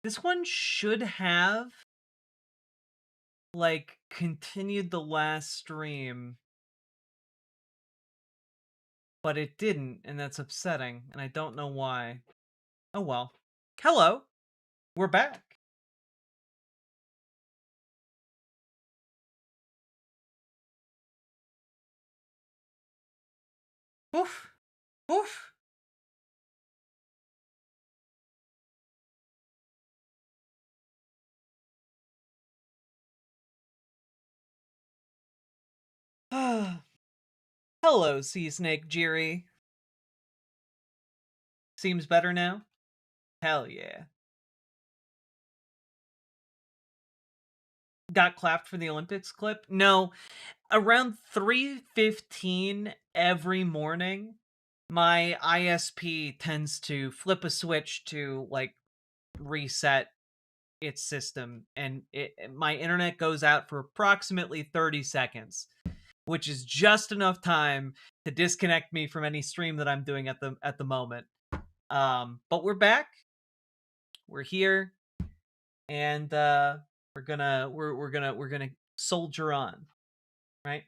This one should have, like, continued the last stream, but it didn't, and that's upsetting, and I don't know why. Oh well. Hello! We're back. Oof. Oof. Hello, Sea Snake Jiri. Seems better now? Hell yeah. Got clapped for the Olympics clip? No. Around 3:15 every morning, my ISP tends to flip a switch to, like, reset its system, and my internet goes out for approximately 30 seconds, which is just enough time to disconnect me from any stream that I'm doing at the moment. But we're back. We're here, and we're gonna soldier on, right?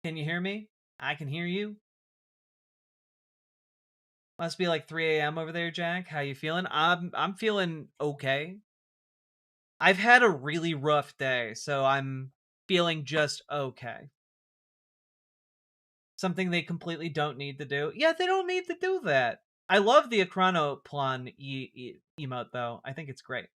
Can you hear me? I can hear you. Must be like 3 a.m. over there, Jack. How you feeling? I'm feeling okay. I've had a really rough day, so I'm feeling just okay. Something they completely don't need to do. Yeah, they don't need to do that. I love the Akronoplan emote, though. I think it's great.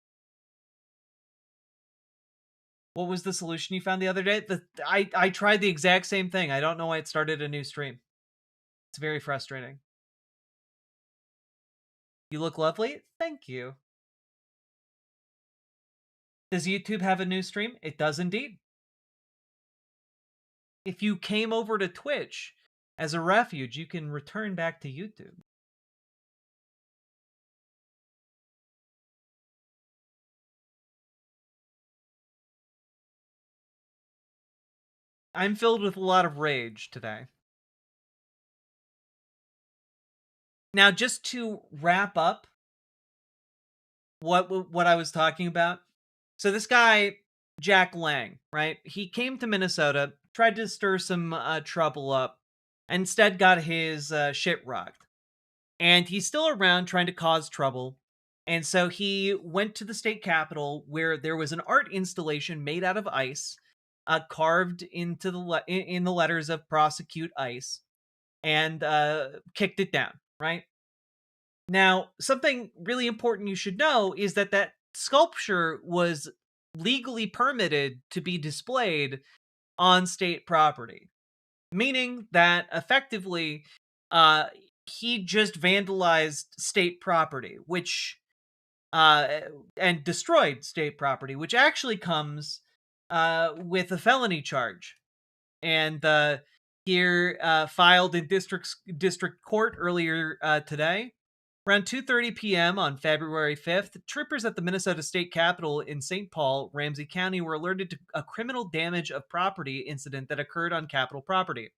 What was the solution you found the other day? I tried the exact same thing. I don't know why it started a new stream. It's very frustrating. You look lovely. Thank you. Does YouTube have a new stream? It does indeed. If you came over to Twitch as a refuge, you can return back to YouTube. I'm filled with a lot of rage today. Now, just to wrap up what I was talking about. So this guy, Jack Lang, right? He came to Minnesota, tried to stir some trouble up, and instead got his shit rocked. And he's still around trying to cause trouble. And so he went to the state capitol where there was an art installation made out of ice, carved into in the letters of "Prosecute ICE," and kicked it down. Right now, something really important you should know is that that sculpture was legally permitted to be displayed on state property, meaning that effectively, he just vandalized state property, which and destroyed state property, which actually comes with a felony charge. And here filed in district court earlier today. Around 2:30 p.m. on February 5th, troopers at the Minnesota State Capitol in St. Paul, Ramsey County, were alerted to a criminal damage of property incident that occurred on Capitol property.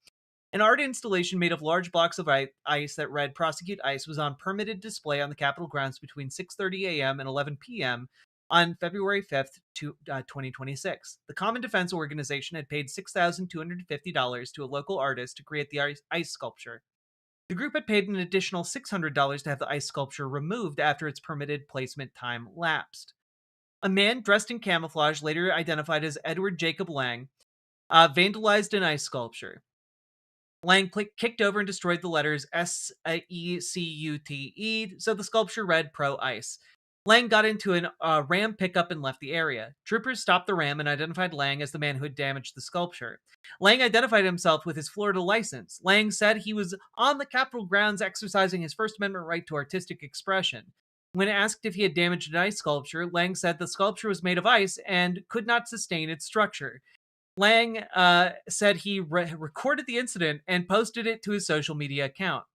An art installation made of large blocks of ice that read "Prosecute ICE" was on permitted display on the Capitol grounds between 6:30 a.m. and 11 p.m. on February 5th, 2026. The Common Defense Organization had paid $6,250 to a local artist to create the ice sculpture. The group had paid an additional $600 to have the ice sculpture removed after its permitted placement time lapsed. A man dressed in camouflage, later identified as Edward Jacob Lang, vandalized an ice sculpture. Lang kicked over and destroyed the letters SECUTE, so the sculpture read "Pro Ice." Lang got into a Ram pickup and left the area. Troopers stopped the Ram and identified Lang as the man who had damaged the sculpture. Lang identified himself with his Florida license. Lang said he was on the Capitol grounds exercising his First Amendment right to artistic expression. When asked if he had damaged an ice sculpture, Lang said the sculpture was made of ice and could not sustain its structure. Lang said he recorded the incident and posted it to his social media account.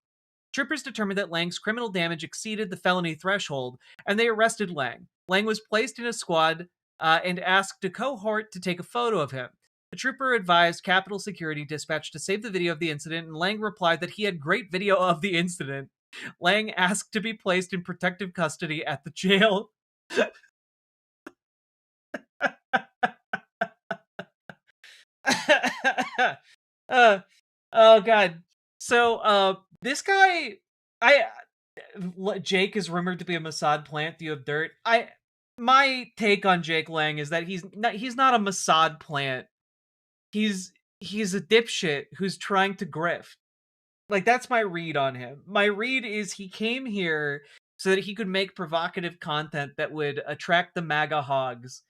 Troopers determined that Lang's criminal damage exceeded the felony threshold, and they arrested Lang. Lang was placed in a squad and asked a cohort to take a photo of him. The trooper advised Capitol Security Dispatch to save the video of the incident, and Lang replied that he had great video of the incident. Lang asked to be placed in protective custody at the jail. uh, oh god. So, this guy, I Jake is rumored to be a Mossad plant. Do you have dirt? My take on Jake Lang is that he's not a Mossad plant. He's a dipshit who's trying to grift. Like, that's my read on him. My read is he came here so that he could make provocative content that would attract the MAGA hogs,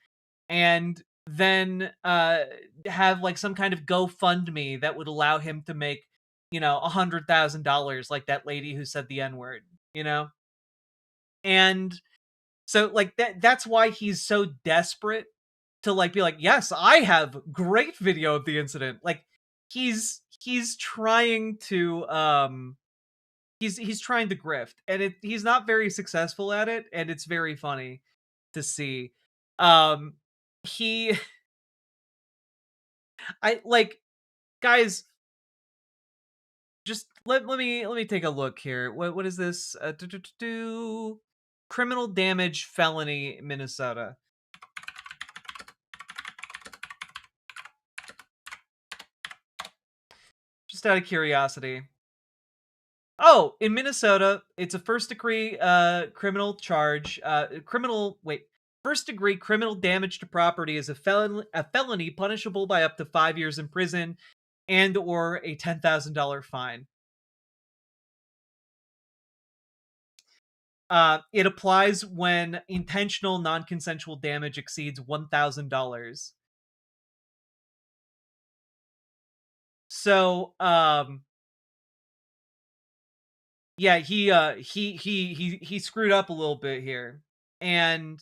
and then have like some kind of GoFundMe that would allow him to make, $100,000, like that lady who said the N-word, you know? And so like that's why he's so desperate to like be like, yes, I have great video of the incident. Like, he's trying to he's trying to grift, and he's not very successful at it, and it's very funny to see. He I like guys, just let me take a look here. What is this? Criminal damage felony, Minnesota. Just out of curiosity. Oh, in Minnesota, it's a first degree criminal charge. First degree criminal damage to property is a felony punishable by up to 5 years in prison and or a $10,000 fine. It applies when intentional non-consensual damage exceeds $1,000. So, yeah, he screwed up a little bit here, and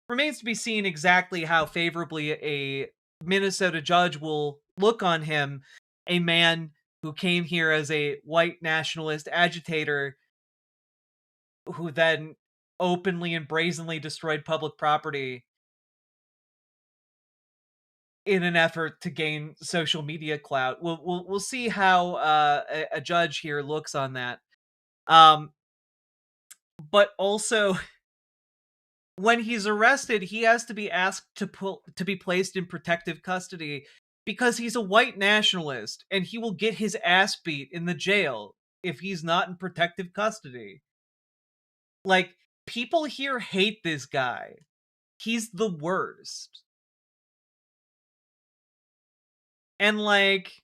remains to be seen exactly how favorably a Minnesota judge will look on him, a man who came here as a white nationalist agitator who then openly and brazenly destroyed public property in an effort to gain social media clout. We'll see how a judge here looks on that. Um, but also, when he's arrested, he has to be asked to be placed in protective custody because he's a white nationalist, and he will get his ass beat in the jail if he's not in protective custody. Like, people here hate this guy. He's the worst. And like,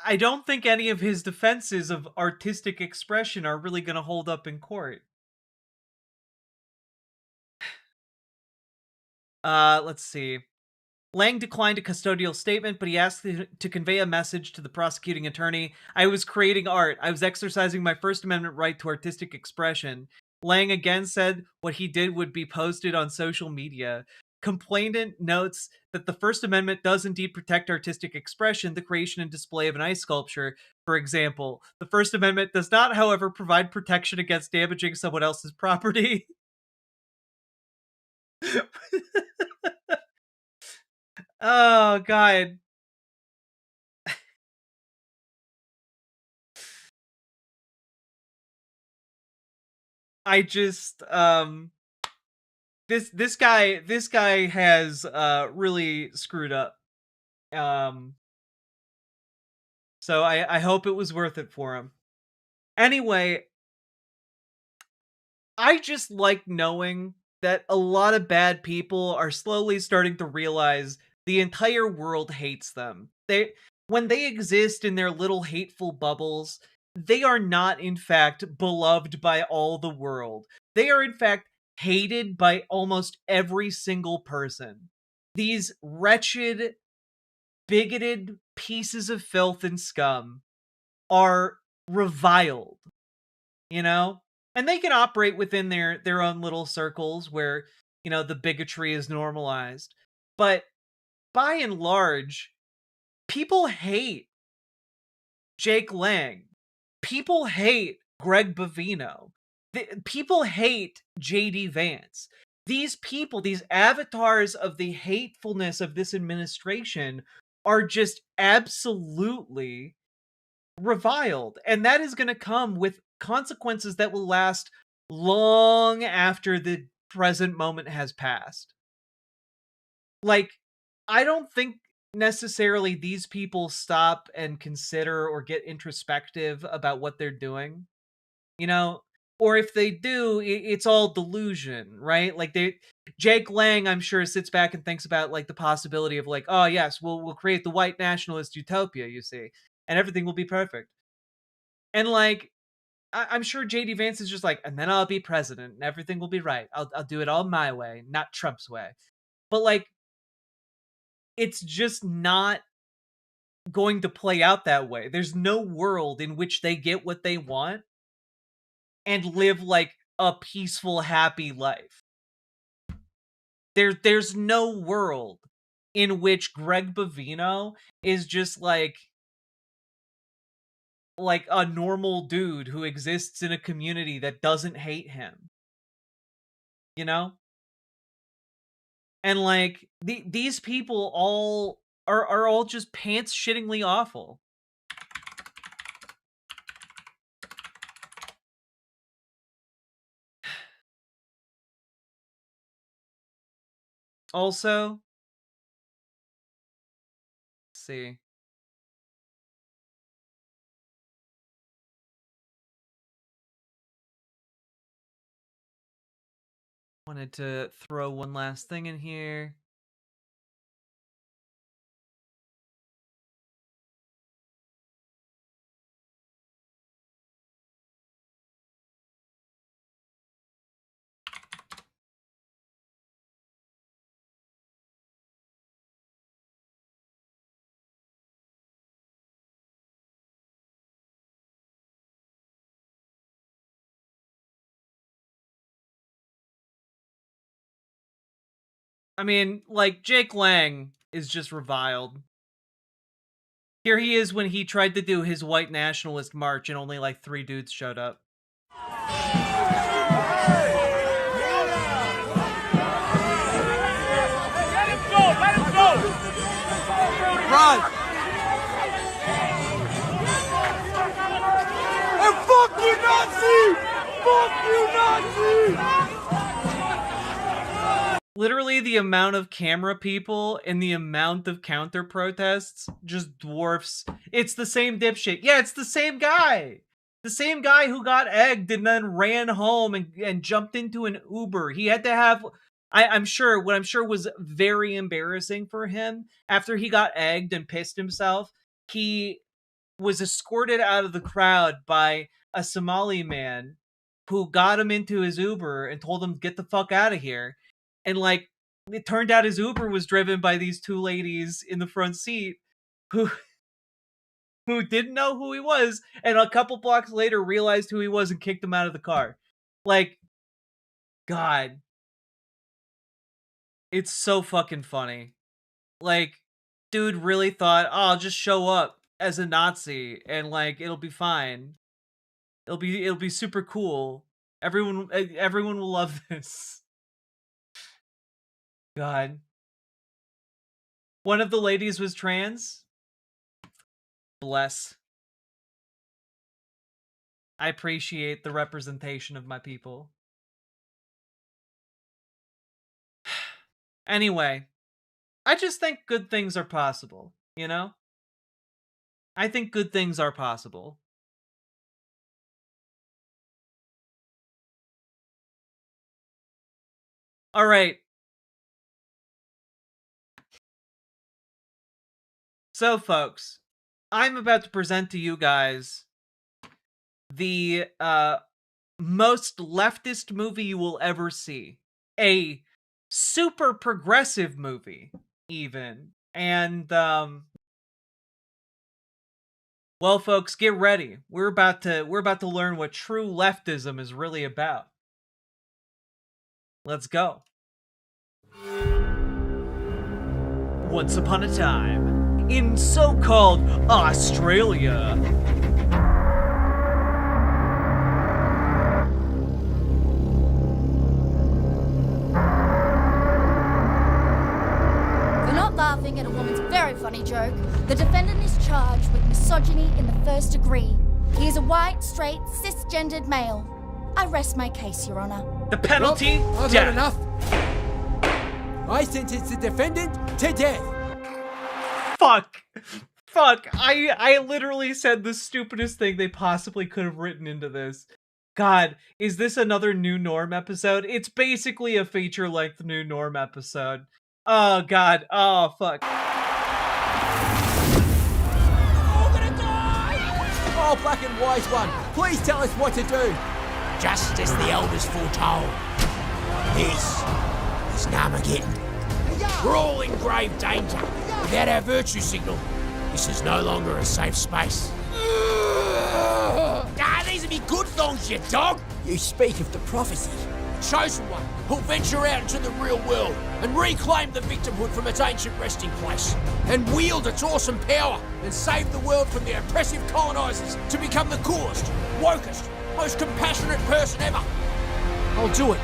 I don't think any of his defenses of artistic expression are really going to hold up in court. Let's see. Lang declined a custodial statement, but he asked to convey a message to the prosecuting attorney. I was creating art. I was exercising my First Amendment right to artistic expression. Lang again said what he did would be posted on social media. Complainant notes that the First Amendment does indeed protect artistic expression, the creation and display of an ice sculpture, for example. The First Amendment does not, however, provide protection against damaging someone else's property. Oh, God. I just this guy has really screwed up. Um so I hope it was worth it for him. Anyway, I just like knowing that a lot of bad people are slowly starting to realize the entire world hates them. When they exist in their little hateful bubbles, they are not in fact beloved by all the world. They are in fact hated by almost every single person. These wretched, bigoted pieces of filth and scum are reviled, you know? And they can operate within their own little circles where, the bigotry is normalized. But by and large, people hate Jake Lang. People hate Greg Bovino. People hate JD Vance. These people, these avatars of the hatefulness of this administration, are just absolutely reviled. And that is going to come with consequences that will last long after the present moment has passed. Like, I don't think necessarily these people stop and consider or get introspective about what they're doing, you know? Or if they do, it's all delusion, right? Like Jake Lang, I'm sure, sits back and thinks about like the possibility of like, oh yes, we'll create the white nationalist utopia, you see, and everything will be perfect. And like, I'm sure JD Vance is just like, and then I'll be president and everything will be right. I'll do it all my way, not Trump's way. But like, it's just not going to play out that way. There's no world in which they get what they want and live like a peaceful, happy life. There's no world in which Greg Bavino is just like a normal dude who exists in a community that doesn't hate him. You know? And like these people all are all just pants shittingly awful. Also, let's see. Wanted to throw one last thing in here. I mean, like, Jake Lang is just reviled. Here he is when he tried to do his white nationalist march and only like 3 dudes showed up. Let him go! Run! And fuck you, Nazi! Fuck you, Nazi! Literally, the amount of camera people and the amount of counter protests just dwarfs. It's the same dipshit. Yeah, it's the same guy. The same guy who got egged and then ran home and jumped into an Uber. He had to have... I'm sure was very embarrassing for him after he got egged and pissed himself. He was escorted out of the crowd by a Somali man who got him into his Uber and told him, get the fuck out of here. And like, it turned out his Uber was driven by these 2 ladies in the front seat who didn't know who he was, and a couple blocks later realized who he was and kicked him out of the car. Like, God. It's so fucking funny. Like, dude really thought, oh, I'll just show up as a Nazi and like it'll be fine. It'll be super cool. Everyone will love this. God. One of the ladies was trans. Bless. I appreciate the representation of my people. Anyway, I just think good things are possible, you know? I think good things are possible. All right. So, folks, I'm about to present to you guys the most leftist movie you will ever see. A super progressive movie, even. And, well, folks, get ready. We're about to learn what true leftism is really about. Let's go. Once upon a time, in so-called Australia, For not laughing at a woman's very funny joke, the defendant is charged with misogyny in the first degree. He is a white, straight, cisgendered male. I rest my case, Your Honor. the penalty, I've death. had enough. I sentence the defendant to death. Fuck, I literally said the stupidest thing they possibly could have written into this. God, is this another New Norm episode? It's basically a feature-length New Norm episode. Oh god, oh fuck. Oh, black and wise one, please tell us what to do. Just as the elders foretold. This is Armageddon. We're all in grave danger. Without our virtue signal, this is no longer a safe space. These are me good thongs, you dog! You speak of the prophecy. Chosen one who'll venture out into the real world and reclaim the victimhood from its ancient resting place and wield its awesome power and save the world from the oppressive colonisers to become the coolest, wokest, most compassionate person ever. I'll do it.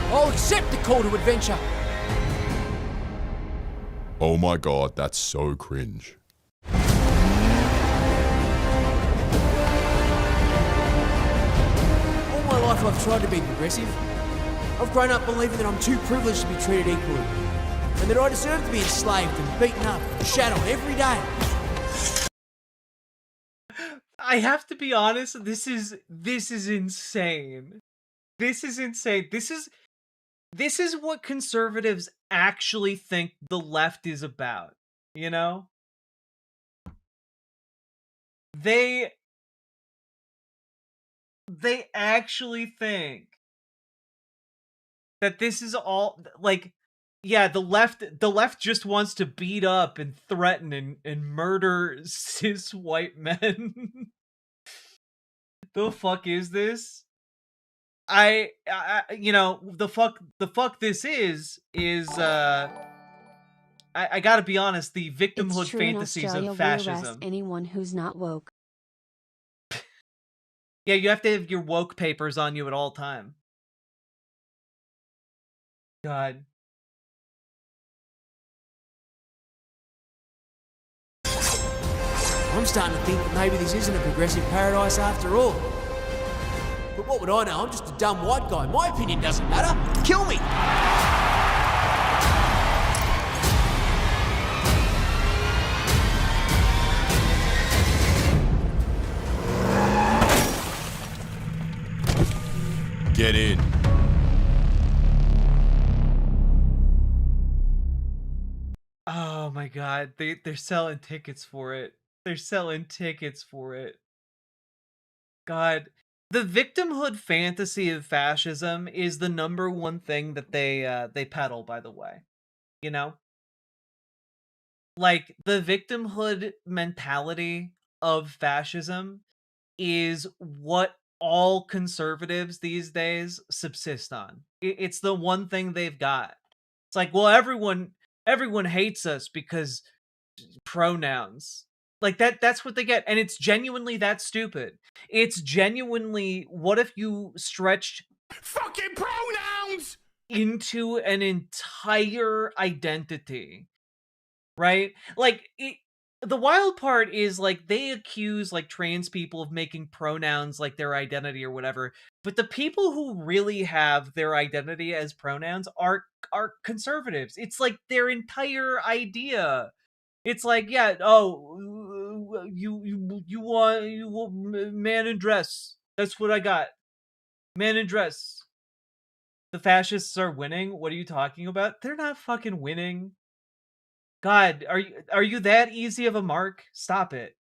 I'll accept the call to adventure. Oh my god, that's so cringe. All my life I've tried to be progressive. I've grown up believing that I'm too privileged to be treated equally, and that I deserve to be enslaved and beaten up and shadowed every day. I have to be honest, this is insane. This is insane. This is what conservatives actually think the left is about, you know? They actually think that this is all, like, yeah, the left just wants to beat up and threaten and murder cis white men. The fuck is this? I you know, the fuck this is I gotta be honest, the victimhood It's true in fantasies Australia, of we arrest fascism. anyone who's not woke. Yeah, you have to have your woke papers on you at all time. God. I'm starting to think that maybe this isn't a progressive paradise after all. But what would I know? I'm just a dumb white guy. My opinion doesn't matter. Kill me! Get in. Oh my god, they're selling tickets for it. They're selling tickets for it. God, the victimhood fantasy of fascism is the number one thing that they peddle, by the way. You know? Like, the victimhood mentality of fascism is what all conservatives these days subsist on. It's the one thing they've got. It's like, well, everyone hates us because pronouns. Like that's what they get, and it's genuinely that stupid. It's genuinely, what if you stretched Fucking pronouns! into an entire identity, right? Like, the wild part is, like, they accuse, like, trans people of making pronouns like their identity or whatever, but the people who really have their identity as pronouns are conservatives. It's like their entire idea. It's like, yeah, oh, you want man in dress. That's what I got. Man in dress. The fascists are winning? What are you talking about? They're not fucking winning. God, are you that easy of a mark? Stop it.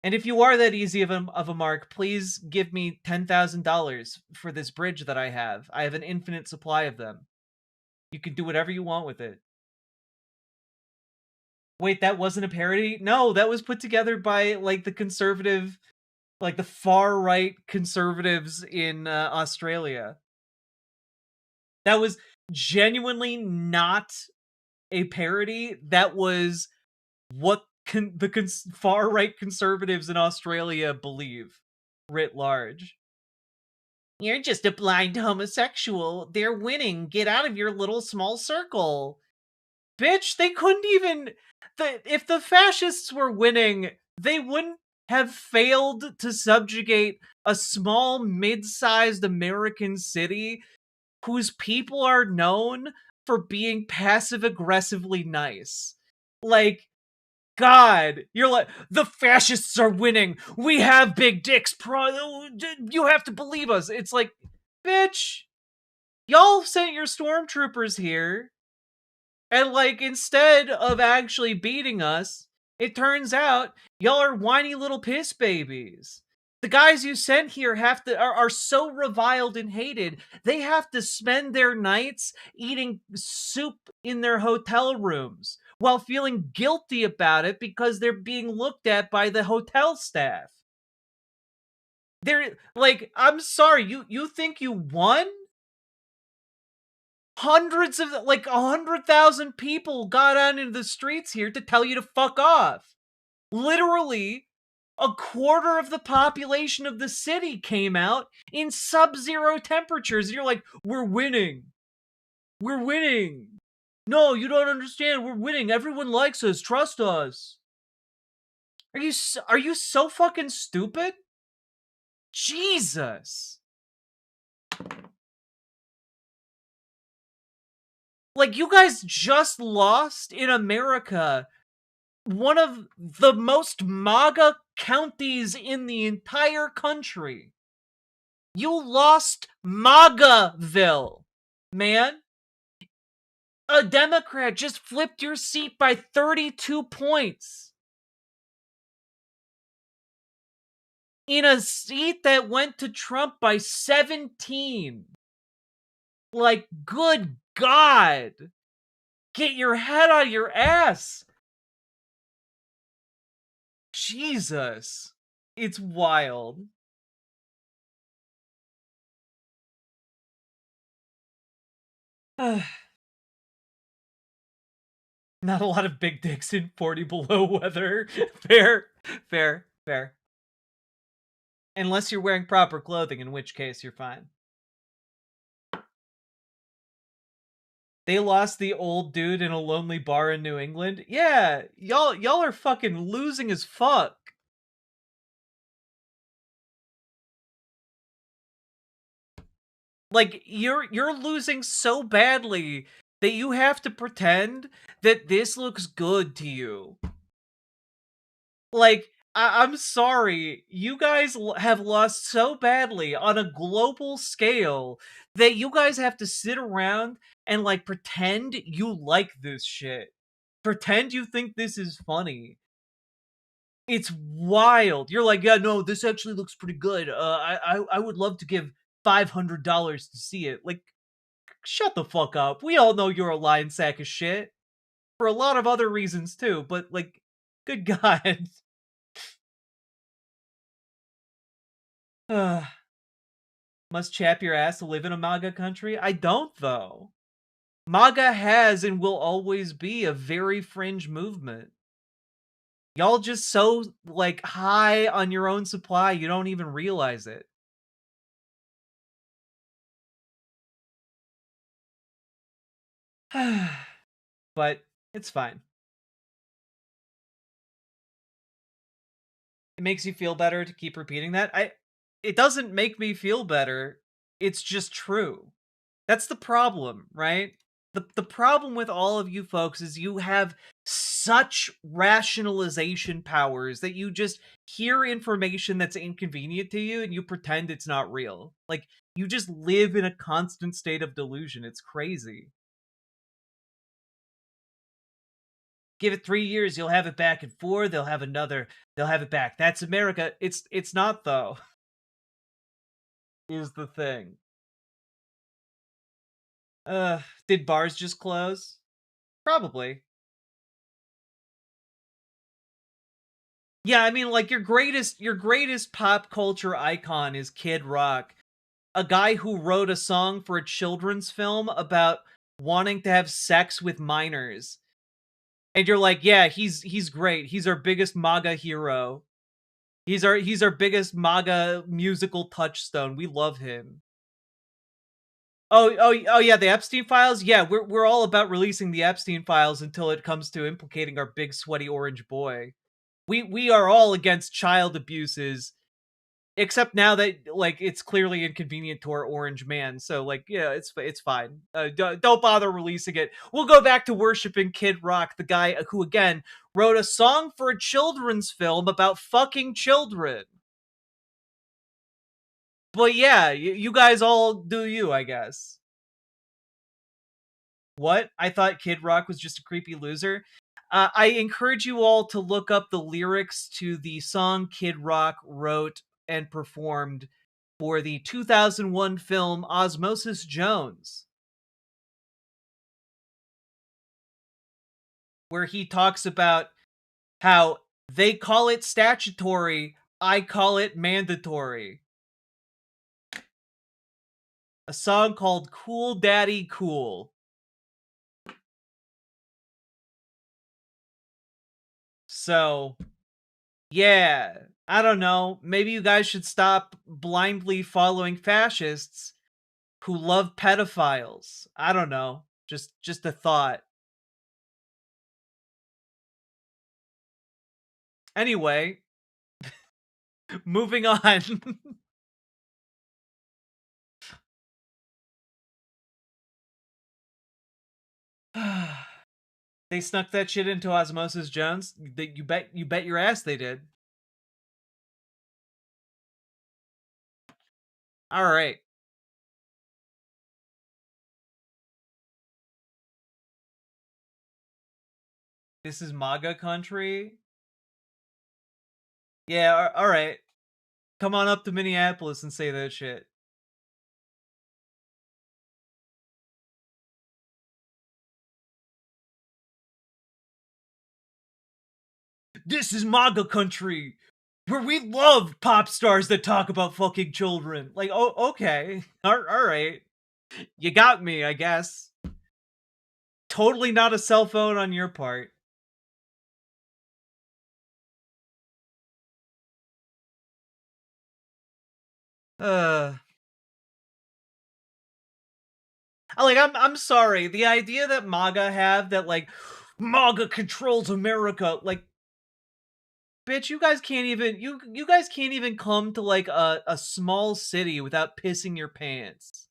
And if you are that easy of a mark, please give me $10,000 for this bridge that I have. I have an infinite supply of them. You can do whatever you want with it. Wait, that wasn't a parody? No, that was put together by, like, the conservative, like, the far-right conservatives in Australia. That was genuinely not a parody. That was what the far-right conservatives in Australia believe, writ large. You're just a blind homosexual. They're winning. Get out of your little small circle. Bitch, they couldn't even... if the fascists were winning, they wouldn't have failed to subjugate a small, mid-sized American city whose people are known for being passive-aggressively nice. Like, God, you're like, the fascists are winning. We have big dicks. You have to believe us. It's like, bitch, y'all sent your stormtroopers here. And, like, instead of actually beating us, it turns out y'all are whiny little piss babies. The guys you sent here are so reviled and hated, they have to spend their nights eating soup in their hotel rooms while feeling guilty about it because they're being looked at by the hotel staff. They're like, I'm sorry, you think you won? Hundreds of, like, 100,000 people got out into the streets here to tell you to fuck off. Literally, a quarter of the population of the city came out in sub-zero temperatures. You're like, we're winning. We're winning. No, you don't understand. We're winning. Everyone likes us. Trust us. Are you so fucking stupid? Jesus. Like, you guys just lost in America one of the most MAGA counties in the entire country. You lost MAGAville, man. A Democrat just flipped your seat by 32 points. In a seat that went to Trump by 17. Like, good God. Get your head out of your ass. Jesus. It's wild. Not a lot of big dicks in 40 below weather. Fair. Unless you're wearing proper clothing, in which case you're fine. They lost the old dude in a lonely bar in New England. Yeah, y'all are fucking losing as fuck. Like, you're losing so badly that you have to pretend that this looks good to you. Like, I'm sorry, you guys have lost so badly on a global scale that you guys have to sit around and, like, pretend you like this shit. Pretend you think this is funny. It's wild. You're like, yeah, no, this actually looks pretty good. I would love to give $500 to see it. Like, shut the fuck up. We all know you're a lying sack of shit. For a lot of other reasons too, but, like, good God. Must chap your ass to live in a MAGA country? I don't, though. MAGA has and will always be a very fringe movement. Y'all just so, like, high on your own supply, you don't even realize it. But it's fine. It makes you feel better to keep repeating that. It doesn't make me feel better. It's just true. That's the problem, right? The problem with all of you folks is you have such rationalization powers that you just hear information that's inconvenient to you and you pretend it's not real. Like, you just live in a constant state of delusion. It's crazy. Give it 3 years, you'll have it back. In 4, they'll have it back. That's America. It's not, though. Is the thing. Did bars just close? Probably. Yeah, I mean, like, your greatest pop culture icon is Kid Rock, a guy who wrote a song for a children's film about wanting to have sex with minors. And you're like, yeah, he's great. He's our biggest MAGA hero. He's our biggest MAGA musical touchstone. We love him. Oh yeah, the Epstein files? Yeah, we're all about releasing the Epstein files until it comes to implicating our big sweaty orange boy. We are all against child abuses Except now that like it's clearly inconvenient to our orange man, so like yeah, it's fine. Don't bother releasing it. We'll go back to worshiping Kid Rock, the guy who again wrote a song for a children's film about fucking children. But yeah, you guys all do you, I guess. What? I thought Kid Rock was just a creepy loser. I encourage you all to look up the lyrics to the song Kid Rock wrote and performed for the 2001 film Osmosis Jones, where he talks about how they call it statutory, I call it mandatory. A song called Cool Daddy Cool. So, yeah, I don't know. Maybe you guys should stop blindly following fascists who love pedophiles. I don't know. Just a thought. Anyway, moving on. They snuck that shit into Osmosis Jones. You bet your ass they did. All right. This is MAGA country. Yeah, all right. Come on up to Minneapolis and say that shit. This is MAGA country, where we love pop stars that talk about fucking children. Like, oh, okay. All right. You got me, I guess. Totally not a cell phone on your part. I'm sorry. The idea that MAGA have that like MAGA controls America, like bitch, you guys can't even you guys can't even come to like a small city without pissing your pants.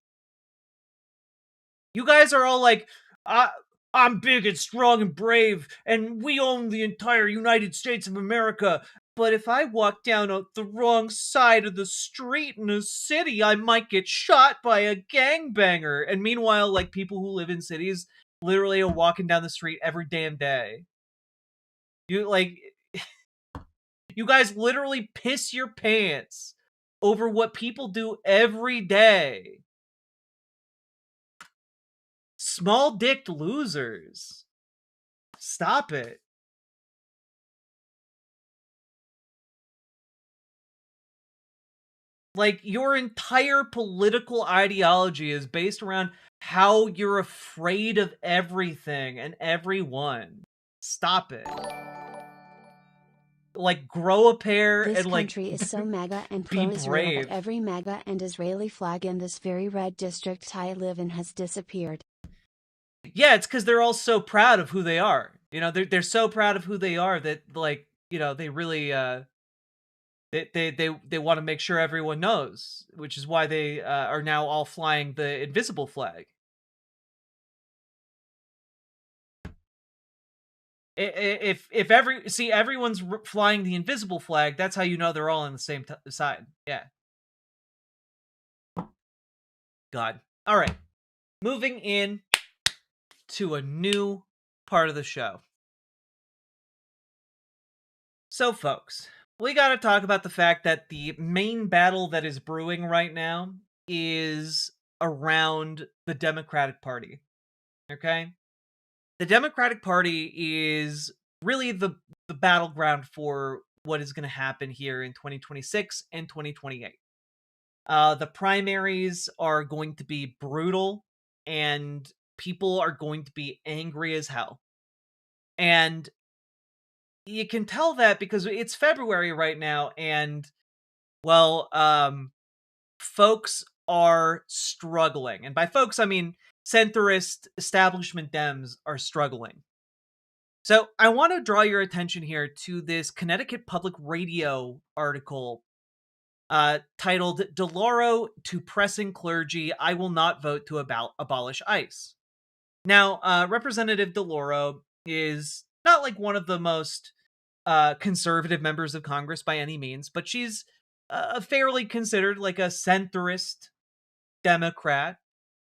You guys are all like, I'm big and strong and brave, and we own the entire United States of America. But if I walk down the wrong side of the street in a city, I might get shot by a gangbanger. And meanwhile, like, people who live in cities literally are walking down the street every damn day. You, like, you guys literally piss your pants over what people do every day. Small-dicked losers. Stop it. Like, your entire political ideology is based around how you're afraid of everything and everyone. Stop it. Like, grow a pair This and, like, country is so MAGA and be pro-Israel brave. that every MAGA and Israeli flag in this very red district I live in has disappeared. Yeah, it's because they're all so proud of who they are. You know, they're so proud of who they are that, like, you know, they really, they want to make sure everyone knows, which is why they are now all flying the invisible flag. If everyone's flying the invisible flag, that's how you know they're all on the same side. Yeah. God. All right. Moving in to a new part of the show. So, folks, we got to talk about the fact that the main battle that is brewing right now is around the Democratic Party. Okay? The Democratic Party is really the battleground for what is going to happen here in 2026 and 2028. The primaries are going to be brutal, and people are going to be angry as hell. And you can tell that because it's February right now, and, well, folks are struggling. And by folks, I mean centrist establishment Dems are struggling. So I want to draw your attention here to this Connecticut Public Radio article titled "Deloro to Pressing Clergy, I Will Not Vote to Abolish ICE." Now, Representative Deloro is not like one of the most conservative members of Congress by any means, but she's fairly considered like a centrist Democrat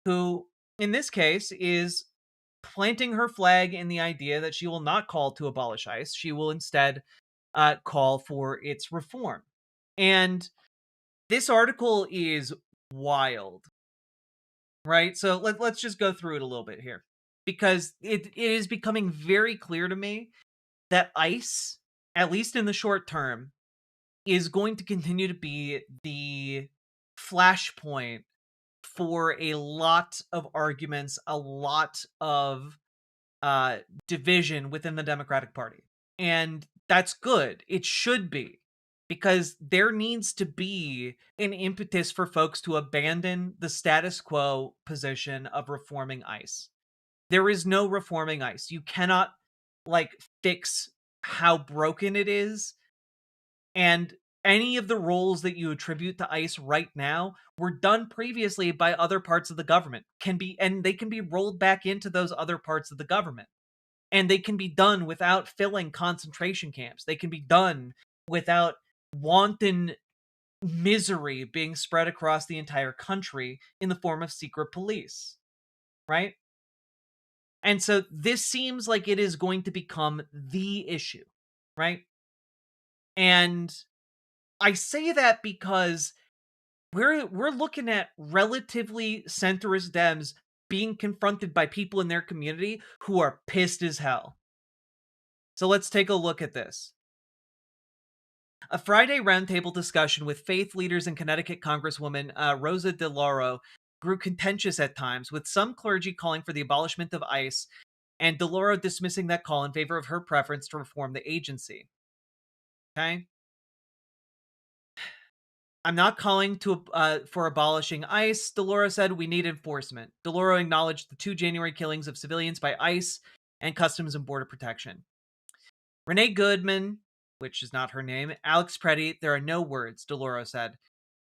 who, in this case, is planting her flag in the idea that she will not call to abolish ICE. She will instead call for its reform. And this article is wild, right? So let's just go through it a little bit here, because it is becoming very clear to me that ICE, at least in the short term, is going to continue to be the flashpoint for a lot of arguments, a lot of division within the Democratic Party. And that's good. It should be, because there needs to be an impetus for folks to abandon the status quo position of reforming ICE. There is no reforming ICE. You cannot like fix how broken it is, and any of the roles that you attribute to ICE right now were done previously by other parts of the government, and they can be rolled back into those other parts of the government. And they can be done without filling concentration camps. They can be done without wanton misery being spread across the entire country in the form of secret police, right? And so this seems like it is going to become the issue, right? And I say that because we're looking at relatively centrist Dems being confronted by people in their community who are pissed as hell. So let's take a look at this. A Friday roundtable discussion with faith leaders and Connecticut Congresswoman Rosa DeLauro grew contentious at times, with some clergy calling for the abolishment of ICE and DeLauro dismissing that call in favor of her preference to reform the agency. Okay? I'm not calling for abolishing ICE, DeLauro said. We need enforcement. DeLauro acknowledged the 2 January killings of civilians by ICE and Customs and Border Protection. Renee Goodman, which is not her name, Alex Preddy, there are no words, DeLauro said.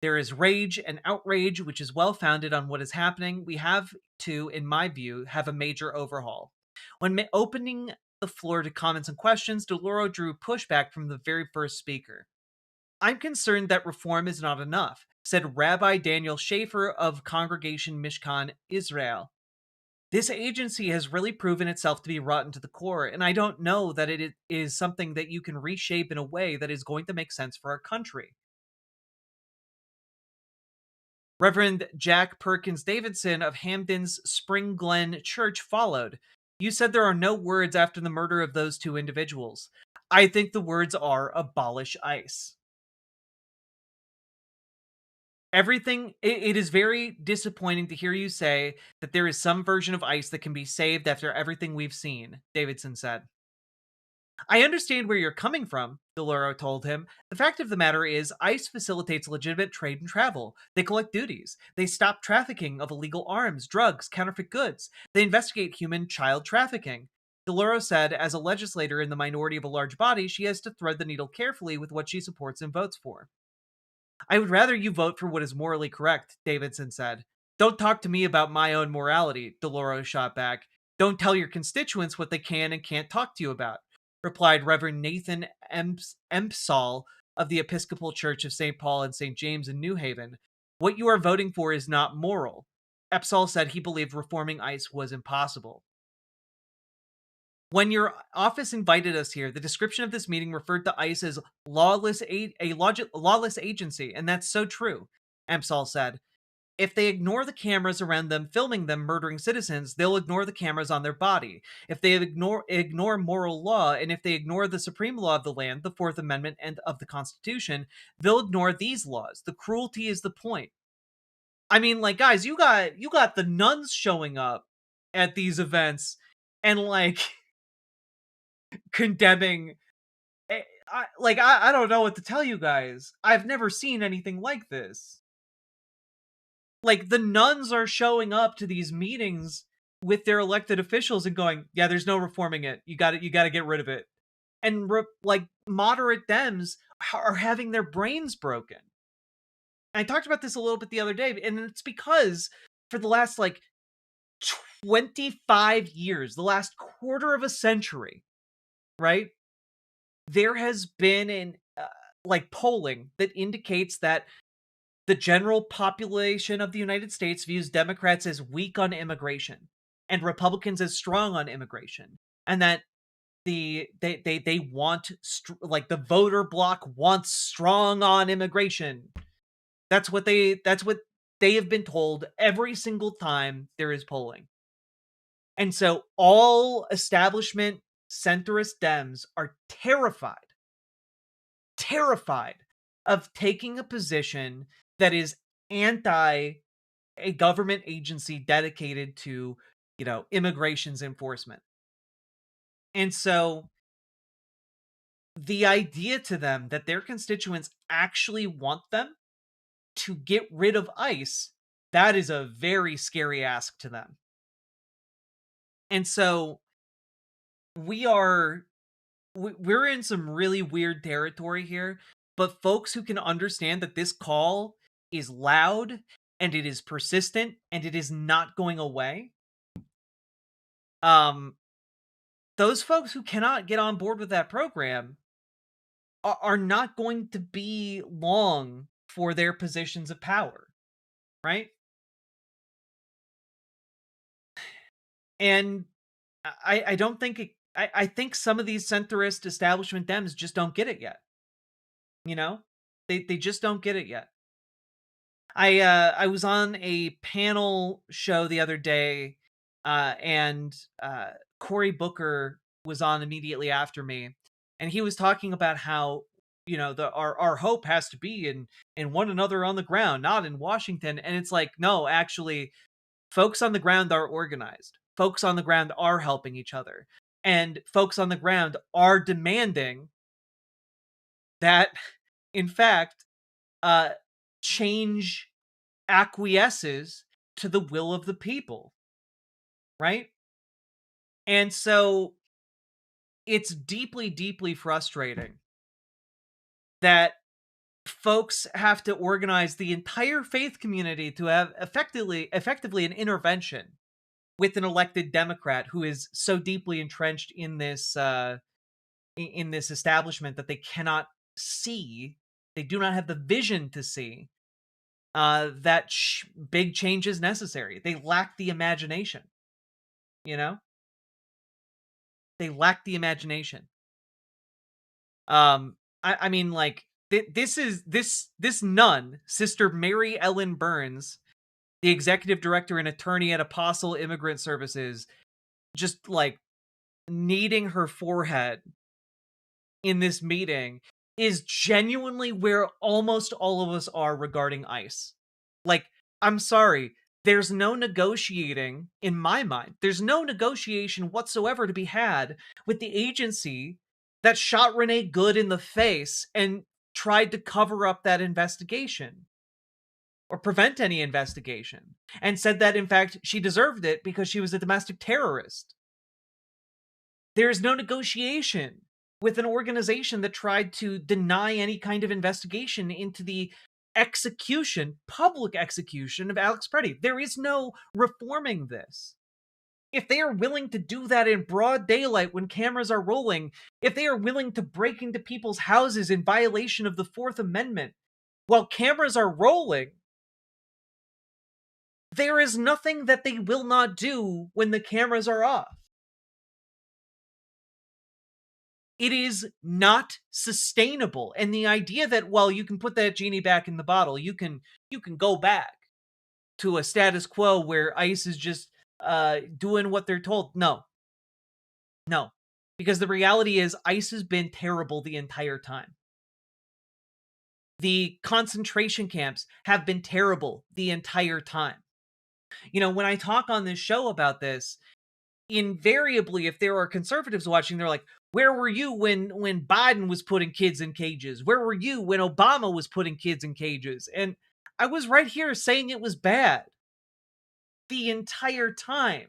There is rage and outrage, which is well-founded on what is happening. We have to, in my view, have a major overhaul. When opening the floor to comments and questions, DeLauro drew pushback from the very first speaker. I'm concerned that reform is not enough, said Rabbi Daniel Schaefer of Congregation Mishkan, Israel. This agency has really proven itself to be rotten to the core, and I don't know that it is something that you can reshape in a way that is going to make sense for our country. Reverend Jack Perkins Davidson of Hamden's Spring Glen Church followed. You said there are no words after the murder of those 2 individuals. I think the words are abolish ICE. It is very disappointing to hear you say that there is some version of ICE that can be saved after everything we've seen, Davidson said. I understand where you're coming from, DeLauro told him. The fact of the matter is, ICE facilitates legitimate trade and travel. They collect duties. They stop trafficking of illegal arms, drugs, counterfeit goods. They investigate human child trafficking. DeLauro said, as a legislator in the minority of a large body, she has to thread the needle carefully with what she supports and votes for. I would rather you vote for what is morally correct, Davidson said. Don't talk to me about my own morality, DeLauro shot back. Don't tell your constituents what they can and can't talk to you about, replied Reverend Nathan Empsall of the Episcopal Church of St. Paul and St. James in New Haven. What you are voting for is not moral. Empsall said he believed reforming ICE was impossible. When your office invited us here, the description of this meeting referred to ICE as lawless agency, and that's so true, Empsall said. If they ignore the cameras around them filming them murdering citizens, they'll ignore the cameras on their body. If they ignore moral law, and if they ignore the supreme law of the land, the Fourth Amendment and of the Constitution, they'll ignore these laws. The cruelty is the point. I mean, like, guys, you got the nuns showing up at these events and like condemning. I don't know what to tell you guys. I've never seen anything like this. Like, the nuns are showing up to these meetings with their elected officials and going, yeah, there's no reforming it. You got to get rid of it. And like moderate Dems are having their brains broken. I talked about this a little bit the other day, and it's because for the last, like, 25 years, the last quarter of a century, right? There has been like, polling that indicates that the general population of the United States views Democrats as weak on immigration and Republicans as strong on immigration, and that they want like, the voter bloc wants strong on immigration. That's what they have been told every single time there is polling. And so all establishment centrist Dems are terrified of taking a position that is anti a government agency dedicated to, immigration's enforcement. And so the idea to them that their constituents actually want them to get rid of ICE, that is a very scary ask to them. And so we're in some really weird territory here, but folks who can understand that this call is loud and it is persistent and it is not going away, those folks who cannot get on board with that program are not going to be long for their positions of power, right? And I don't think I think some of these centrist establishment Dems just don't get it yet. They just don't get it yet. I was on a panel show the other day, and Cory Booker was on immediately after me, and he was talking about how, our hope has to be in one another on the ground, not in Washington. And it's like, no, actually, folks on the ground are organized. Folks on the ground are helping each other, and folks on the ground are demanding that, in fact, change acquiesces to the will of the people, right? And so it's deeply, deeply frustrating that folks have to organize the entire faith community to have effectively an intervention with an elected Democrat who is so deeply entrenched in this establishment that they cannot see, they do not have the vision to see that big change is necessary. They lack the imagination. They lack the imagination. I mean, like, this nun, Sister Mary Ellen Burns, the executive director and attorney at Apostle Immigrant Services, just, like, kneading her forehead in this meeting, is genuinely where almost all of us are regarding ICE. Like, I'm sorry, there's no negotiating, in my mind, there's no negotiation whatsoever to be had with the agency that shot Renee Good in the face and tried to cover up that investigation or prevent any investigation, and said that, in fact, she deserved it because she was a domestic terrorist. There is no negotiation with an organization that tried to deny any kind of investigation into the public execution of Alex Preddy. There is no reforming this. If they are willing to do that in broad daylight when cameras are rolling, if they are willing to break into people's houses in violation of the Fourth Amendment while cameras are rolling, there is nothing that they will not do when the cameras are off. It is not sustainable. And the idea that, well, you can put that genie back in the bottle, you can go back to a status quo where ICE is just doing what they're told. No. Because the reality is ICE has been terrible the entire time. The concentration camps have been terrible the entire time. When I talk on this show about this, invariably, if there are conservatives watching, they're like, where were you when Biden was putting kids in cages? Where were you when Obama was putting kids in cages? And I was right here saying it was bad the entire time.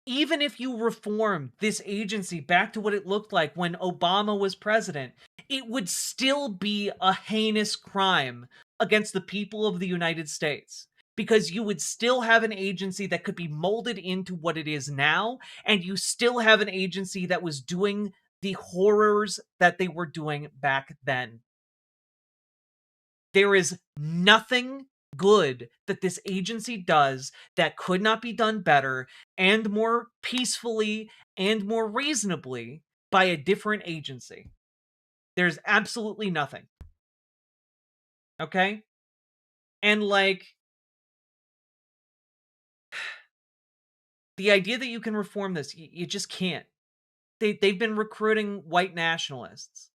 even if you reform this agency back to what it looked like when Obama was president, it would still be a heinous crime against the people of the United States. Because you would still have an agency that could be molded into what it is now, and you still have an agency that was doing the horrors that they were doing back then. There is nothing good that this agency does that could not be done better and more peacefully and more reasonably by a different agency. There's absolutely nothing. Okay? And like, the idea that you can reform this, you just can't. They've been recruiting white nationalists.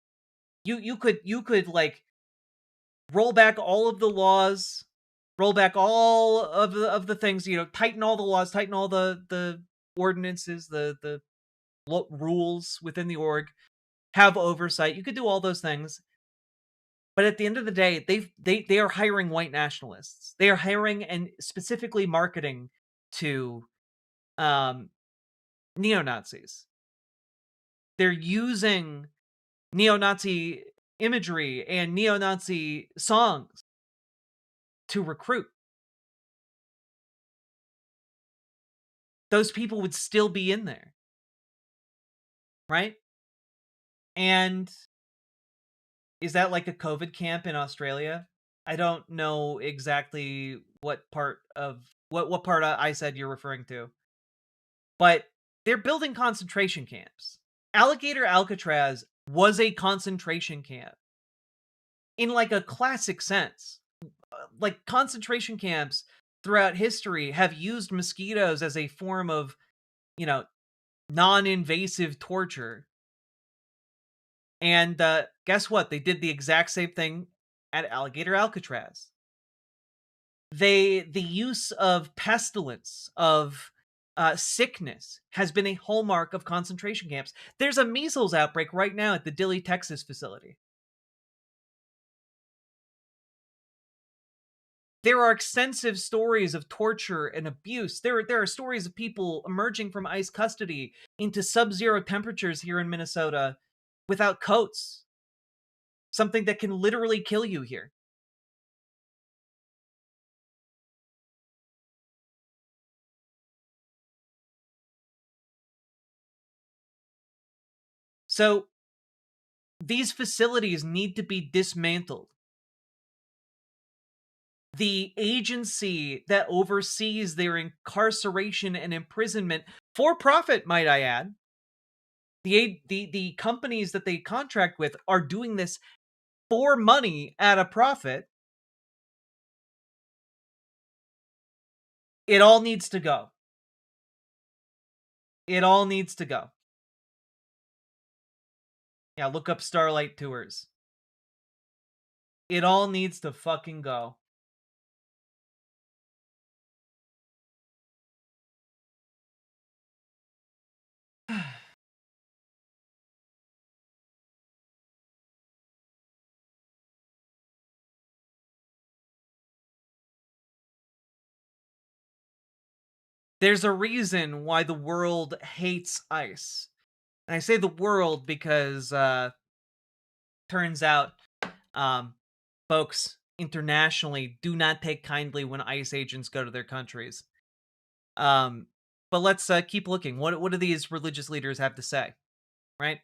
You could like roll back all of the laws, roll back all of the things, tighten all the laws, tighten all the ordinances, the rules within the org, have oversight. You could do all those things. But at the end of the day, they are hiring white nationalists. They are hiring and specifically marketing to neo-Nazis. They're using neo-Nazi imagery and neo-Nazi songs to recruit. Those people would still be in there. Right? And is that like a COVID camp in Australia? I don't know exactly what part of what part I said you're referring to. But they're building concentration camps. Alligator Alcatraz was a concentration camp in like a classic sense. Like concentration camps throughout history have used mosquitoes as a form of, non-invasive torture. And guess what? They did the exact same thing at Alligator Alcatraz. The use of pestilence, of sickness, has been a hallmark of concentration camps. There's a measles outbreak right now at the Dilley, Texas facility. There are extensive stories of torture and abuse. There are stories of people emerging from ICE custody into sub-zero temperatures here in Minnesota without coats. Something that can literally kill you here. So these facilities need to be dismantled. The agency that oversees their incarceration and imprisonment, for profit, might I add, the companies that they contract with are doing this for money at a profit. It all needs to go. It all needs to go. Yeah, look up Starlight Tours. It all needs to fucking go. There's a reason why the world hates ICE. And I say the world because turns out folks internationally do not take kindly when ICE agents go to their countries. But let's keep looking. What do these religious leaders have to say? Right?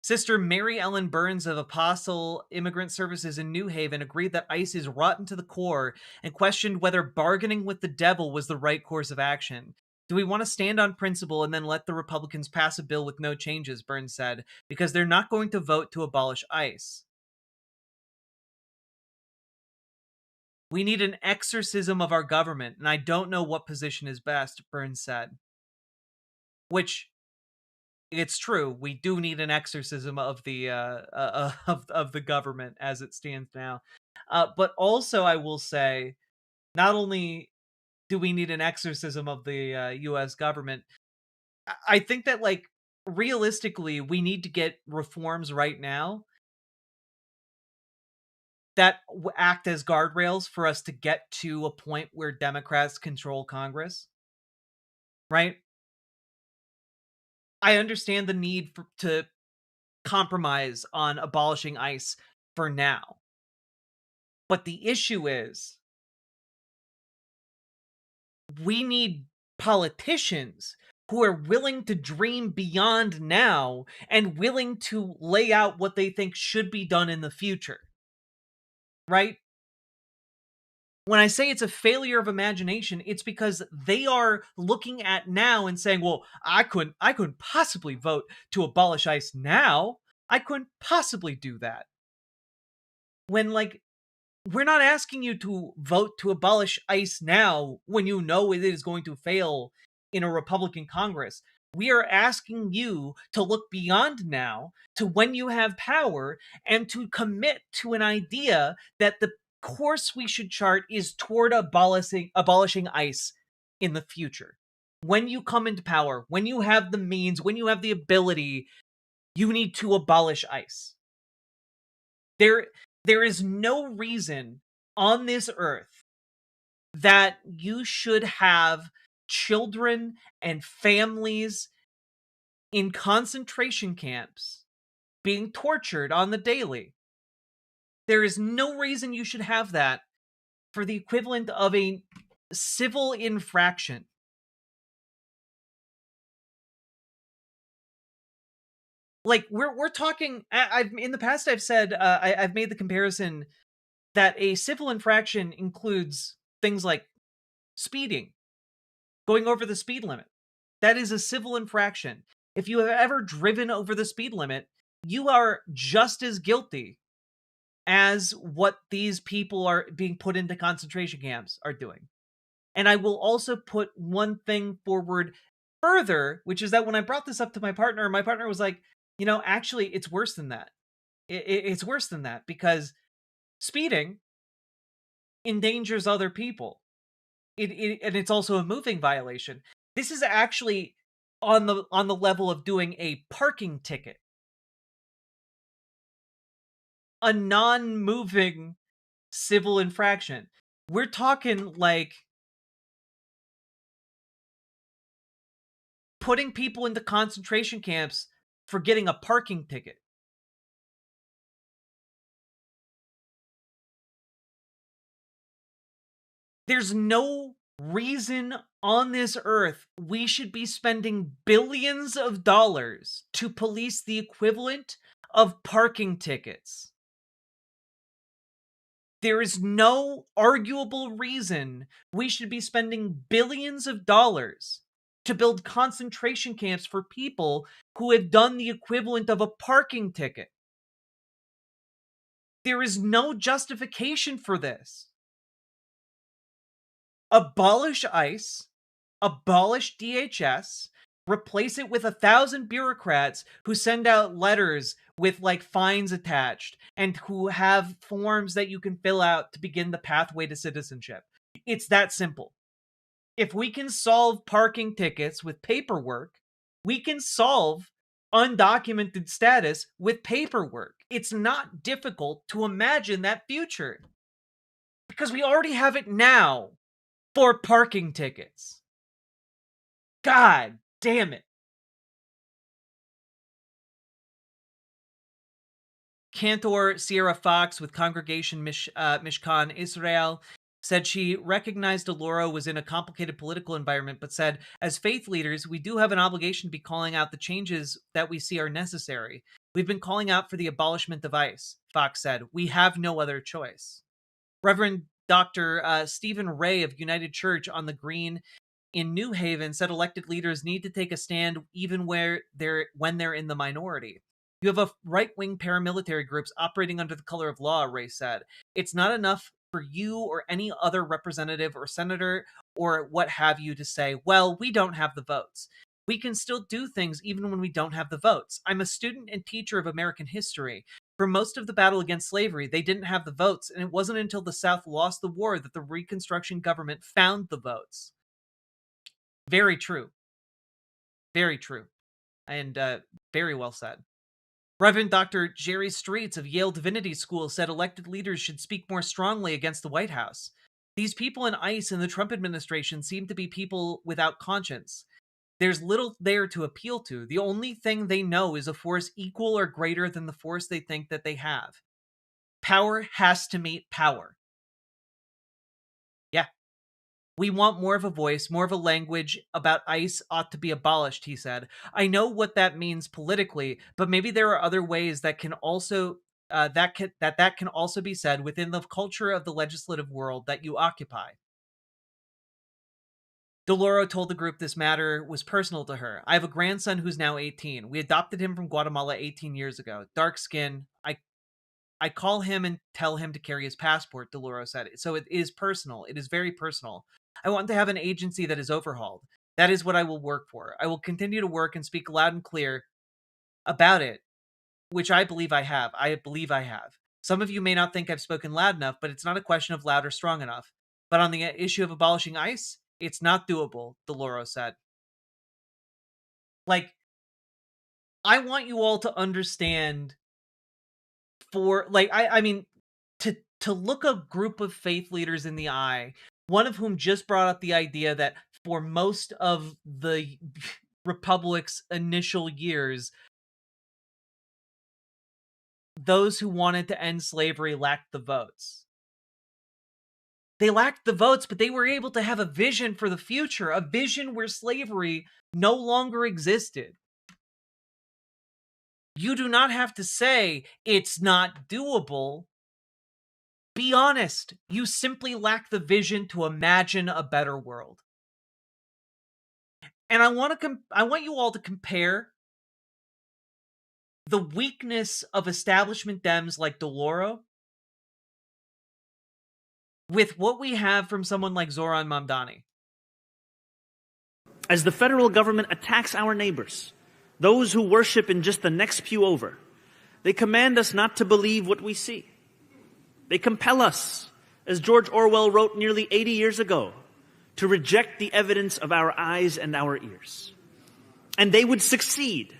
Sister Mary Ellen Burns of Apostle Immigrant Services in New Haven agreed that ICE is rotten to the core and questioned whether bargaining with the devil was the right course of action. Do we want to stand on principle and then let the Republicans pass a bill with no changes, Burns said, because they're not going to vote to abolish ICE. We need an exorcism of our government, and I don't know what position is best, Burns said. Which, it's true, we do need an exorcism of the of the government as it stands now. But also, I will say, not only do we need an exorcism of the U.S. government, I think that, like, realistically, we need to get reforms right now that act as guardrails for us to get to a point where Democrats control Congress. right? I understand the need to compromise on abolishing ICE for now. But the issue is, we need politicians who are willing to dream beyond now and willing to lay out what they think should be done in the future. Right? When I say it's a failure of imagination, it's because they are looking at now and saying, well, I couldn't possibly vote to abolish ICE now. I couldn't possibly do that. When, like, we're not asking you to vote to abolish ICE now when you know it is going to fail in a Republican Congress. We are asking you to look beyond now to when you have power and to commit to an idea that the course we should chart is toward abolishing ICE in the future. When you come into power, when you have the means, when you have the ability, you need to abolish ICE. There is no reason on this earth that you should have children and families in concentration camps being tortured on the daily. There is no reason you should have that for the equivalent of a civil infraction. Like, we're talking. I've in the past I've said I've made the comparison that a civil infraction includes things like speeding, going over the speed limit. That is a civil infraction. If you have ever driven over the speed limit, you are just as guilty as what these people are being put into concentration camps are doing. And I will also put one thing forward further, which is that when I brought this up to my partner was like, actually, it's worse than that. It's worse than that, because speeding endangers other people. And it's also a moving violation. This is actually on the level of doing a parking ticket. A non-moving civil infraction. We're talking like putting people into concentration camps for getting a parking ticket. There's no reason on this earth we should be spending billions of dollars to police the equivalent of parking tickets. There is no arguable reason we should be spending billions of dollars to build concentration camps for people who have done the equivalent of a parking ticket. There is no justification for this. Abolish ICE, abolish DHS, replace it with 1,000 bureaucrats who send out letters with like fines attached and who have forms that you can fill out to begin the pathway to citizenship. It's that simple. If we can solve parking tickets with paperwork, we can solve undocumented status with paperwork. It's not difficult to imagine that future, because we already have it now for parking tickets. God damn it. Cantor Sierra Fox with Congregation Mishkan Israel said she recognized Deloro was in a complicated political environment, but said, as faith leaders, we do have an obligation to be calling out the changes that we see are necessary. We've been calling out for the abolishment of ICE, Fox said. We have no other choice. Reverend Dr. Stephen Ray of United Church on the Green in New Haven said elected leaders need to take a stand even when they're in the minority. You have a right-wing paramilitary groups operating under the color of law, Ray said. It's not enough for you or any other representative or senator or what have you to say, well, we don't have the votes. We can still do things even when we don't have the votes. I'm a student and teacher of American history. For most of the battle against slavery, they didn't have the votes, and it wasn't until the South lost the war that the Reconstruction government found the votes. Very true. Very true. And very well said. Reverend Dr. Jerry Streets of Yale Divinity School said elected leaders should speak more strongly against the White House. These people in ICE and the Trump administration seem to be people without conscience. There's little there to appeal to. The only thing they know is a force equal or greater than the force they think that they have. Power has to meet power. Yeah. We want more of a voice, more of a language about ICE ought to be abolished, he said. I know what that means politically, but maybe there are other ways that can also that can also be said within the culture of the legislative world that you occupy. Deloro told the group this matter was personal to her. I have a grandson who's now 18. We adopted him from Guatemala 18 years ago. Dark skin. I call him and tell him to carry his passport, Deloro said. So it is personal. It is very personal. I want to have an agency that is overhauled. That is what I will work for. I will continue to work and speak loud and clear about it, which I believe I have. I believe I have. Some of you may not think I've spoken loud enough, but it's not a question of loud or strong enough. But on the issue of abolishing ICE, it's not doable, Deloro said. Like, I want you all to understand I mean, to look a group of faith leaders in the eye, one of whom just brought up the idea that for most of the Republic's initial years, those who wanted to end slavery lacked the votes. They lacked the votes, but they were able to have a vision for the future, a vision where slavery no longer existed. You do not have to say it's not doable. Be honest. You simply lack the vision to imagine a better world. And I want you all to compare the weakness of establishment Dems like Deloro with what we have from someone like Zoran Mamdani. As the federal government attacks our neighbors, those who worship in just the next pew over, they command us not to believe what we see. They compel us, as George Orwell wrote nearly 80 years ago, to reject the evidence of our eyes and our ears. And they would succeed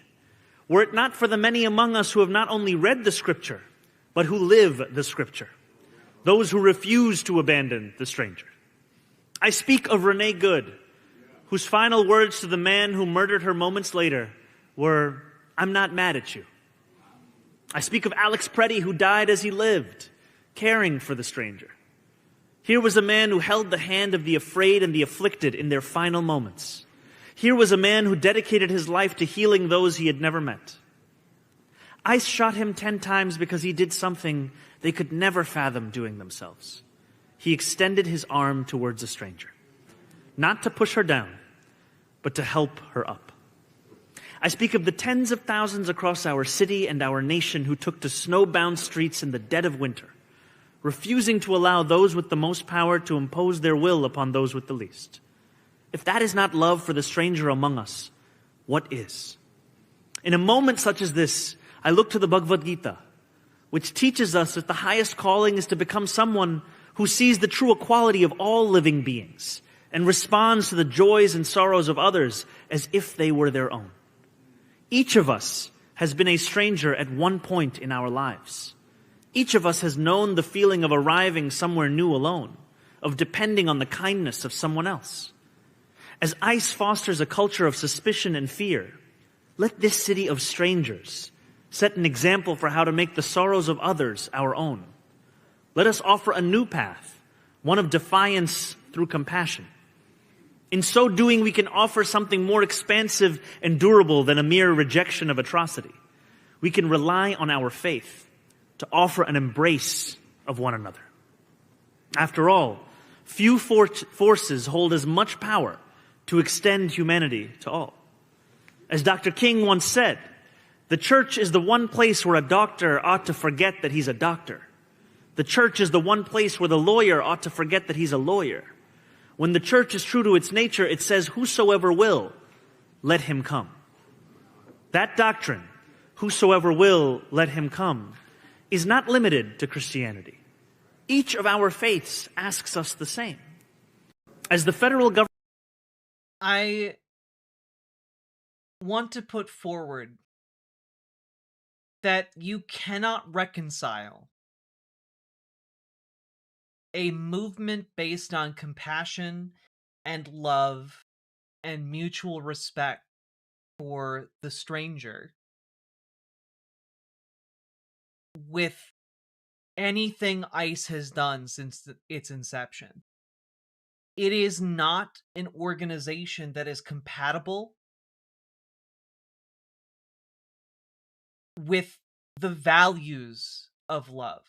were it not for the many among us who have not only read the Scripture, but who live the Scripture, those who refuse to abandon the stranger. I speak of Renee Good, whose final words to the man who murdered her moments later were, "I'm not mad at you." I speak of Alex Preddy, who died as he lived, caring for the stranger. Here was a man who held the hand of the afraid and the afflicted in their final moments. Here was a man who dedicated his life to healing those he had never met. ICE shot him 10 times because he did something they could never fathom doing themselves. He extended his arm towards a stranger, not to push her down, but to help her up. I speak of the tens of thousands across our city and our nation who took to snowbound streets in the dead of winter, refusing to allow those with the most power to impose their will upon those with the least. If that is not love for the stranger among us, what is? In a moment such as this, I look to the Bhagavad Gita, which teaches us that the highest calling is to become someone who sees the true equality of all living beings and responds to the joys and sorrows of others as if they were their own. Each of us has been a stranger at one point in our lives. Each of us has known the feeling of arriving somewhere new alone, of depending on the kindness of someone else. As ICE fosters a culture of suspicion and fear, let this city of strangers set an example for how to make the sorrows of others our own. Let us offer a new path, one of defiance through compassion. In so doing, we can offer something more expansive and durable than a mere rejection of atrocity. We can rely on our faith to offer an embrace of one another. After all, few forces hold as much power to extend humanity to all. As Dr. King once said, the church is the one place where a doctor ought to forget that he's a doctor. The church is the one place where the lawyer ought to forget that he's a lawyer. When the church is true to its nature, it says, "Whosoever will, let him come." That doctrine, "Whosoever will, let him come," is not limited to Christianity. Each of our faiths asks us the same. As the federal government... I want to put forward that you cannot reconcile a movement based on compassion and love and mutual respect for the stranger with anything ICE has done since its inception. It is not an organization that is compatible with the values of love,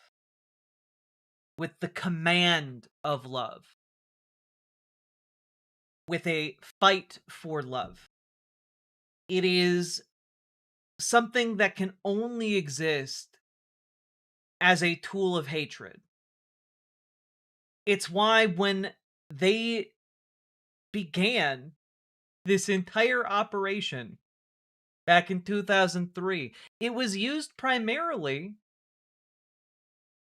with the command of love, with a fight for love. It is something that can only exist as a tool of hatred. It's why when they began this entire operation back in 2003, it was used primarily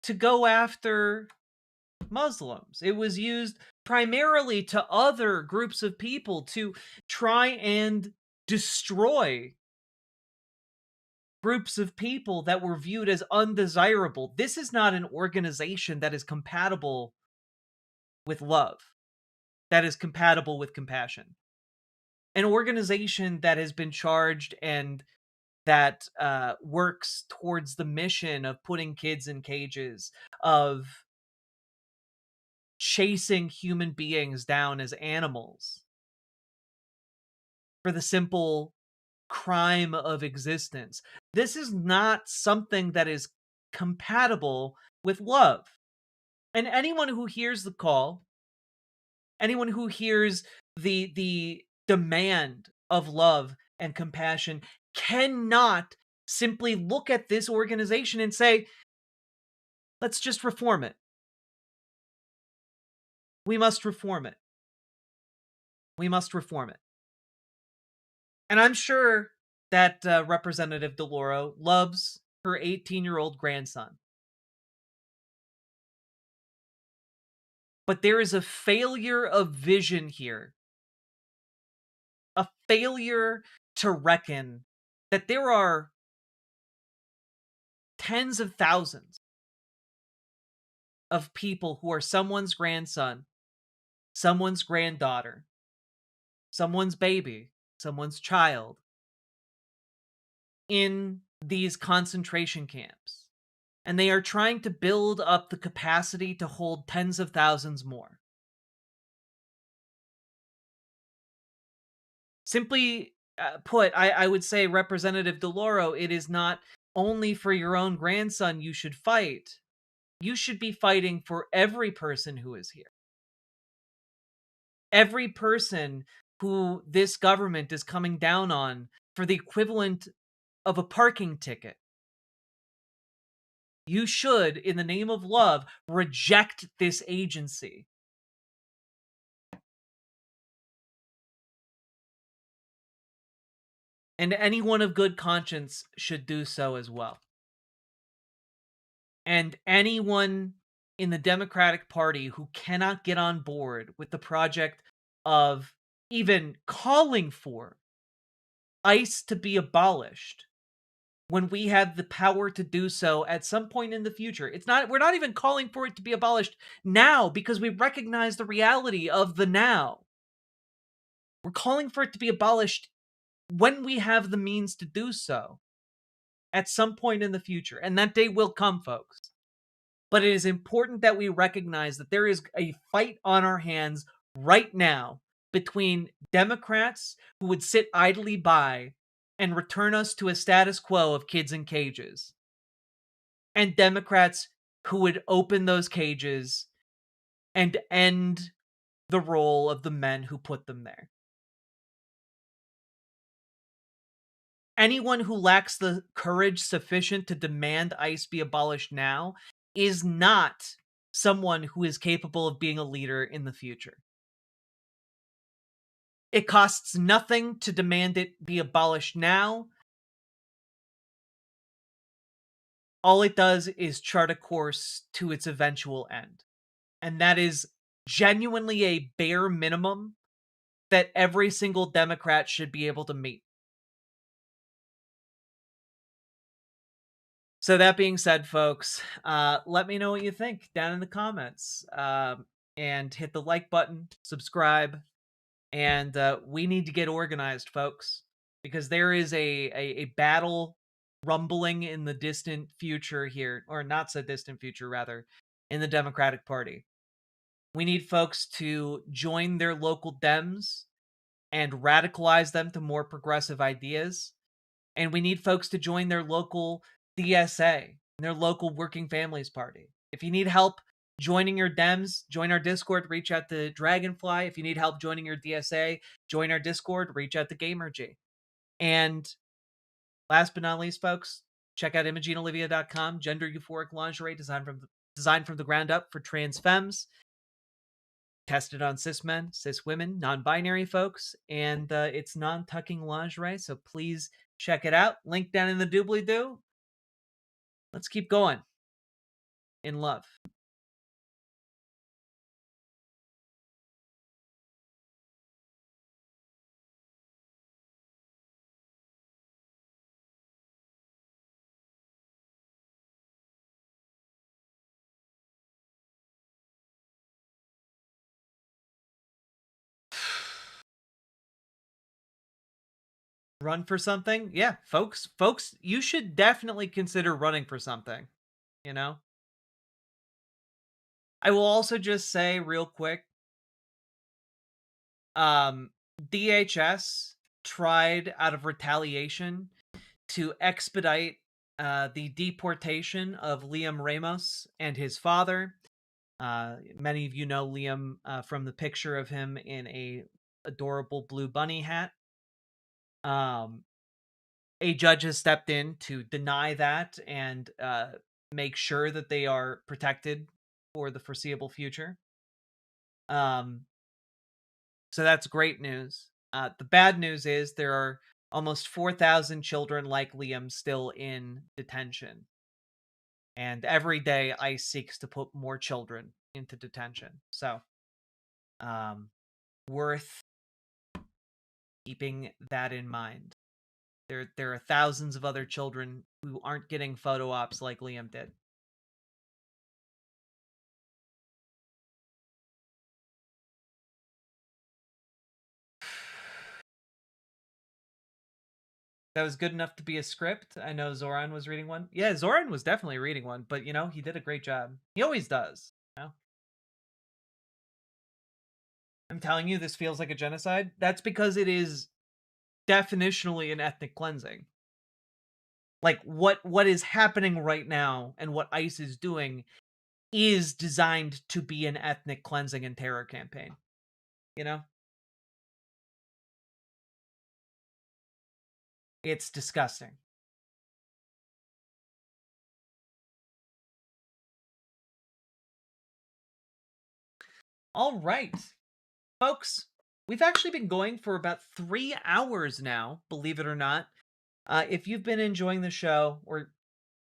to go after Muslims. It was used primarily to other groups of people to try and destroy groups of people that were viewed as undesirable. This is not an organization that is compatible with love, that is compatible with compassion. An organization that has been charged and that works towards the mission of putting kids in cages, of chasing human beings down as animals for the simple crime of existence. This is not something that is compatible with love. And anyone who hears the call, anyone who hears the demand of love and compassion cannot simply look at this organization and say, let's just reform it. We must reform it. We must reform it. And I'm sure that Representative DeLauro loves her 18-year-old grandson. But there is a failure of vision here. A failure to reckon that there are tens of thousands of people who are someone's grandson, someone's granddaughter, someone's baby, someone's child in these concentration camps. And they are trying to build up the capacity to hold tens of thousands more. Simply put, I would say, Representative DeLauro, it is not only for your own grandson you should fight. You should be fighting for every person who is here. Every person who this government is coming down on for the equivalent of a parking ticket. You should, in the name of love, reject this agency. And anyone of good conscience should do so as well. And anyone in the Democratic Party who cannot get on board with the project of even calling for ICE to be abolished when we have the power to do so at some point in the future. We're not even calling for it to be abolished now because we recognize the reality of the now. We're calling for it to be abolished when we have the means to do so at some point in the future. And that day will come, folks. But it is important that we recognize that there is a fight on our hands right now between Democrats who would sit idly by and return us to a status quo of kids in cages, and Democrats who would open those cages and end the role of the men who put them there. Anyone who lacks the courage sufficient to demand ICE be abolished now is not someone who is capable of being a leader in the future. It costs nothing to demand it be abolished now. All it does is chart a course to its eventual end. And that is genuinely a bare minimum that every single Democrat should be able to meet. So that being said, folks, let me know what you think down in the comments. And hit the like button, subscribe, And we need to get organized, folks, because there is a battle rumbling in the distant future here, or not so distant future, rather, in the Democratic Party. We need folks to join their local Dems and radicalize them to more progressive ideas. And we need folks to join their local DSA, their local Working Families Party. If you need help joining your Dems, join our Discord, reach out to Dragonfly. If you need help joining your DSA, join our Discord, reach out to Gamergy. And last but not least, folks, check out ImogeneOlivia.com, gender euphoric lingerie designed from the ground up for trans femmes. Tested on cis men, cis women, non-binary folks, and it's non-tucking lingerie, so please check it out. Link down in the doobly-doo. Let's keep going. In love. Run for something? Yeah, folks, you should definitely consider running for something, you know? I will also just say real quick, DHS tried out of retaliation to expedite the deportation of Liam Ramos and his father. Many of you know Liam from the picture of him in a adorable blue bunny hat. A judge has stepped in to deny that and make sure that they are protected for the foreseeable future. So that's great news. The bad news is there are almost 4,000 children like Liam still in detention. And every day ICE seeks to put more children into detention. So, worth keeping that in mind. There are thousands of other children who aren't getting photo ops like Liam did. That was good enough to be a script. I know Zoran was reading one. Yeah, Zoran was definitely reading one, but you know, he did a great job. He always does, you know? I'm telling you, this feels like a genocide. That's because it is definitionally an ethnic cleansing. Like what is happening right now and what ICE is doing is designed to be an ethnic cleansing and terror campaign. You know? It's disgusting. All right. Folks, we've actually been going for about 3 hours now, believe it or not. If you've been enjoying the show, or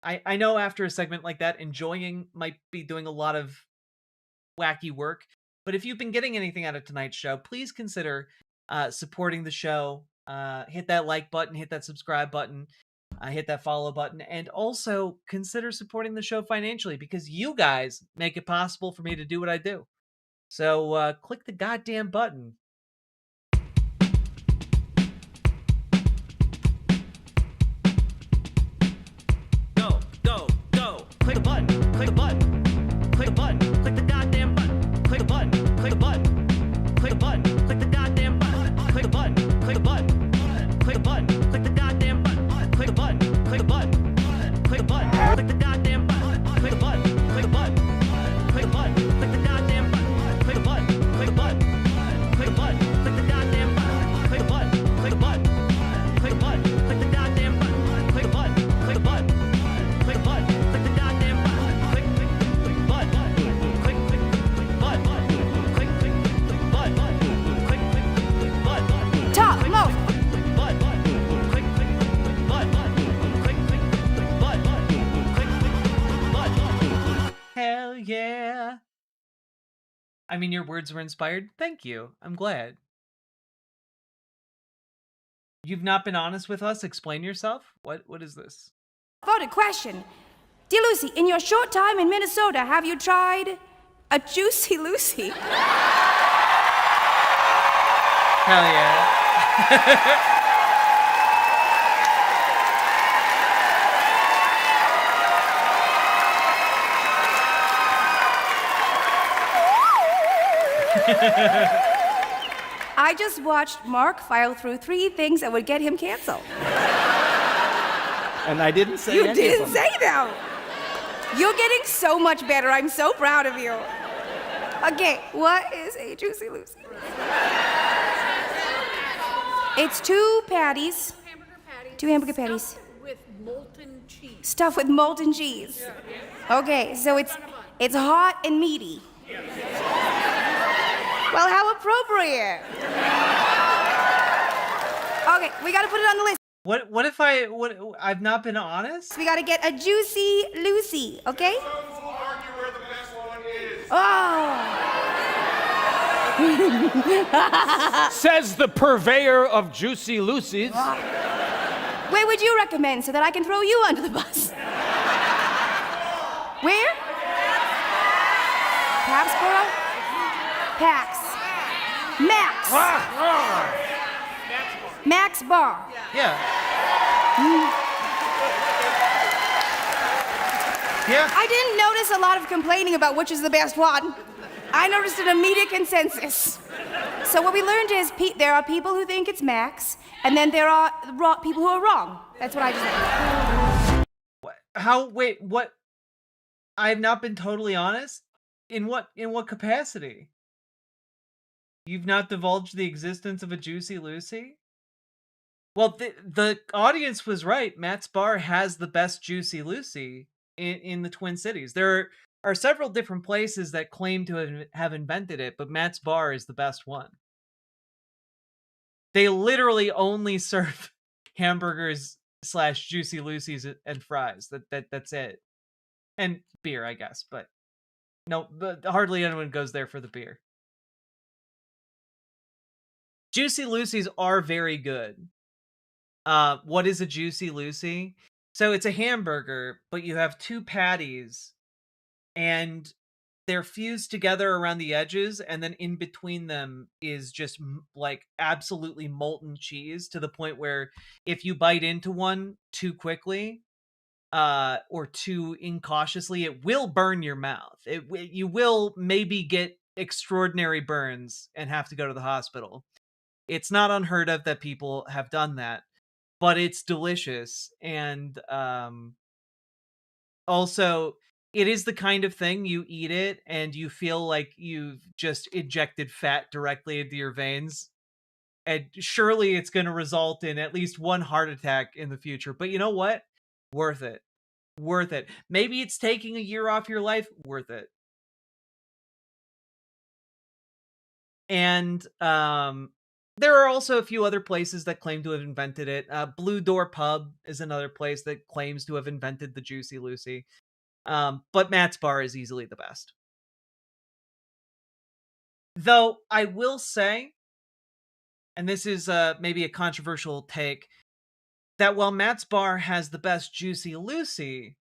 I know after a segment like that, enjoying might be doing a lot of wacky work, but if you've been getting anything out of tonight's show, please consider supporting the show. Hit that like button, hit that subscribe button, hit that follow button, and also consider supporting the show financially, because you guys make it possible for me to do what I do. So click the goddamn button. Go. Click the button. Click the button. Click the button. Click the goddamn button. Click the button. Click the button. Click the button. Click the goddamn button. Click the button. Click the button. Click the button. Click the goddamn button. Click the button. Click the button. Click the button. Click the goddamn button. Click the button. Click the button. Click the button. Click the goddamn button. Click the button. Click the button. Click the button. Click the goddamn button. Click the button. Click the button. Click the button. Click the goddamn button. Click the button. Click the button. Click the button. Click the goddamn button. Click button. Click button. Click button. Click button. Top, low. Hell yeah. I mean, your words were inspired. Thank you. I'm glad. You've not been honest with us? Explain yourself? What is this? Vote a question. Dear Lucy, in your short time in Minnesota, have you tried a Juicy Lucy? Hell yeah. I just watched Mark file through 3 things that would get him canceled. And I didn't say You any didn't of them. say them. You're getting so much better. I'm so proud of you. Okay, what is a Juicy Lucy? It's 2 patties. Two hamburger patties. With molten cheese. Stuffed with molten cheese. Okay, so it's hot and meaty. Well, how appropriate. Okay, we gotta put it on the list. What if I've not been honest? We gotta get a Juicy Lucy, okay? Those who argue where the best one is. Oh. Says the purveyor of Juicy Lucy's. Where would you recommend so that I can throw you under the bus? Where? Papsboro? Pax. Max. Max Bar. Yeah. Yeah. I didn't notice a lot of complaining about which is the best one. I noticed an immediate consensus. So what we learned is there are people who think it's Max, and then there are people who are wrong. That's what I just learned. Wait, what? I have not been totally honest? In what capacity? You've not divulged the existence of a Juicy Lucy? Well, the audience was right. Matt's Bar has the best Juicy Lucy in the Twin Cities. There are several different places that claim to have invented it, but Matt's Bar is the best one. They literally only serve hamburgers / Juicy Lucy's and fries. That's it. And beer, I guess, but no, hardly anyone goes there for the beer. Juicy Lucy's are very good. What is a Juicy Lucy? So it's a hamburger, but you have 2 patties, and they're fused together around the edges, and then in between them is just like absolutely molten cheese, to the point where if you bite into one too quickly, or too incautiously, it will burn your mouth. You will maybe get extraordinary burns and have to go to the hospital. It's not unheard of that people have done that, but it's delicious. And also, it is the kind of thing you eat it and you feel like you've just injected fat directly into your veins. And surely it's going to result in at least 1 heart attack in the future. But you know what? Worth it. Worth it. Maybe it's taking a year off your life. Worth it. And there are also a few other places that claim to have invented it. Blue Door Pub is another place that claims to have invented the Juicy Lucy. But Matt's Bar is easily the best. Though I will say, and this is maybe a controversial take, that while Matt's Bar has the best Juicy Lucy,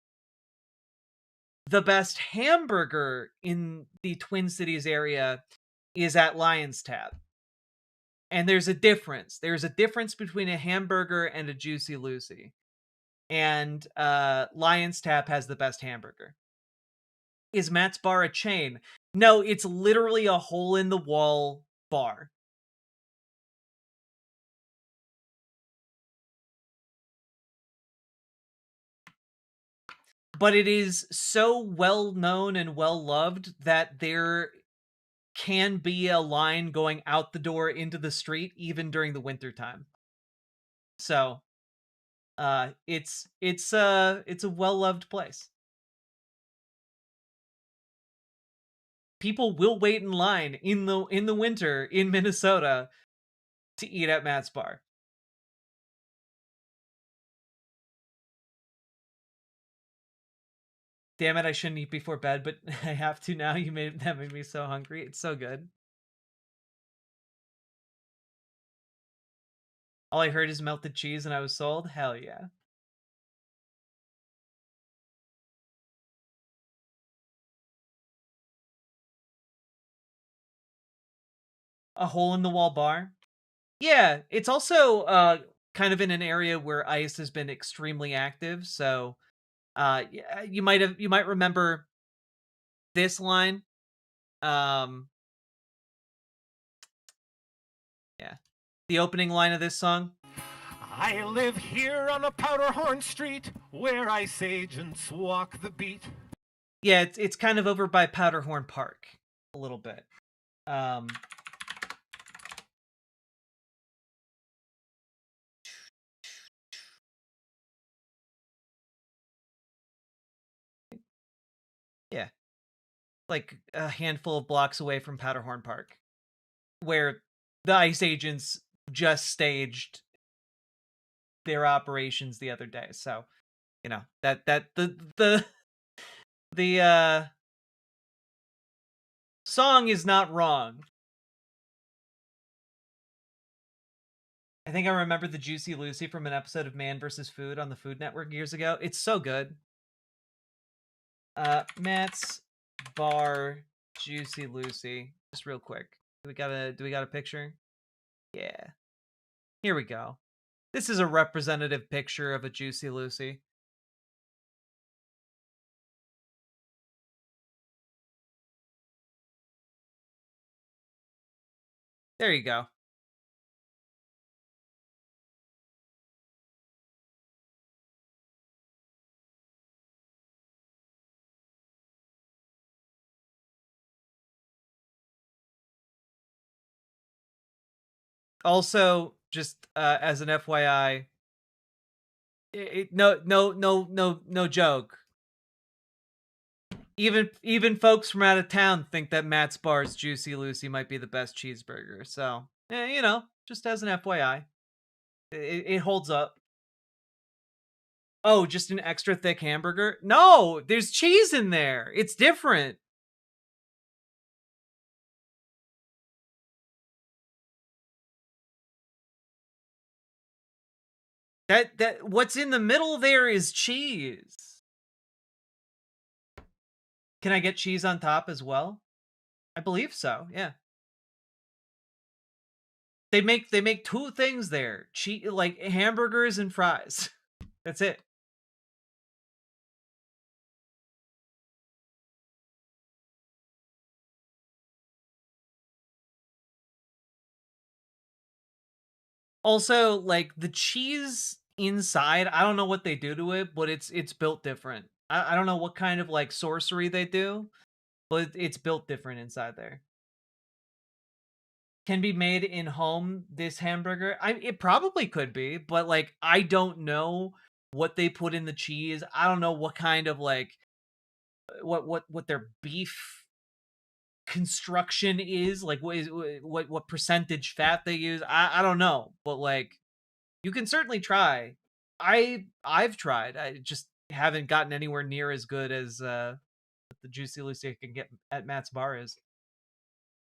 the best hamburger in the Twin Cities area is at Lion's Tap. And there's a difference. There's a difference between a hamburger and a Juicy Lucy. And Lion's Tap has the best hamburger. Is Matt's Bar a chain? No, it's literally a hole-in-the-wall bar. But it is so well known and well loved that there can be a line going out the door into the street even during the winter time. So it's a well-loved place. People will wait in line in the winter in Minnesota to eat at Matt's Bar. Damn it, I shouldn't eat before bed, but I have to now. That made me so hungry. It's so good. All I heard is melted cheese and I was sold. Hell yeah. A hole-in-the-wall bar? Yeah, it's also kind of in an area where ICE has been extremely active. So yeah, you might remember this line. Um, yeah, the opening line of this song. I live here on a Powderhorn Street where ICE agents walk the beat. Yeah, it's kind of over by Powderhorn Park a little bit. Yeah, like a handful of blocks away from Powderhorn Park, where the ICE agents just staged their operations the other day. So, you know, that the song is not wrong. I think I remember the Juicy Lucy from an episode of Man vs. Food on the Food Network years ago. It's so good. Matt's Bar Juicy Lucy. Just real quick. Do we got a picture? Yeah. Here we go. This is a representative picture of a Juicy Lucy. There you go. Also, just as an FYI, no joke. Even folks from out of town think that Matt's Bar's Juicy Lucy might be the best cheeseburger. So, you know, just as an FYI, it holds up. Oh, just an extra thick hamburger? No, there's cheese in there. It's different. That what's in the middle there is cheese. Can I get cheese on top as well? I believe so. Yeah. They make two things there. Cheese, like hamburgers and fries. That's it. Also, like the cheese inside, I don't know what they do to it, but it's built different. I don't know what kind of like sorcery they do, but it's built different inside there. Can be made in home, this hamburger. It probably could be, but like I don't know what they put in the cheese. I don't know what kind of like what their beef construction is, like what percentage fat they use. I don't know, but like you can certainly try. I've tried. I just haven't gotten anywhere near as good as the Juicy Lucy I can get at Matt's Bar is.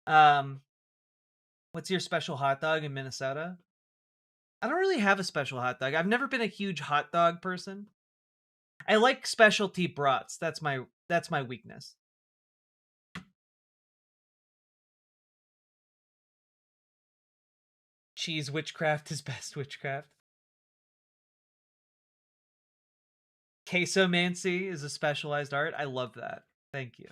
What's your special hot dog in Minnesota? I don't really have a special hot dog. I've never been a huge hot dog person. I like specialty brats. That's my weakness. Cheese witchcraft is best witchcraft. Quesomancy is a specialized art. I love that. Thank you.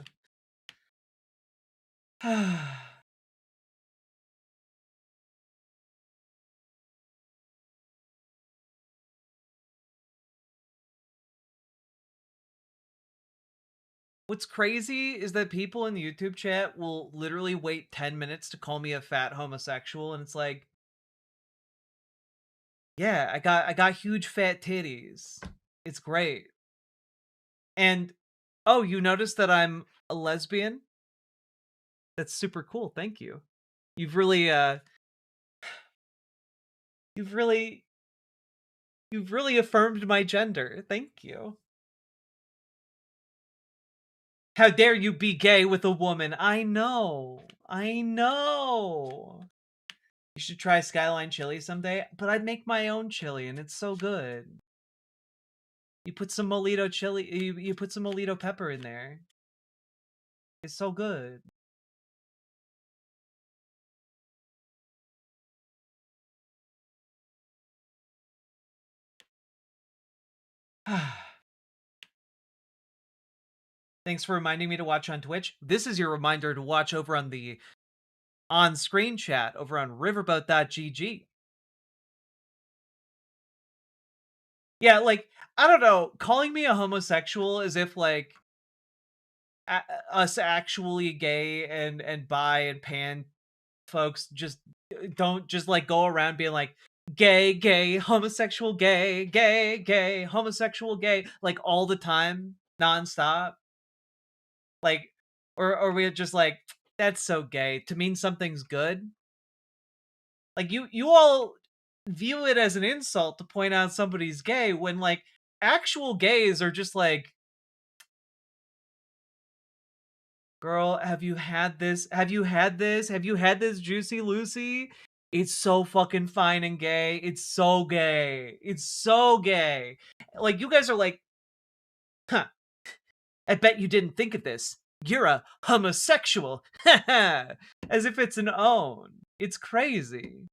What's crazy is that people in the YouTube chat will literally wait 10 minutes to call me a fat homosexual, and it's like, yeah, I got huge fat titties. It's great. And oh, you noticed that I'm a lesbian? That's super cool. Thank you. You've really you've really affirmed my gender. Thank you. How dare you be gay with a woman? I know. I know. You should try Skyline chili someday, but I'd make my own chili and it's so good. You put some Molito chili, you put some Molito pepper in there. It's so good. Thanks for reminding me to watch on Twitch. This is your reminder to watch over on the on-screen chat over on riverboat.gg. Yeah, like, I don't know, calling me a homosexual as if, like, us actually gay and bi and pan folks just don't just, like, go around being like, gay, gay, homosexual, gay, gay, gay, homosexual, gay, like, all the time, nonstop. Like, or we're just like, that's so gay, to mean something's good. Like, you all view it as an insult to point out somebody's gay when, like, actual gays are just like, girl, have you had this? Have you had this? Have you had this Juicy Lucy? It's so fucking fine and gay. It's so gay. It's so gay. Like, you guys are like, huh, I bet you didn't think of this. You're a homosexual. As if it's an own. It's crazy.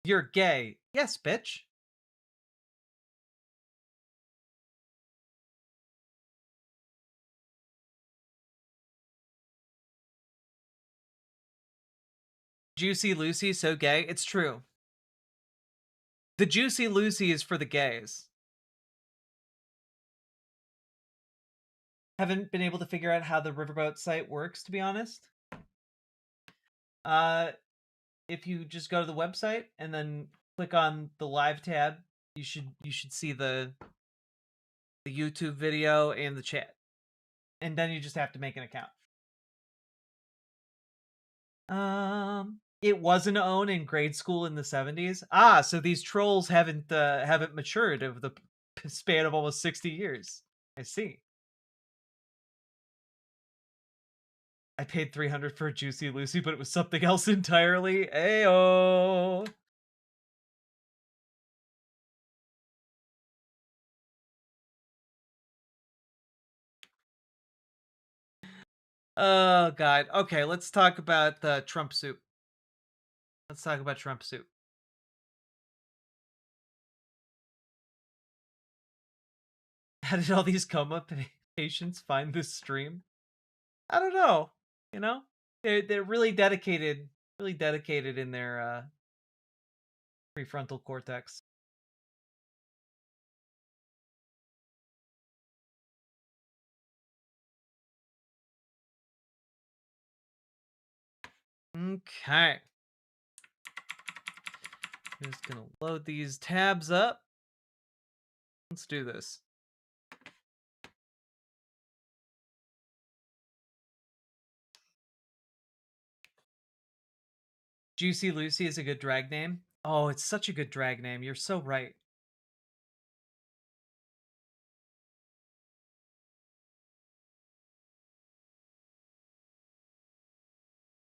You're gay. Yes, bitch. Juicy Lucy, so gay. It's true. The Juicy Lucy is for the gays. Haven't been able to figure out how the Riverboat site works, to be honest. If you just go to the website and then click on the live tab, you should see the YouTube video and the chat. And then you just have to make an account. It was an own in grade school in the 70s. Ah, so these trolls haven't matured over the span of almost 60 years. I see. I paid $300 for a Juicy Lucy, but it was something else entirely. Ayo. Oh god. Okay, let's talk about Trump soup. Let's talk about Trump soup. How did all these coma patients find this stream? I don't know. You know, they're really dedicated in their prefrontal cortex. Okay. I'm just gonna load these tabs up. Let's do this. Juicy Lucy is a good drag name. Oh, it's such a good drag name. You're so right.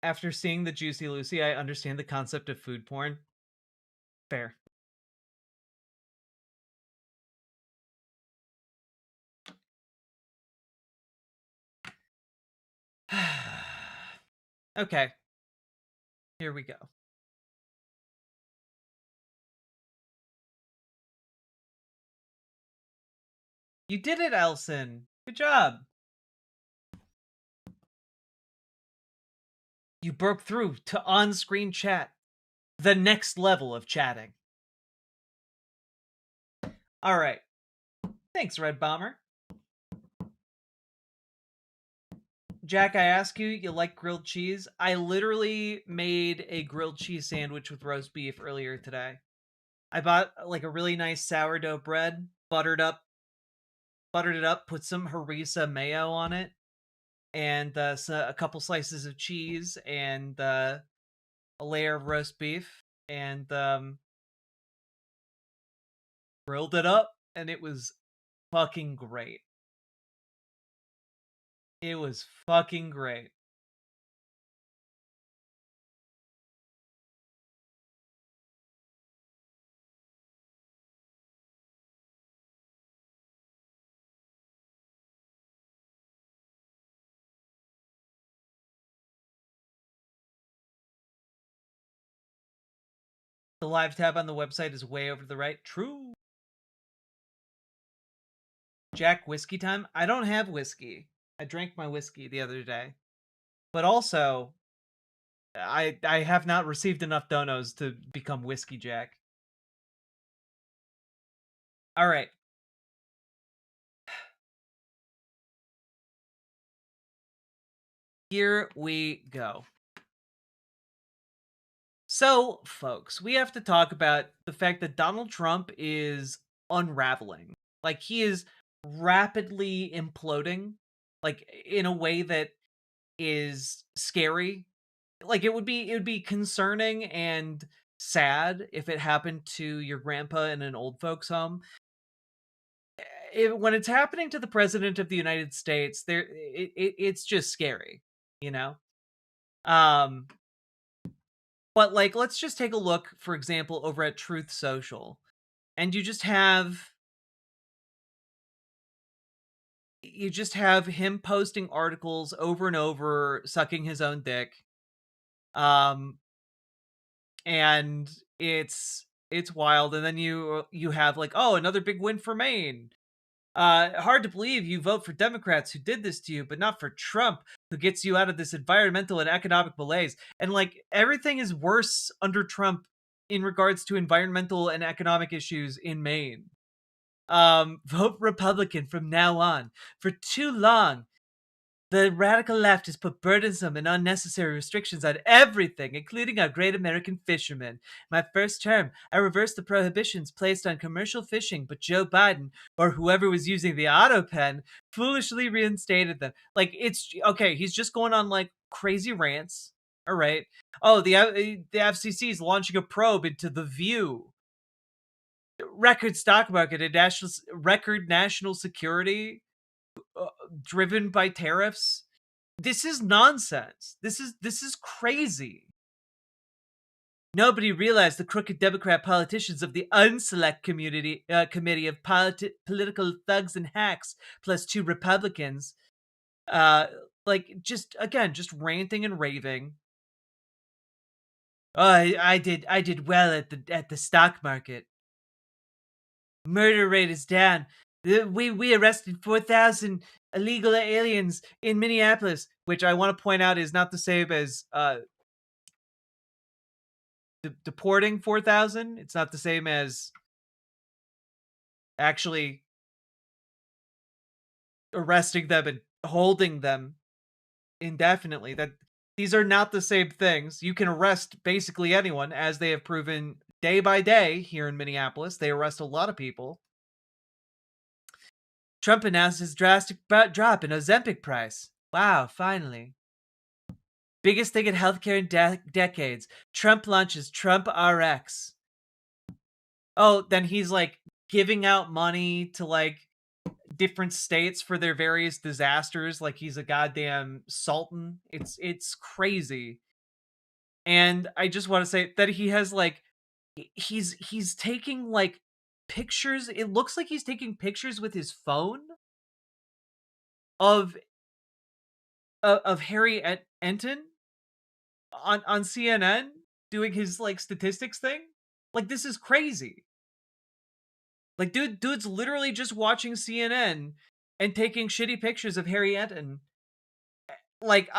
After seeing the Juicy Lucy, I understand the concept of food porn. Fair. Okay. Here we go. You did it, Elson. Good job. You broke through to on-screen chat. The next level of chatting. All right. Thanks, Red Bomber. Jack, I ask you, you like grilled cheese? I literally made a grilled cheese sandwich with roast beef earlier today. I bought like a really nice sourdough bread, buttered it up, put some harissa mayo on it, and a couple slices of cheese, and a layer of roast beef, and grilled it up, and it was fucking great. It was fucking great. The live tab on the website is way over to the right. True. Jack, whiskey time? I don't have whiskey. I drank my whiskey the other day. But also, I have not received enough donos to become Whiskey Jack. All right. Here we go. So, folks, we have to talk about the fact that Donald Trump is unraveling. Like, he is rapidly imploding, like, in a way that is scary. Like, it would be concerning and sad if it happened to your grandpa in an old folks home. When it's happening to the president of the United States, it's just scary, you know? But, like, let's just take a look, for example, over at Truth Social. And you just have him posting articles over and over, sucking his own dick. And it's wild. And then you have, like, oh, another big win for Maine. Hard to believe you vote for Democrats who did this to you, but not for Trump, who gets you out of this environmental and economic malaise. And, like, everything is worse under Trump in regards to environmental and economic issues in Maine. Vote Republican from now on. For too long, the radical left has put burdensome and unnecessary restrictions on everything, including our great American fishermen. My first term, I reversed the prohibitions placed on commercial fishing, but Joe Biden, or whoever was using the auto pen, foolishly reinstated them. Like, it's okay. He's just going on, like, crazy rants. All right. Oh, the FCC is launching a probe into The View. Record stock market and record national security. Driven by tariffs. This is nonsense. This is crazy. Nobody realized the crooked Democrat politicians of the unselect committee of political thugs and hacks, plus 2 Republicans, like, just ranting and raving. Oh, I did well at the stock market. Murder rate is down. We arrested 4,000 illegal aliens in Minneapolis, which I want to point out is not the same as deporting 4,000. It's not the same as actually arresting them and holding them indefinitely. That these are not the same things. You can arrest basically anyone, as they have proven day by day here in Minneapolis. They arrest a lot of people. Trump announced his drastic drop in Ozempic price. Wow, finally. Biggest thing in healthcare in decades. Trump launches Trump RX. Oh, then he's, like, giving out money to, like, different states for their various disasters, like he's a goddamn sultan. It's crazy. And I just want to say that he has, like, he's taking, like, pictures. It looks like he's taking pictures with his phone of Harry Enton on CNN doing his, like, statistics thing. Like, this is crazy. Like, dude's literally just watching CNN and taking shitty pictures of Harry Enton. Like,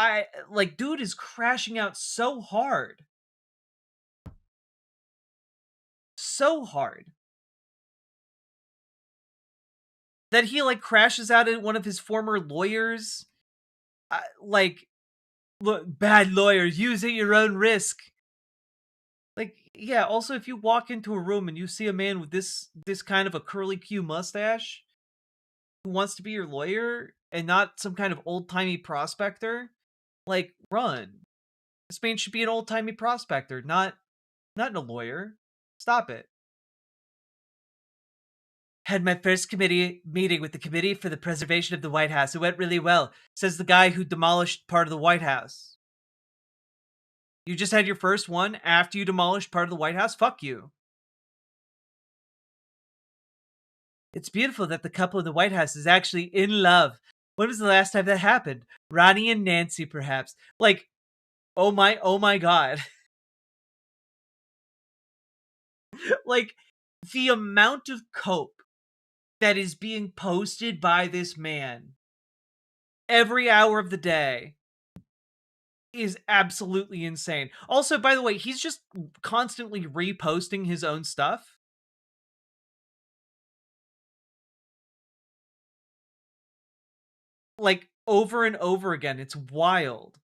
dude is crashing out so hard. So hard. That he, like, crashes out at one of his former lawyers. Like, look, bad lawyers, use at your own risk. Like, yeah, also, if you walk into a room and you see a man with this kind of a curly Q mustache who wants to be your lawyer and not some kind of old-timey prospector, like, run. This man should be an old-timey prospector, not a lawyer. Stop it. Had my first committee meeting with the Committee for the Preservation of the White House. It went really well, says the guy who demolished part of the White House. You just had your first one after you demolished part of the White House? Fuck you. It's beautiful that the couple in the White House is actually in love. When was the last time that happened? Ronnie and Nancy, perhaps. Like, oh my god. Like, the amount of cope that is being posted by this man every hour of the day is absolutely insane. Also, by the way, he's just constantly reposting his own stuff. Like, over and over again. It's wild.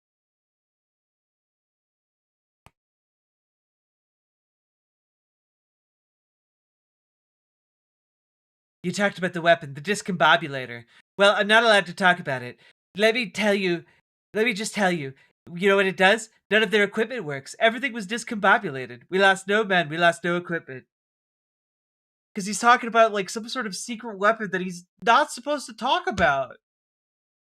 You talked about the weapon, the discombobulator. Well, I'm not allowed to talk about it. Let me just tell you. You know what it does? None of their equipment works. Everything was discombobulated. We lost no men, we lost no equipment. Because he's talking about, like, some sort of secret weapon that he's not supposed to talk about.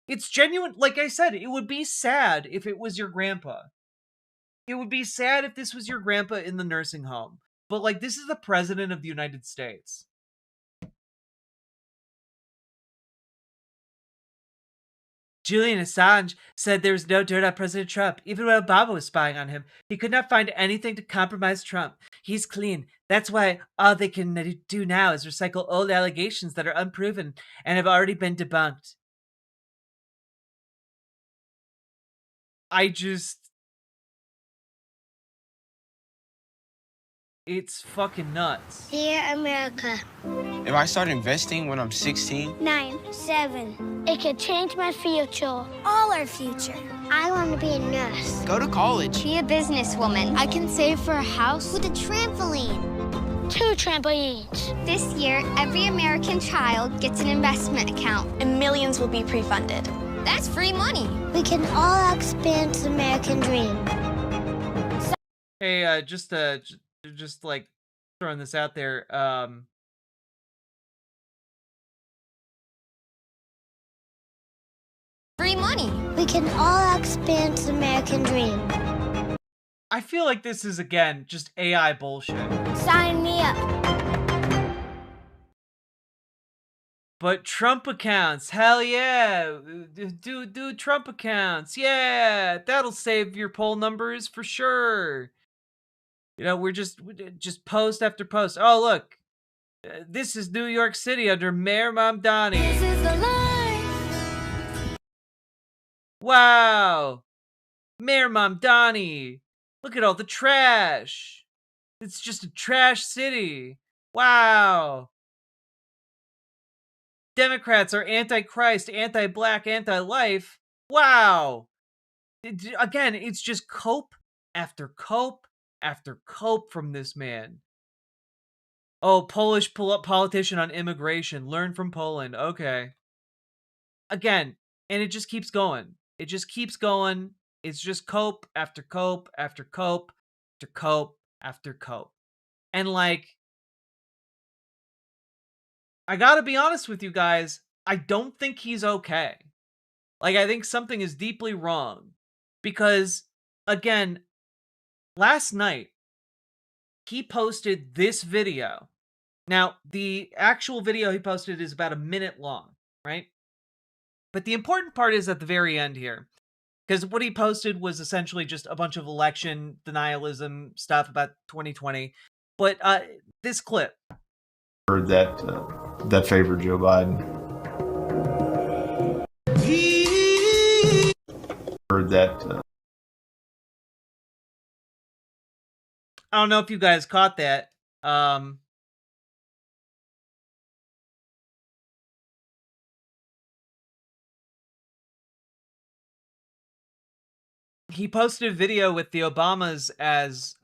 It's genuine. Like I said, it would be sad if it was your grandpa. It would be sad if this was your grandpa in the nursing home. But, like, this is the president of the United States. Julian Assange said there was no dirt on President Trump. Even when Obama was spying on him, he could not find anything to compromise Trump. He's clean. That's why all they can do now is recycle old allegations that are unproven and have already been debunked. It's fucking nuts. Dear America. If I start investing when I'm 16? 9, 7. It could change my future. All our future. I want to be a nurse. Go to college. Be a businesswoman. I can save for a house with a trampoline. 2 trampolines. This year, every American child gets an investment account. And millions will be pre-funded. That's free money. We can all expand the American dream. Hey, just like throwing this out there. Free money. We can all expand the American dream. I feel like this is, again, just AI bullshit. Sign me up. But Trump accounts, hell yeah. Do Trump accounts. Yeah, that'll save your poll numbers for sure. You know, we're just post after post. Oh, look. This is New York City under Mayor Mamdani. This is the life. Wow. Mayor Mamdani. Look at all the trash. It's just a trash city. Wow. Democrats are anti-Christ, anti-black, anti-life. Wow. Again, it's just cope after cope after cope from this man. Oh, Polish politician on immigration. Learn from Poland. Okay. Again, and it just keeps going. It just keeps going. It's just cope after cope after cope after cope after cope. And, like, I gotta be honest with you guys, I don't think he's okay. Like, I think something is deeply wrong. Because, again, last night, he posted this video. Now, the actual video he posted is about a minute long, right? But the important part is at the very end here. Because what he posted was essentially just a bunch of election denialism stuff about 2020. But this clip. Heard that that favored Joe Biden. Heard that. I don't know if you guys caught that. He posted a video with the Obamas as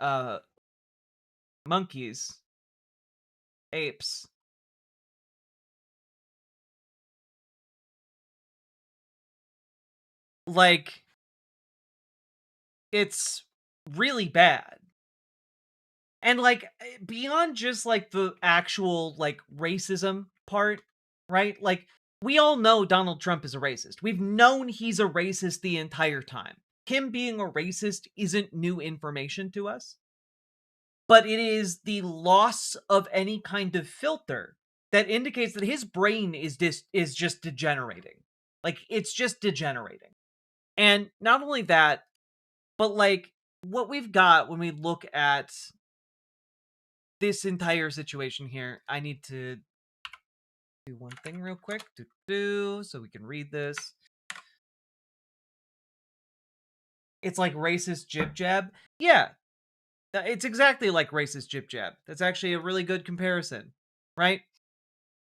monkeys, apes. Like, it's really bad. And, like, beyond just, like, the actual, like, racism part, right? Like, we all know Donald Trump is a racist. We've known he's a racist the entire time. Him being a racist isn't new information to us. But it is the loss of any kind of filter that indicates that his brain is just degenerating. Like, it's just degenerating. And not only that, but, like, what we've got when we look at this entire situation here, I need to do one thing real quick, so we can read this. It's like racist jib jab. Yeah, it's exactly like racist jib jab. That's actually a really good comparison, right?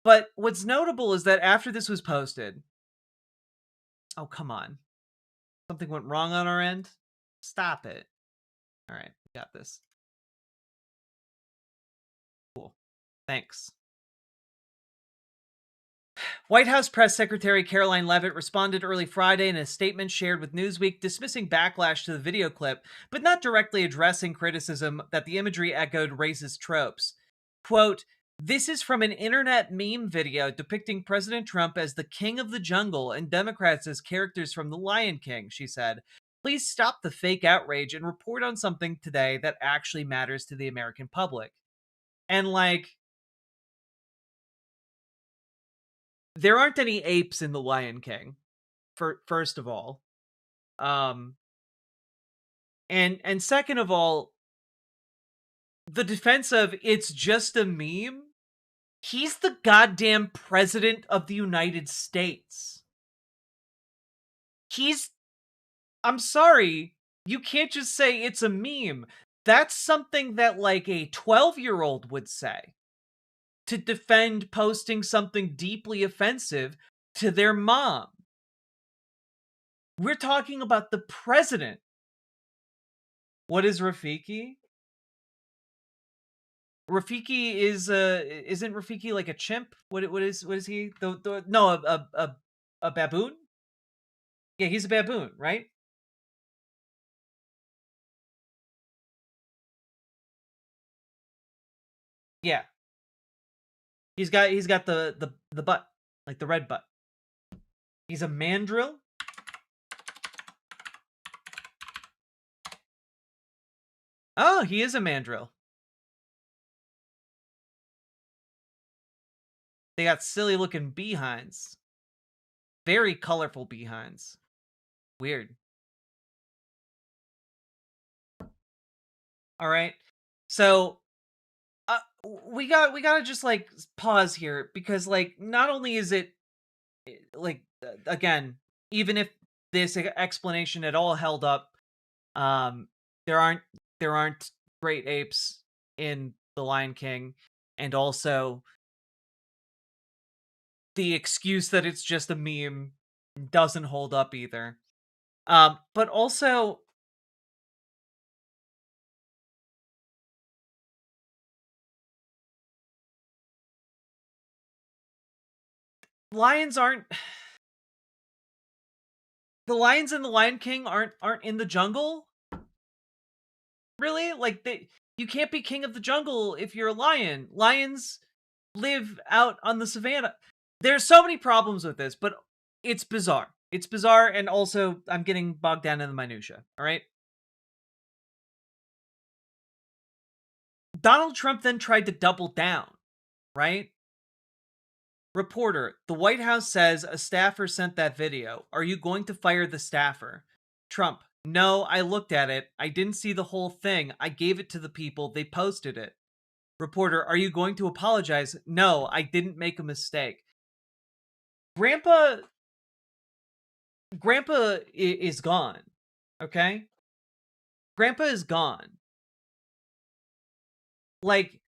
But what's notable is that after this was posted, oh, come on. Something went wrong on our end? Stop it. All right, got this. Cool. Thanks. White House Press Secretary Caroline Leavitt responded early Friday in a statement shared with Newsweek, dismissing backlash to the video clip, but not directly addressing criticism that the imagery echoed racist tropes. Quote, "This is from an internet meme video depicting President Trump as the king of the jungle and Democrats as characters from The Lion King," she said. "Please stop the fake outrage and report on something today that actually matters to the American public." And like, there aren't any apes in The Lion King, first of all. And second of all, the defense of it's just a meme. He's the goddamn president of the United States. I'm sorry, you can't just say it's a meme. That's something that like a 12-year-old would say to defend posting something deeply offensive to their mom. We're talking about the president. What is Rafiki? Rafiki is isn't Rafiki like a chimp? What is he? A baboon? Yeah, he's a baboon, right? Yeah. He's got the butt, like the red butt. He's a mandrill. Oh, he is a mandrill. They got silly looking behinds. Very colorful behinds. Weird. All right. So we gotta just like pause here, because like not only is it like again, even if this explanation at all held up, there aren't great apes in The Lion King, and also the excuse that it's just a meme doesn't hold up either. But also, lions aren't. The lions in The Lion King aren't in the jungle. Really? Like you can't be king of the jungle if you're a lion. Lions live out on the savannah. There's so many problems with this, but it's bizarre. It's bizarre, and also I'm getting bogged down in the minutia. All right. Donald Trump then tried to double down, right? Reporter, the White House says a staffer sent that video. Are you going to fire the staffer? Trump, no, I looked at it. I didn't see the whole thing. I gave it to the people. They posted it. Reporter, are you going to apologize? No, I didn't make a mistake. Grandpa is gone, okay? Grandpa is gone. Like,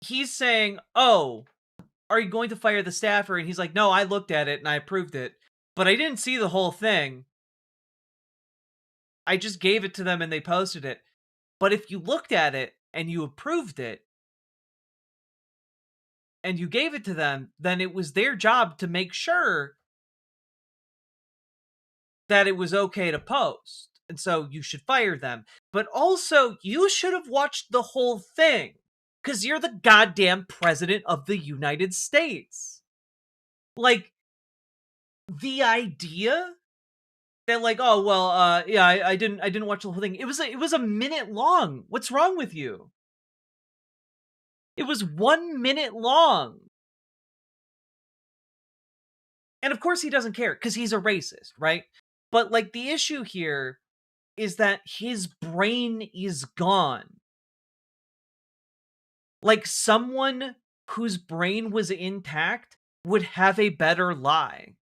he's saying, oh, are you going to fire the staffer? And he's like, no, I looked at it and I approved it, but I didn't see the whole thing. I just gave it to them and they posted it. But if you looked at it and you approved it and you gave it to them, then it was their job to make sure that it was okay to post. And so you should fire them. But also, you should have watched the whole thing, because you're the goddamn president of the United States. Like, the idea that like, oh, well, yeah, I didn't watch the whole thing. It was a minute long. What's wrong with you? It was 1 minute long. And of course he doesn't care, because he's a racist, right? But like, the issue here is that his brain is gone. Like, someone whose brain was intact would have a better lie.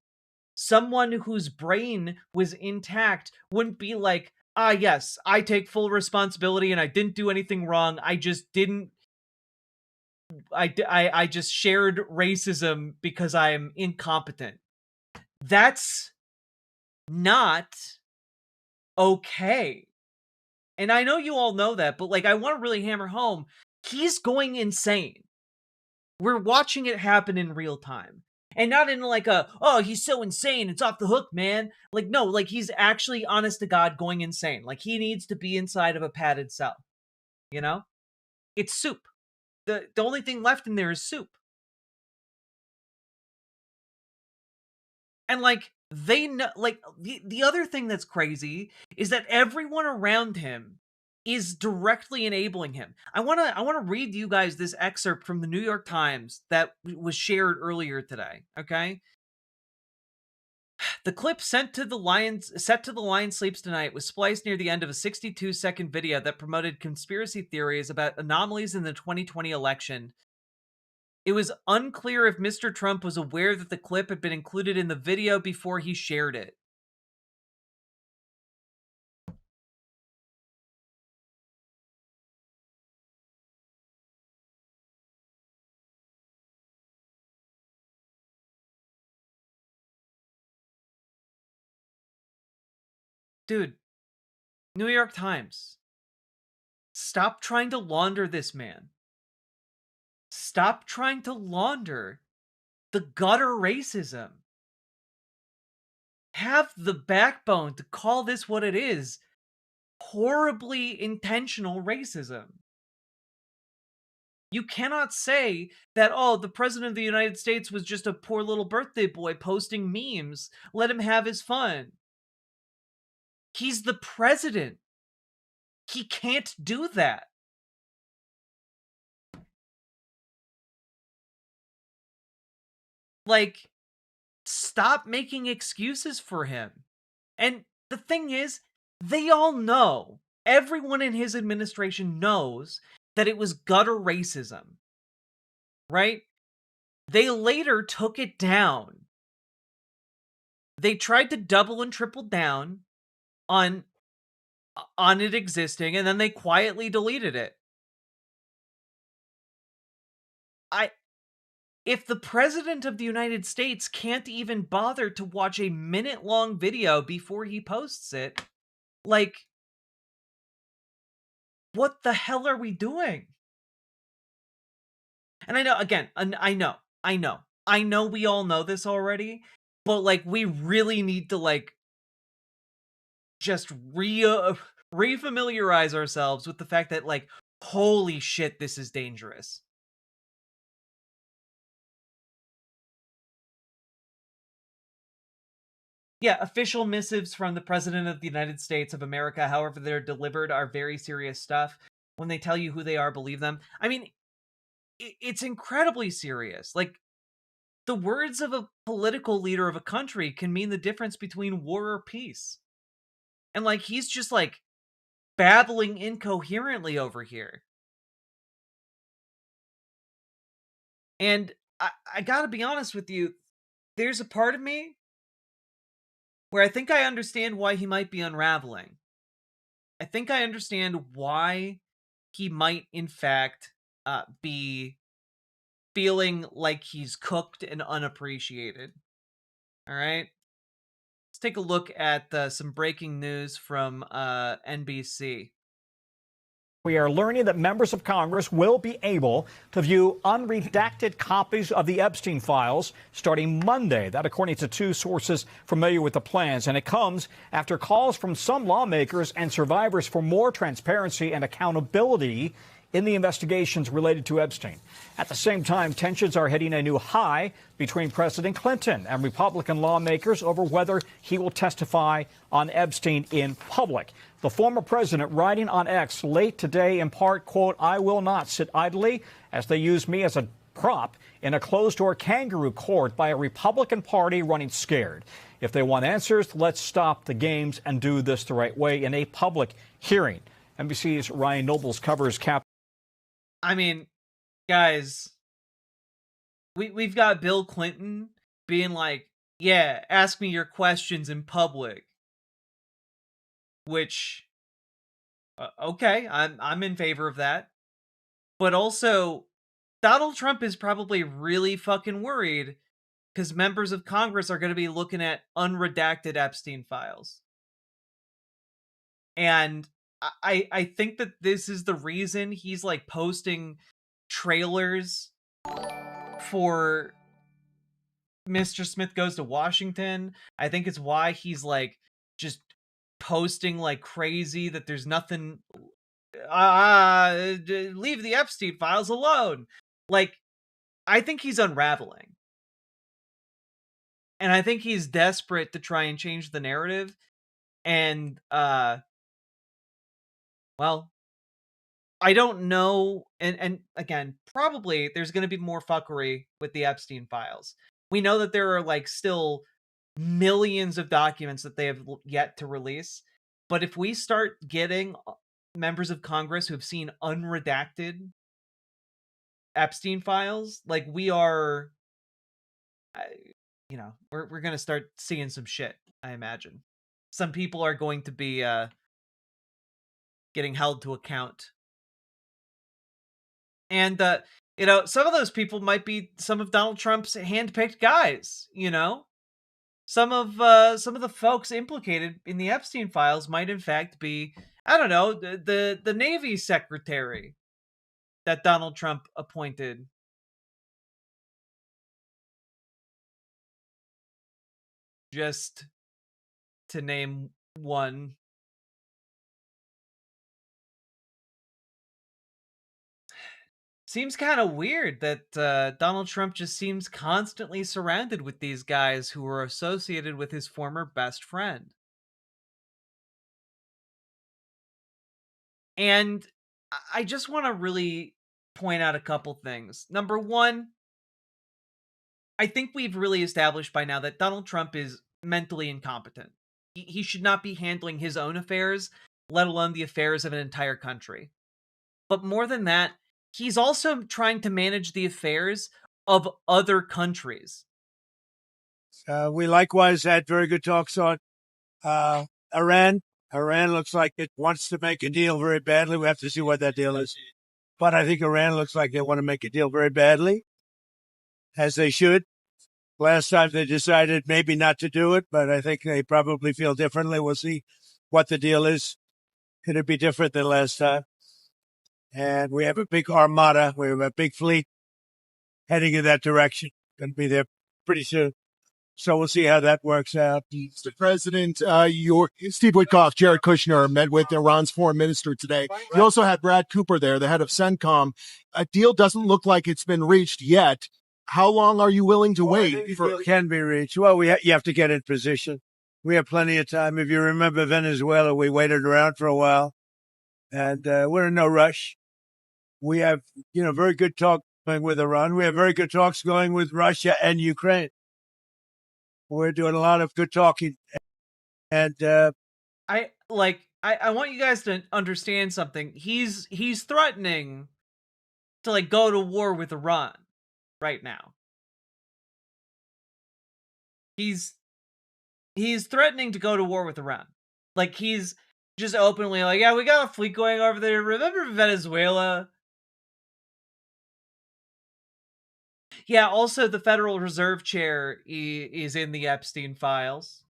Someone whose brain was intact wouldn't be like, ah, yes, I take full responsibility and I didn't do anything wrong. I just didn't. I just shared racism because I am incompetent. That's not okay. And I know you all know that, but like, I want to really hammer home, he's going insane. We're watching it happen in real time. And not in like a, oh, he's so insane, it's off the hook, man. Like, no, like, he's actually, honest to God, going insane. Like, he needs to be inside of a padded cell. You know? It's soup. The only thing left in there is soup. And like, they know, like, the other thing that's crazy is that everyone around him is directly enabling him. I want to read you guys this excerpt from the New York Times that was shared earlier today, okay? The clip set to the Lion Sleeps Tonight was spliced near the end of a 62-second video that promoted conspiracy theories about anomalies in the 2020 election. It was unclear if Mr. Trump was aware that the clip had been included in the video before he shared it. Dude, New York Times, stop trying to launder this man. Stop trying to launder the gutter racism. Have the backbone to call this what it is. Horribly intentional racism. You cannot say that, oh, the President of the United States was just a poor little birthday boy posting memes. Let him have his fun. He's the president. He can't do that. Like, stop making excuses for him. And the thing is, they all know, everyone in his administration knows that it was gutter racism. Right? They later took it down. They tried to double and triple down on it existing, and then they quietly deleted it. If the President of the United States can't even bother to watch a minute-long video before he posts it, like, what the hell are we doing? And I know, again, I know we all know this already, but, like, we really need to, like, just refamiliarize ourselves with the fact that, like, holy shit, this is dangerous. Yeah, official missives from the President of the United States of America, however they're delivered, are very serious stuff. When they tell you who they are, believe them. I mean, it's incredibly serious. Like, the words of a political leader of a country can mean the difference between war or peace. And, like, he's just, like, babbling incoherently over here. And I gotta be honest with you, there's a part of me where I think I understand why he might be unraveling. I think I understand why he might, in fact, be feeling like he's cooked and unappreciated. All right? Let's take a look at some breaking news from NBC. We are learning that members of Congress will be able to view unredacted copies of the Epstein files starting Monday. That, according to two sources familiar with the plans. And it comes after calls from some lawmakers and survivors for more transparency and accountability in the investigations related to Epstein. At the same time, tensions are hitting a new high between President Clinton and Republican lawmakers over whether he will testify on Epstein in public. The former president writing on X late today, in part, quote, "I will not sit idly as they use me as a prop in a closed-door kangaroo court by a Republican Party running scared. If they want answers, let's stop the games and do this the right way in a public hearing." NBC's Ryan Nobles covers Cap. I mean, guys, we've got Bill Clinton being like, yeah, ask me your questions in public. Which, okay, I'm in favor of that. But also, Donald Trump is probably really fucking worried because members of Congress are going to be looking at unredacted Epstein files. And I think that this is the reason he's like posting trailers for Mr. Smith Goes to Washington. I think it's why he's like just posting like crazy that there's nothing leave the Epstein files alone. Like, I think he's unraveling. And I think he's desperate to try and change the narrative. And, well, I don't know. And again, probably there's going to be more fuckery with the Epstein files. We know that there are like still millions of documents that they have yet to release. But if we start getting members of Congress who have seen unredacted Epstein files, like we are, you know, we're going to start seeing some shit, I imagine. Some people are going to be getting held to account. And, you know, some of those people might be some of Donald Trump's handpicked guys, you know? Some of the folks implicated in the Epstein files might in fact be, I don't know, the Navy secretary that Donald Trump appointed. Just to name one. Seems kind of weird that Donald Trump just seems constantly surrounded with these guys who are associated with his former best friend. And I just want to really point out a couple things. Number one, I think we've really established by now that Donald Trump is mentally incompetent. He should not be handling his own affairs, let alone the affairs of an entire country. But more than that, he's also trying to manage the affairs of other countries. We likewise had very good talks on Iran. Iran looks like it wants to make a deal very badly. We have to see what that deal is. But I think Iran looks like they want to make a deal very badly, as they should. Last time they decided maybe not to do it, but I think they probably feel differently. We'll see what the deal is. It'll be different than last time. And we have a big armada. We have a big fleet heading in that direction. Going to be there pretty soon. So we'll see how that works out. Mr. President, Steve Witkoff, Jared Kushner met with Iran's foreign minister today. You also had Brad Cooper there, the head of CENTCOM. A deal doesn't look like it's been reached yet. How long are you willing to wait? It can be reached. Well, you have to get in position. We have plenty of time. If you remember Venezuela, we waited around for a while, and we're in no rush. We have, very good talk going with Iran. We have very good talks going with Russia and Ukraine. We're doing a lot of good talking. And I want you guys to understand something. He's threatening to like go to war with Iran right now. He's threatening to go to war with Iran. Like he's just openly like, yeah, we got a fleet going over there. Remember Venezuela? Yeah, also the Federal Reserve Chair is in the Epstein files.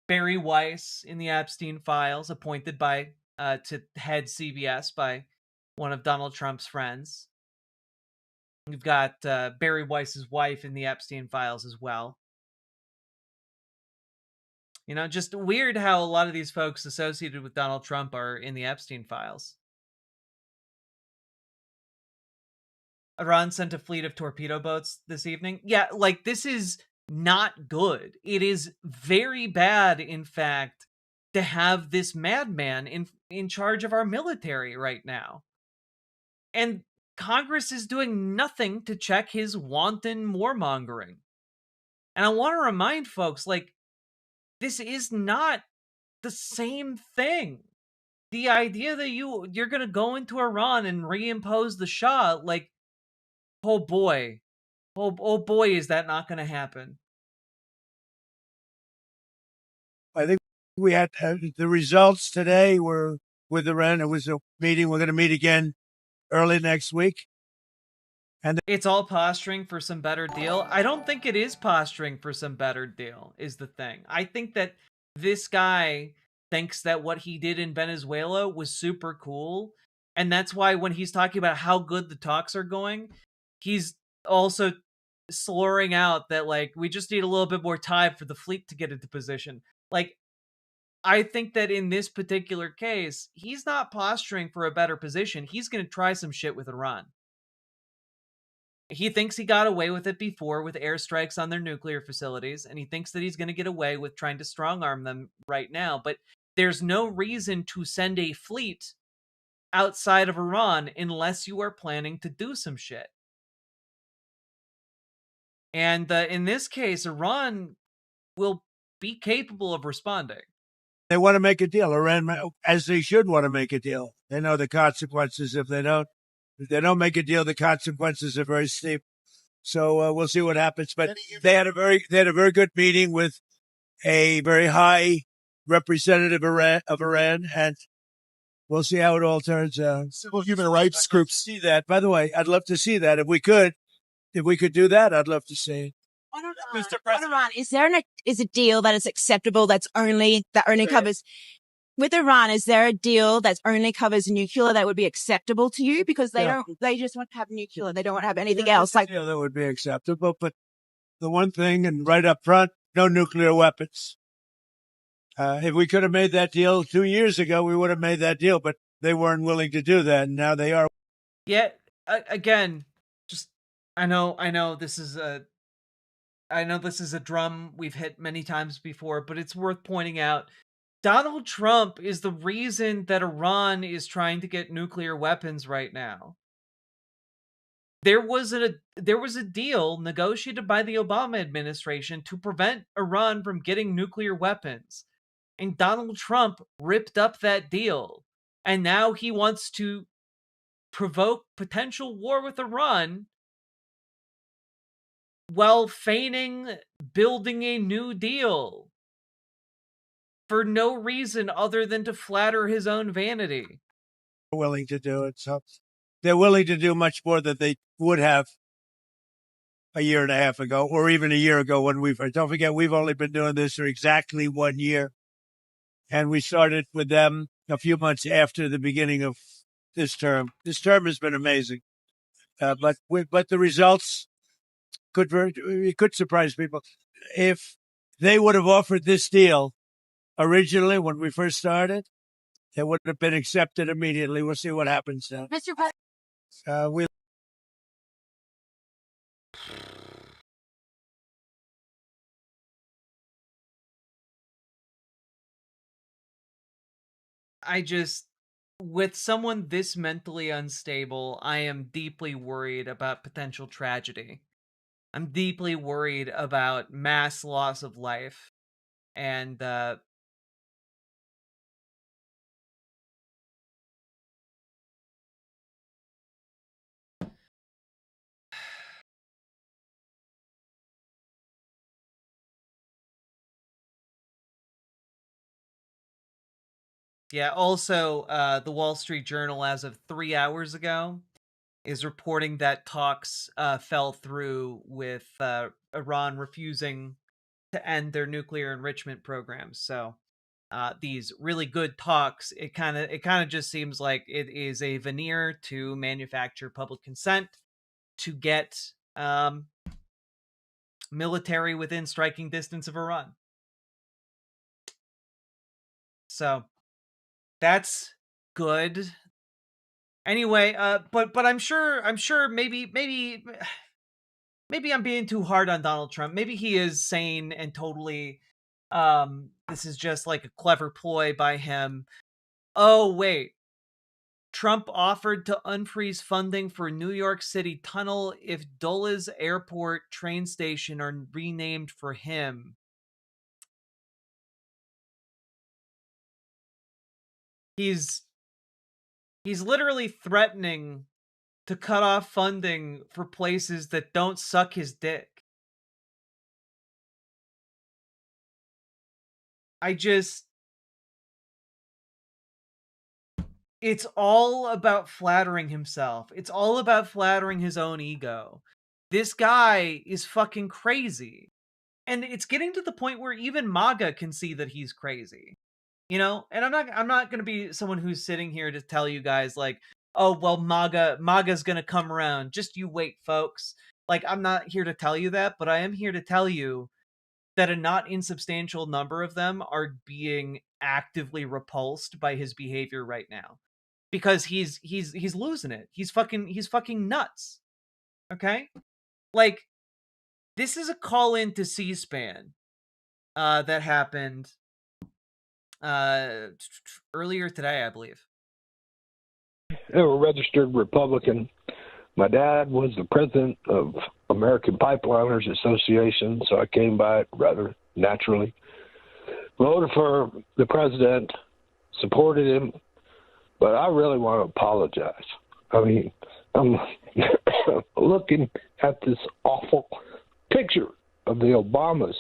Barry Weiss in the Epstein files, appointed by to head CBS by one of Donald Trump's friends. We've got Barry Weiss's wife in the Epstein files as well. You know, just weird how a lot of these folks associated with Donald Trump are in the Epstein files. Iran sent a fleet of torpedo boats this evening. Yeah, like, this is not good. It is very bad, in fact, to have this madman in charge of our military right now. And Congress is doing nothing to check his wanton warmongering. And I want to remind folks, like, this is not the same thing. The idea that you're going to go into Iran and reimpose the Shah, like, oh boy. Oh boy, is that not going to happen. I think we had the results today were with Iran. It was a meeting. We're going to meet again early next week. And it's all posturing for some better deal. I don't think it is posturing for some better deal, is the thing. I think that this guy thinks that what he did in Venezuela was super cool. And that's why when he's talking about how good the talks are going, he's also slurring out that, like, we just need a little bit more time for the fleet to get into position. Like, I think that in this particular case, he's not posturing for a better position. He's going to try some shit with Iran. He thinks he got away with it before with airstrikes on their nuclear facilities, and he thinks that he's going to get away with trying to strong-arm them right now. But there's no reason to send a fleet outside of Iran unless you are planning to do some shit. And in this case, Iran will be capable of responding. they want to make a deal. Iran, as they should want to make a deal. They know the consequences if they don't. If they don't make a deal, the consequences are very steep. So we'll see what happens. But they had a very good meeting with a very high representative of Iran, and we'll see how it all turns out. Civil human rights groups see that. By the way, I'd love to see that if we could do that. I'd love to see it. On Iran, is a deal that is acceptable that only covers with Iran? Is there a deal that only covers nuclear that would be acceptable to you? Because they just want to have nuclear. They don't want to have anything else. Like, that would be acceptable. But the one thing, and right up front, no nuclear weapons. If we could have made that deal 2 years ago, we would have made that deal. But they weren't willing to do that, and now they are. Yeah. Again, just I know this is a drum we've hit many times before, but it's worth pointing out. Donald Trump is the reason that Iran is trying to get nuclear weapons right now. There was a deal negotiated by the Obama administration to prevent Iran from getting nuclear weapons. And Donald Trump ripped up that deal. And now he wants to provoke potential war with Iran while feigning building a new deal for no reason other than to flatter his own vanity. Willing to do it. So they're willing to do much more than they would have a year and a half ago, or even a year ago when don't forget, we've only been doing this for exactly 1 year. And we started with them a few months after the beginning of this term. This term has been amazing. But the results could surprise people. If they would have offered this deal originally when we first started, it would have been accepted immediately. We'll see what happens now. Mr. President. With someone this mentally unstable, I am deeply worried about potential tragedy. I'm deeply worried about mass loss of life. And, yeah, also, the Wall Street Journal, as of 3 hours ago, is reporting that talks fell through with Iran refusing to end their nuclear enrichment programs. So these really good talks, it kind of just seems like it is a veneer to manufacture public consent to get military within striking distance of Iran. So that's good. Anyway, but I'm sure maybe I'm being too hard on Donald Trump. Maybe he is sane and totally this is just like a clever ploy by him. Oh wait. Trump offered to unfreeze funding for New York City tunnel if Dulles Airport train station are renamed for him. He's literally threatening to cut off funding for places that don't suck his dick. It's all about flattering himself. It's all about flattering his own ego. This guy is fucking crazy. And it's getting to the point where even MAGA can see that he's crazy. You know? And I'm not going to be someone who's sitting here to tell you guys like, "Oh, well MAGA's going to come around. Just you wait, folks." Like, I'm not here to tell you that, but I am here to tell you that a not insubstantial number of them are being actively repulsed by his behavior right now. Because he's losing it. He's fucking nuts. Okay? Like, this is a call in to C-SPAN that happened earlier today, I believe. I'm a registered Republican. My dad was the president of American Pipeliners Association, so I came by it rather naturally. Voted for the president, supported him, but I really want to apologize. I mean, I'm looking at this awful picture of the Obamas.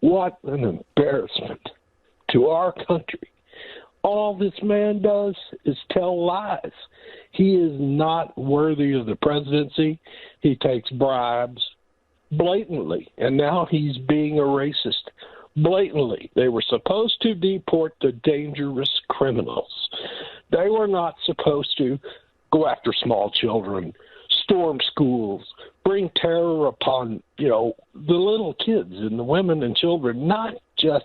What an embarrassment to our country. All this man does is tell lies. He is not worthy of the presidency. He takes bribes blatantly, and now he's being a racist blatantly. They were supposed to deport the dangerous criminals. They were not supposed to go after small children, storm schools, bring terror upon, the little kids and the women and children, not just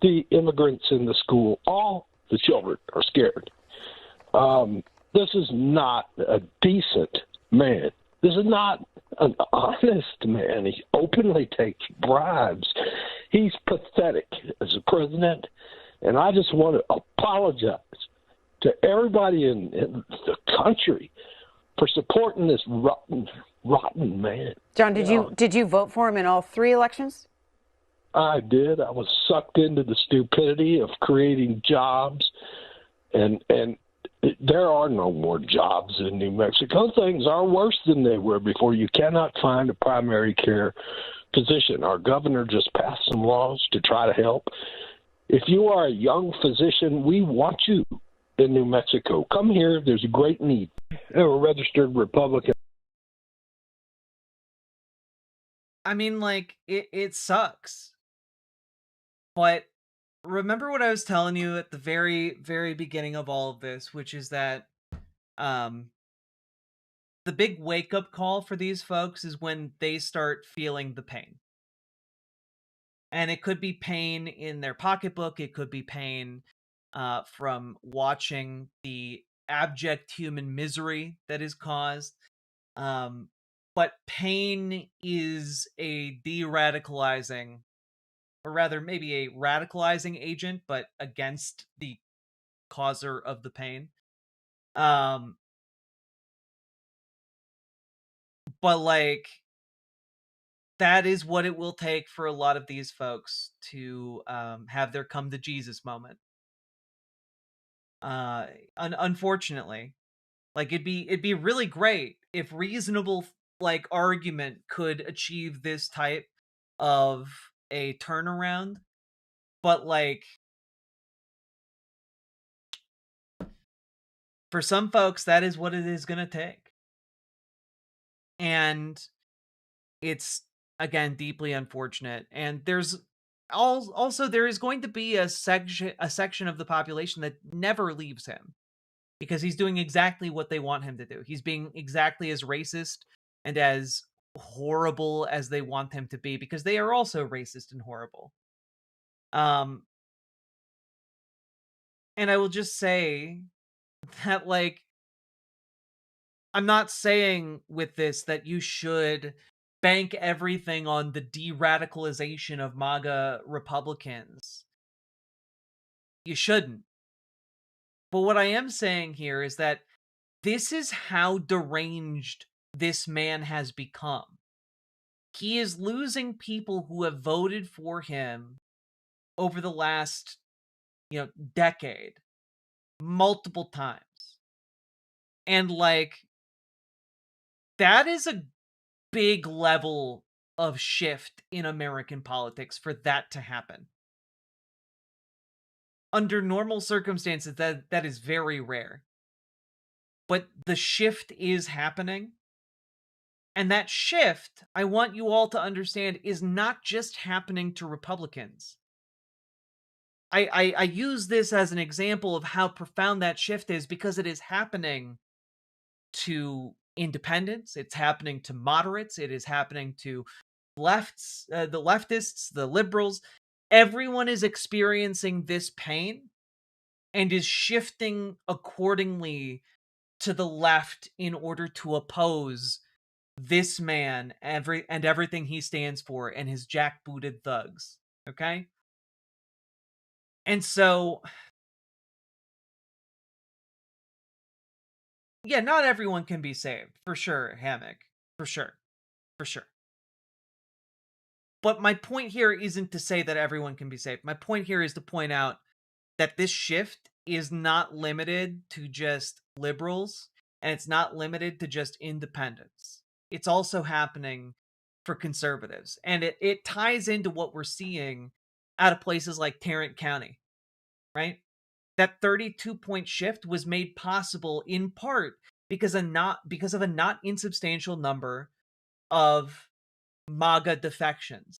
the immigrants in the school. All the children are scared. This is not a decent man. This is not an honest man. He openly takes bribes. He's pathetic as a president, and I just want to apologize to everybody in the country for supporting this rotten man. John, did you vote for him in all 3 elections? I did. I was sucked into the stupidity of creating jobs, and there are no more jobs in New Mexico. Things are worse than they were before. You cannot find a primary care physician. Our governor just passed some laws to try to help. If you are a young physician, we want you in New Mexico. Come here. There's a great need. I'm a registered Republican. I mean, like, it sucks. But remember what I was telling you at the very, very beginning of all of this, which is that the big wake-up call for these folks is when they start feeling the pain. And it could be pain in their pocketbook. It could be pain from watching the abject human misery that is caused. But pain is a de-radicalizing, or rather maybe a radicalizing agent, but against the causer of the pain. But like, that is what it will take for a lot of these folks to have their come to Jesus moment. Unfortunately, like, it'd be really great if reasonable like argument could achieve this type of a turnaround, but like, for some folks that is what it is going to take. And it's, again, deeply unfortunate. And there's also there is going to be a section of the population that never leaves him, because he's doing exactly what they want him to do. He's being exactly as racist and as horrible as they want him to be, because they are also racist and horrible. And I will just say that, like, I'm not saying with this that you should bank everything on the de-radicalization of MAGA Republicans. You shouldn't. But what I am saying here is that this is how deranged this man has become. He is losing people who have voted for him over the last, decade, multiple times. And like, That is a big level of shift in American politics for that to happen. Under normal circumstances, that is very rare. But the shift is happening. And that shift, I want you all to understand, is not just happening to Republicans. I use this as an example of how profound that shift is because it is happening to independents, it's happening to moderates, it is happening to the leftists, the liberals. Everyone is experiencing this pain and is shifting accordingly to the left in order to oppose this man and everything he stands for and his jackbooted thugs. Okay? And so, yeah, not everyone can be saved, for sure, Hammock. For sure. For sure. But my point here isn't to say that everyone can be saved. My point here is to point out that this shift is not limited to just liberals, and it's not limited to just independents. It's also happening for conservatives. And it ties into what we're seeing out of places like Tarrant County, right? That 32-point shift was made possible in part because of a not insubstantial number of MAGA defections.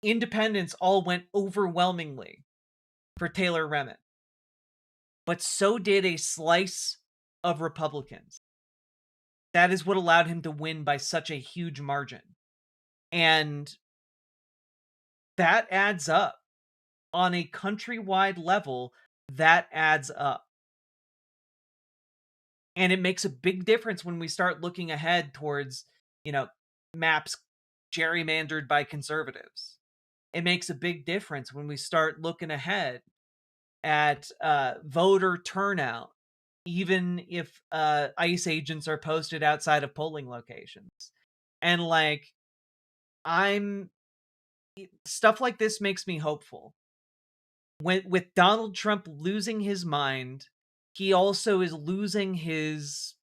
Independents all went overwhelmingly for Taylor Remmett, but so did a slice of Republicans. That is what allowed him to win by such a huge margin. And that adds up. On a countrywide level, that adds up. And it makes a big difference when we start looking ahead towards, maps gerrymandered by conservatives. It makes a big difference when we start looking ahead at voter turnout, even if ICE agents are posted outside of polling locations. And stuff like this makes me hopeful. With Donald Trump losing his mind, he also is losing his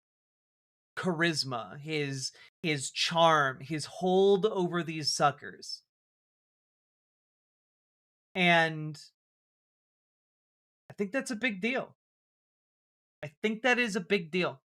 charisma, his charm, his hold over these suckers. And I think that's a big deal. I think that is a big deal.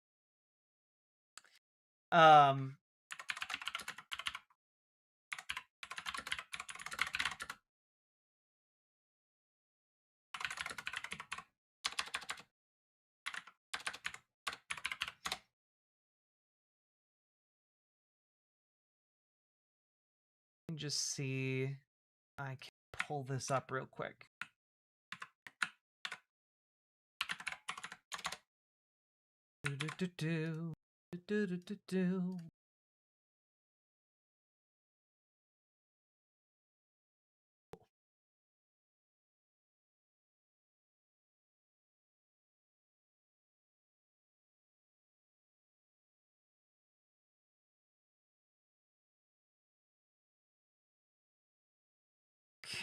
Just see, I can pull this up real quick.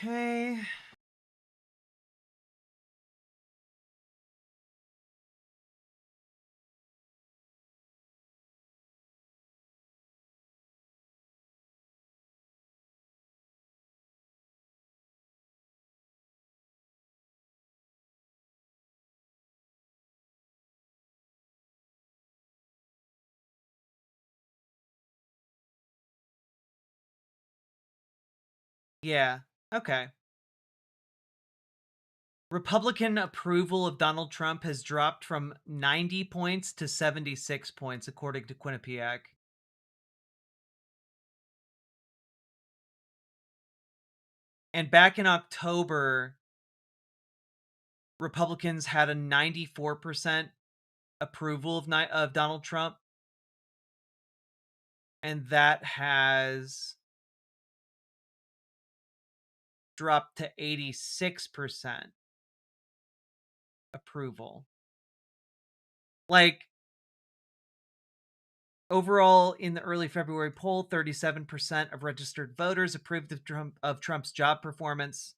Okay. Yeah, okay. Republican approval of Donald Trump has dropped from 90 points to 76 points, according to Quinnipiac. And back in October, Republicans had a 94% approval of Donald Trump. And that has dropped to 86% approval. Overall, in the early February poll, 37% of registered voters approved of Trump's job performance.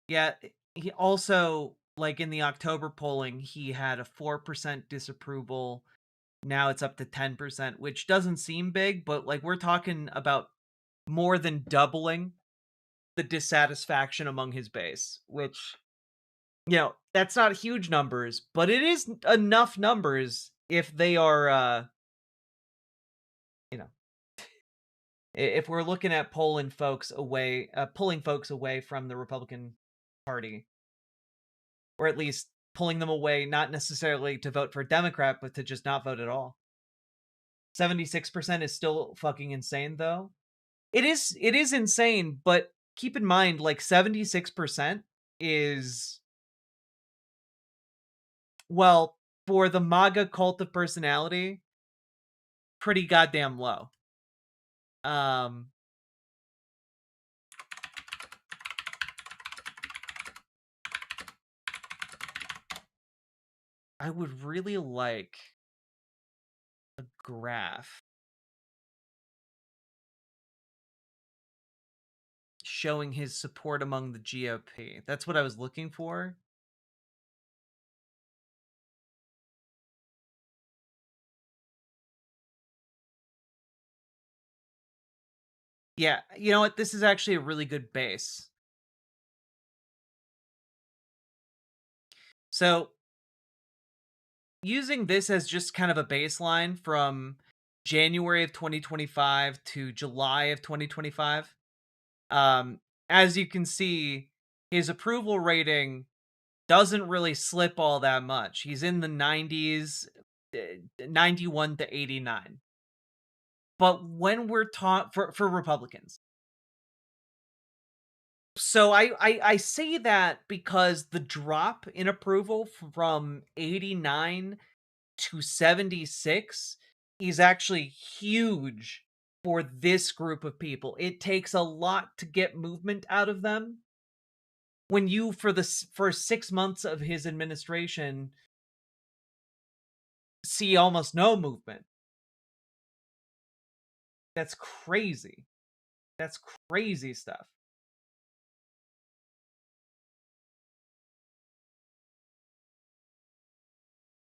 Yeah, he also, like in the October polling, he had a 4% disapproval. Now it's up to 10%, which doesn't seem big, but like we're talking about more than doubling the dissatisfaction among his base, which, that's not huge numbers, but it is enough numbers if they are, you know, if we're looking at pulling folks away from the Republican Party, or at least pulling them away, not necessarily to vote for a Democrat, but to just not vote at all. 76% is still fucking insane, though. It is insane, but keep in mind, like 76% is, well, for the MAGA cult of personality, pretty goddamn low. I would really like a graph showing his support among the GOP. That's what I was looking for. Yeah, you know what? This is actually a really good base. So, using this as just kind of a baseline from January of 2025 to July of 2025, as you can see, his approval rating doesn't really slip all that much. He's in the 90s, 91 to 89. But when we're for Republicans. So I say that because the drop in approval from 89 to 76 is actually huge for this group of people. It takes a lot to get movement out of them. When you, for the first 6 months of his administration, see almost no movement. That's crazy. That's crazy stuff.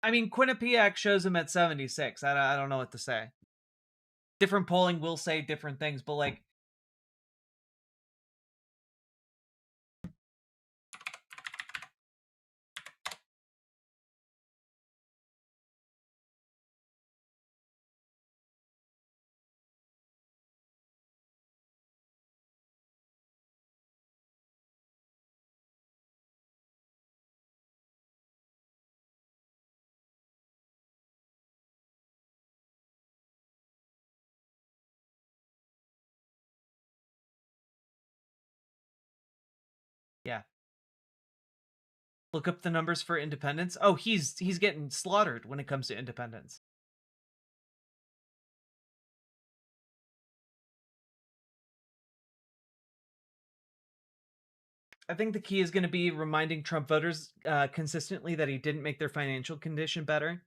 I mean, Quinnipiac shows him at 76. I don't know what to say. Different polling will say different things, but like, yeah. Look up the numbers for independents. Oh, he's getting slaughtered when it comes to independents. I think the key is going to be reminding Trump voters consistently that he didn't make their financial condition better.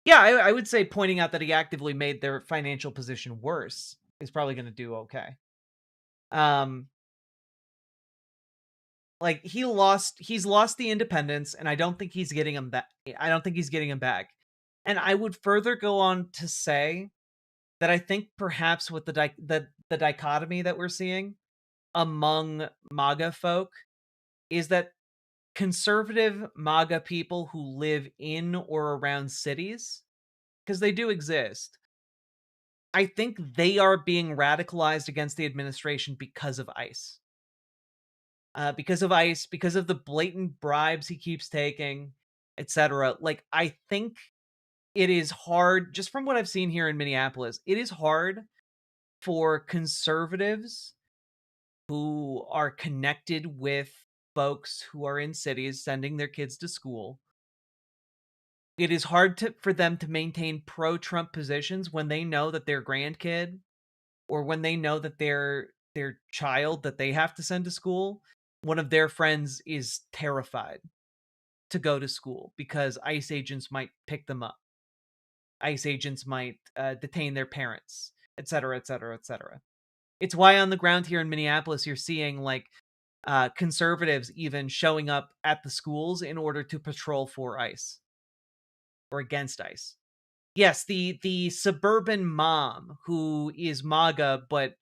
Yeah, I would say pointing out that he actively made their financial position worse is probably going to do okay. Like he's lost the independence, and I don't think he's getting him back. I don't think he's getting him back. And I would further go on to say that I think perhaps with the dichotomy that we're seeing among MAGA folk is that conservative MAGA people who live in or around cities, because they do exist, I think they are being radicalized against the administration because of ICE. Because of ICE, because of the blatant bribes he keeps taking, etc. Like, I think it is hard, just from what I've seen here in Minneapolis, it is hard for conservatives who are connected with folks who are in cities sending their kids to school. It is hard for them to maintain pro-Trump positions when they know that their grandkid, or when they know that their child that they have to send to school, one of their friends is terrified to go to school because ICE agents might pick them up. ICE agents might detain their parents, etc., etc., etc. It's why on the ground here in Minneapolis, you're seeing like conservatives even showing up at the schools in order to patrol for ICE or against ICE. Yes, the suburban mom who is MAGA, but,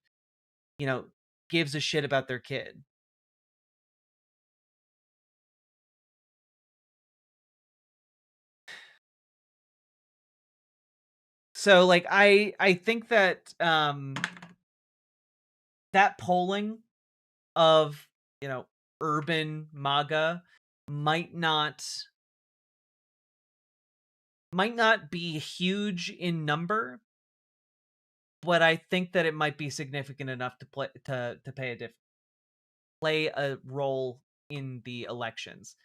you know, gives a shit about their kid. So, like, I think that that polling of, you know, urban MAGA might not be huge in number, but I think that it might be significant enough to play a role in the elections.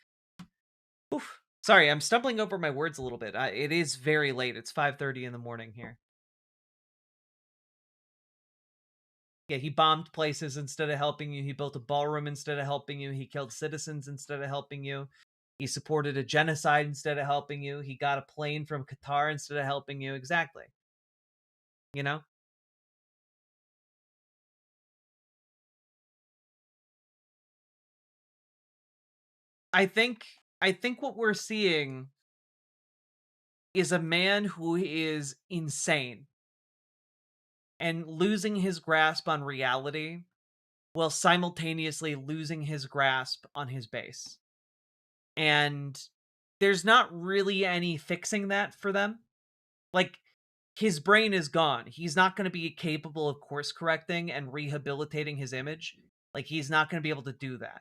Oof. Sorry, I'm stumbling over my words a little bit. It is very late. It's 5:30 in the morning here. Yeah, he bombed places instead of helping you. He built a ballroom instead of helping you. He killed citizens instead of helping you. He supported a genocide instead of helping you. He got a plane from Qatar instead of helping you. Exactly. You know? I think what we're seeing is a man who is insane and losing his grasp on reality while simultaneously losing his grasp on his base. And there's not really any fixing that for them. Like, his brain is gone. He's not going to be capable of course correcting and rehabilitating his image. Like, he's not going to be able to do that.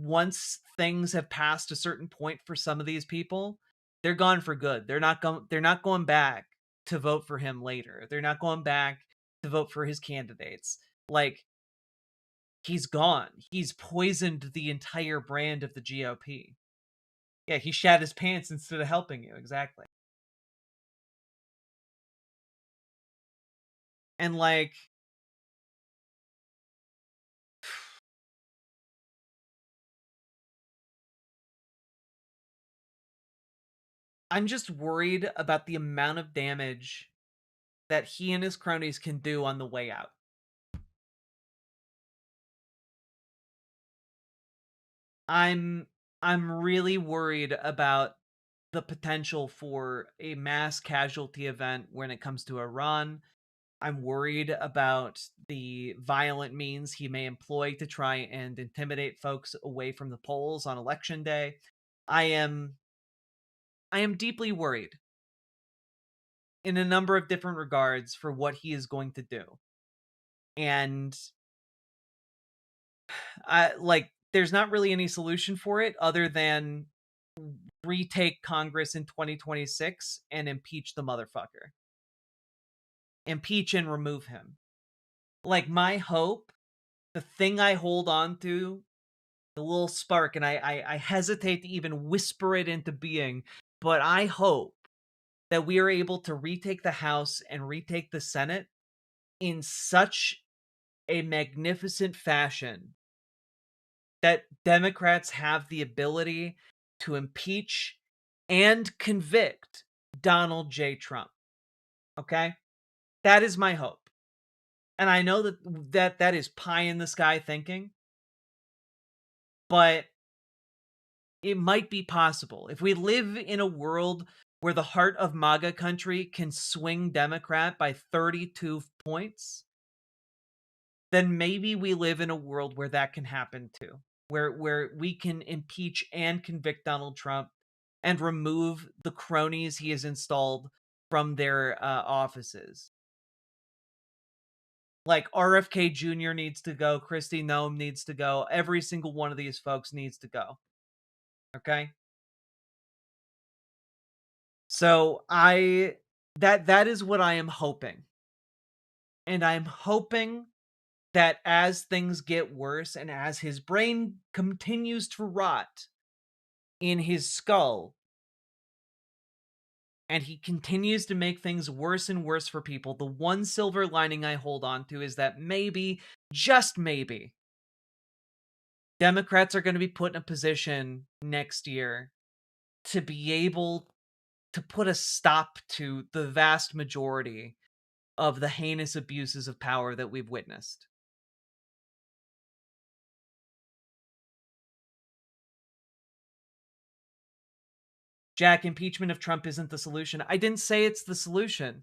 Once things have passed a certain point for some of these people, they're gone for good. They're not going back to vote for him later. They're not going back to vote for his candidates. Like, he's gone. He's poisoned the entire brand of the GOP. Yeah, he shat his pants instead of helping you. Exactly. And, like, I'm just worried about the amount of damage that he and his cronies can do on the way out. I'm really worried about the potential for a mass casualty event when it comes to Iran. I'm worried about the violent means he may employ to try and intimidate folks away from the polls on election day. I am deeply worried in a number of different regards for what he is going to do. And there's not really any solution for it other than retake Congress in 2026 and impeach the motherfucker. Impeach and remove him. Like, my hope, the thing I hold on to, the little spark, and I hesitate to even whisper it into being, but I hope that we are able to retake the House and retake the Senate in such a magnificent fashion that Democrats have the ability to impeach and convict Donald J. Trump. Okay? That is my hope. And I know that is pie in the sky thinking, but it might be possible. If we live in a world where the heart of MAGA country can swing Democrat by 32 points, then maybe we live in a world where that can happen too. Where we can impeach and convict Donald Trump and remove the cronies he has installed from their offices. Like, RFK Jr. needs to go, Kristi Noem needs to go, every single one of these folks needs to go. Okay? So that is what I am hoping. And I'm hoping that as things get worse and as his brain continues to rot in his skull, and he continues to make things worse and worse for people, the one silver lining I hold on to is that maybe, just maybe, Democrats are going to be put in a position next year to be able to put a stop to the vast majority of the heinous abuses of power that we've witnessed. Jack, impeachment of Trump isn't the solution. I didn't say it's the solution.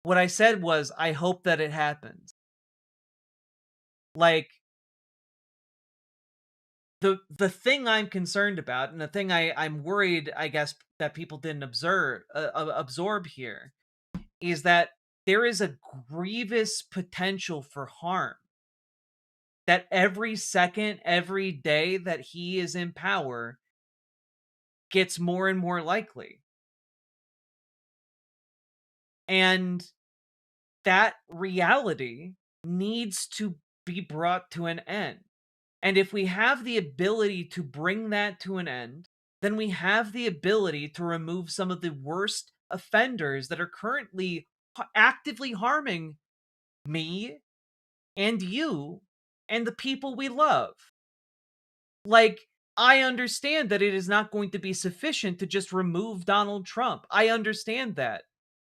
What I said was, I hope that it happens. Like, the thing I'm concerned about, and the thing I'm worried, I guess, that people didn't absorb here, is that there is a grievous potential for harm. That every second, every day that he is in power gets more and more likely. And that reality needs to be brought to an end. And if we have the ability to bring that to an end, then we have the ability to remove some of the worst offenders that are currently actively harming me and you and the people we love. Like, I understand that it is not going to be sufficient to just remove Donald Trump. I understand that.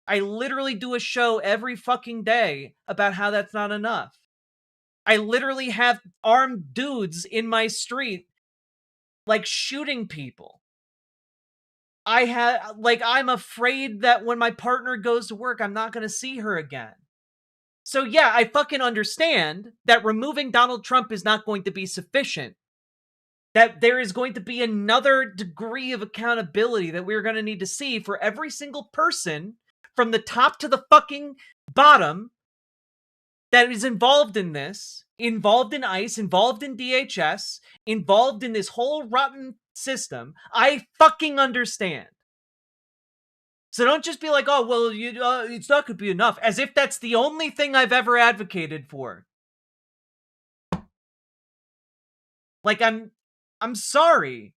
I literally do a show every fucking day about how that's not enough. I literally have armed dudes in my street, like, shooting people. I'm afraid that when my partner goes to work, I'm not going to see her again. So yeah, I fucking understand that removing Donald Trump is not going to be sufficient. That there is going to be another degree of accountability that we're going to need to see for every single person from the top to the fucking bottom that is involved in this, involved in ICE, involved in DHS, involved in this whole rotten system. I fucking understand. So don't just be like, oh, well, it's not going to be enough, as if that's the only thing I've ever advocated for. Like, I'm sorry.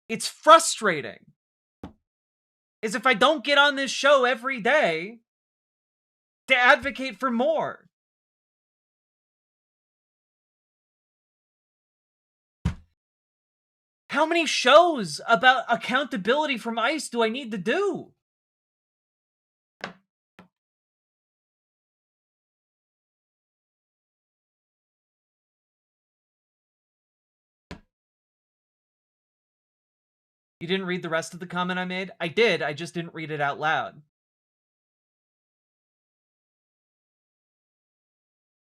It's frustrating. As if I don't get on this show every day to advocate for more. How many shows about accountability from ICE do I need to do? You didn't read the rest of the comment I made? I did, I just didn't read it out loud.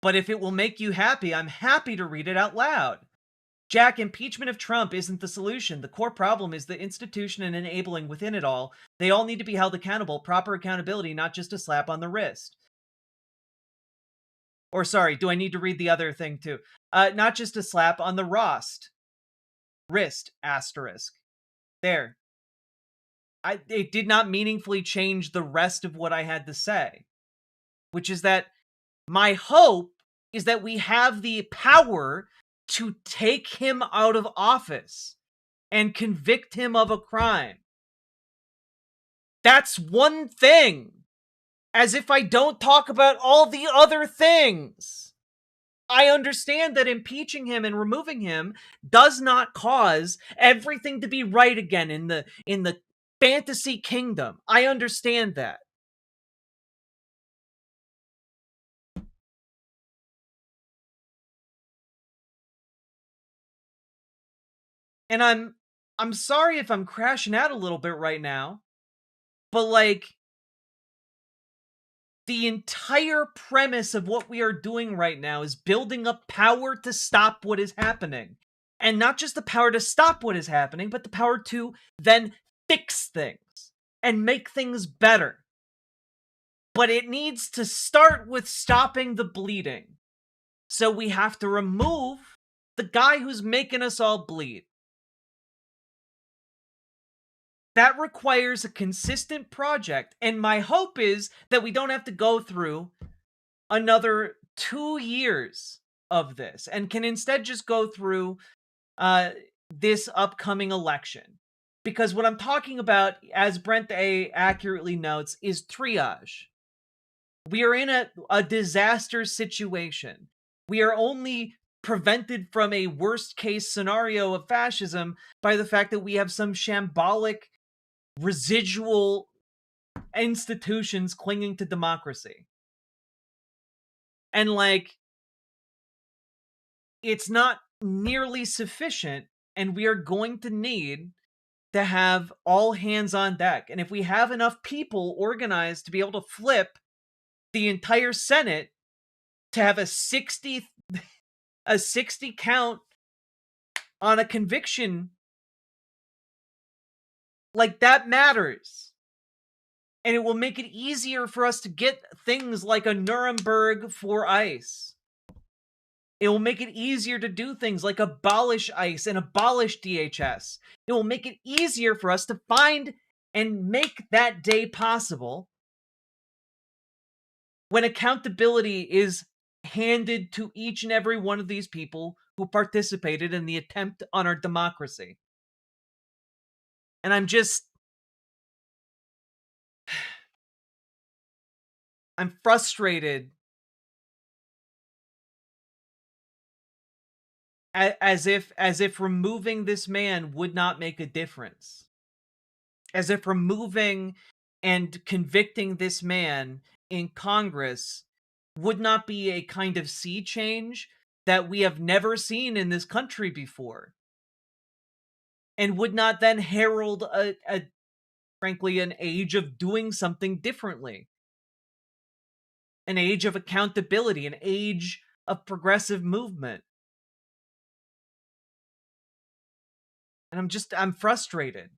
But if it will make you happy, I'm happy to read it out loud. Jack, impeachment of Trump isn't the solution. The core problem is the institution and enabling within it all. They all need to be held accountable. Proper accountability, not just a slap on the wrist. Or sorry, do I need to read the other thing too? Not just a slap on the wrist, asterisk. There. It did not meaningfully change the rest of what I had to say. Which is that my hope is that we have the power to take him out of office and convict him of a crime. That's one thing. As if I don't talk about all the other things. I understand that impeaching him and removing him does not cause everything to be right again in the fantasy kingdom. I understand that. And I'm sorry if I'm crashing out a little bit right now, but like, the entire premise of what we are doing right now is building up power to stop what is happening. And not just the power to stop what is happening, but the power to then fix things and make things better. But it needs to start with stopping the bleeding. So we have to remove the guy who's making us all bleed. That requires a consistent project, and my hope is that we don't have to go through another 2 years of this, and can instead just go through this upcoming election. Because what I'm talking about, as Brent A. accurately notes, is triage. We are in a disaster situation. We are only prevented from a worst-case scenario of fascism by the fact that we have some shambolic residual institutions clinging to democracy. And like, it's not nearly sufficient And we are going to need to have all hands on deck. And if we have enough people organized to be able to flip the entire Senate to have a 60 count on a conviction, like, that matters. And it will make it easier for us to get things like a Nuremberg for ICE. It will make it easier to do things like abolish ICE and abolish DHS. It will make it easier for us to find and make that day possible when accountability is handed to each and every one of these people who participated in the attempt on our democracy. And I'm frustrated as if removing this man would not make a difference. As if removing and convicting this man in Congress would not be a kind of sea change that we have never seen in this country before. And would not then herald frankly, an age of doing something differently. An age of accountability, an age of progressive movement. And I'm frustrated.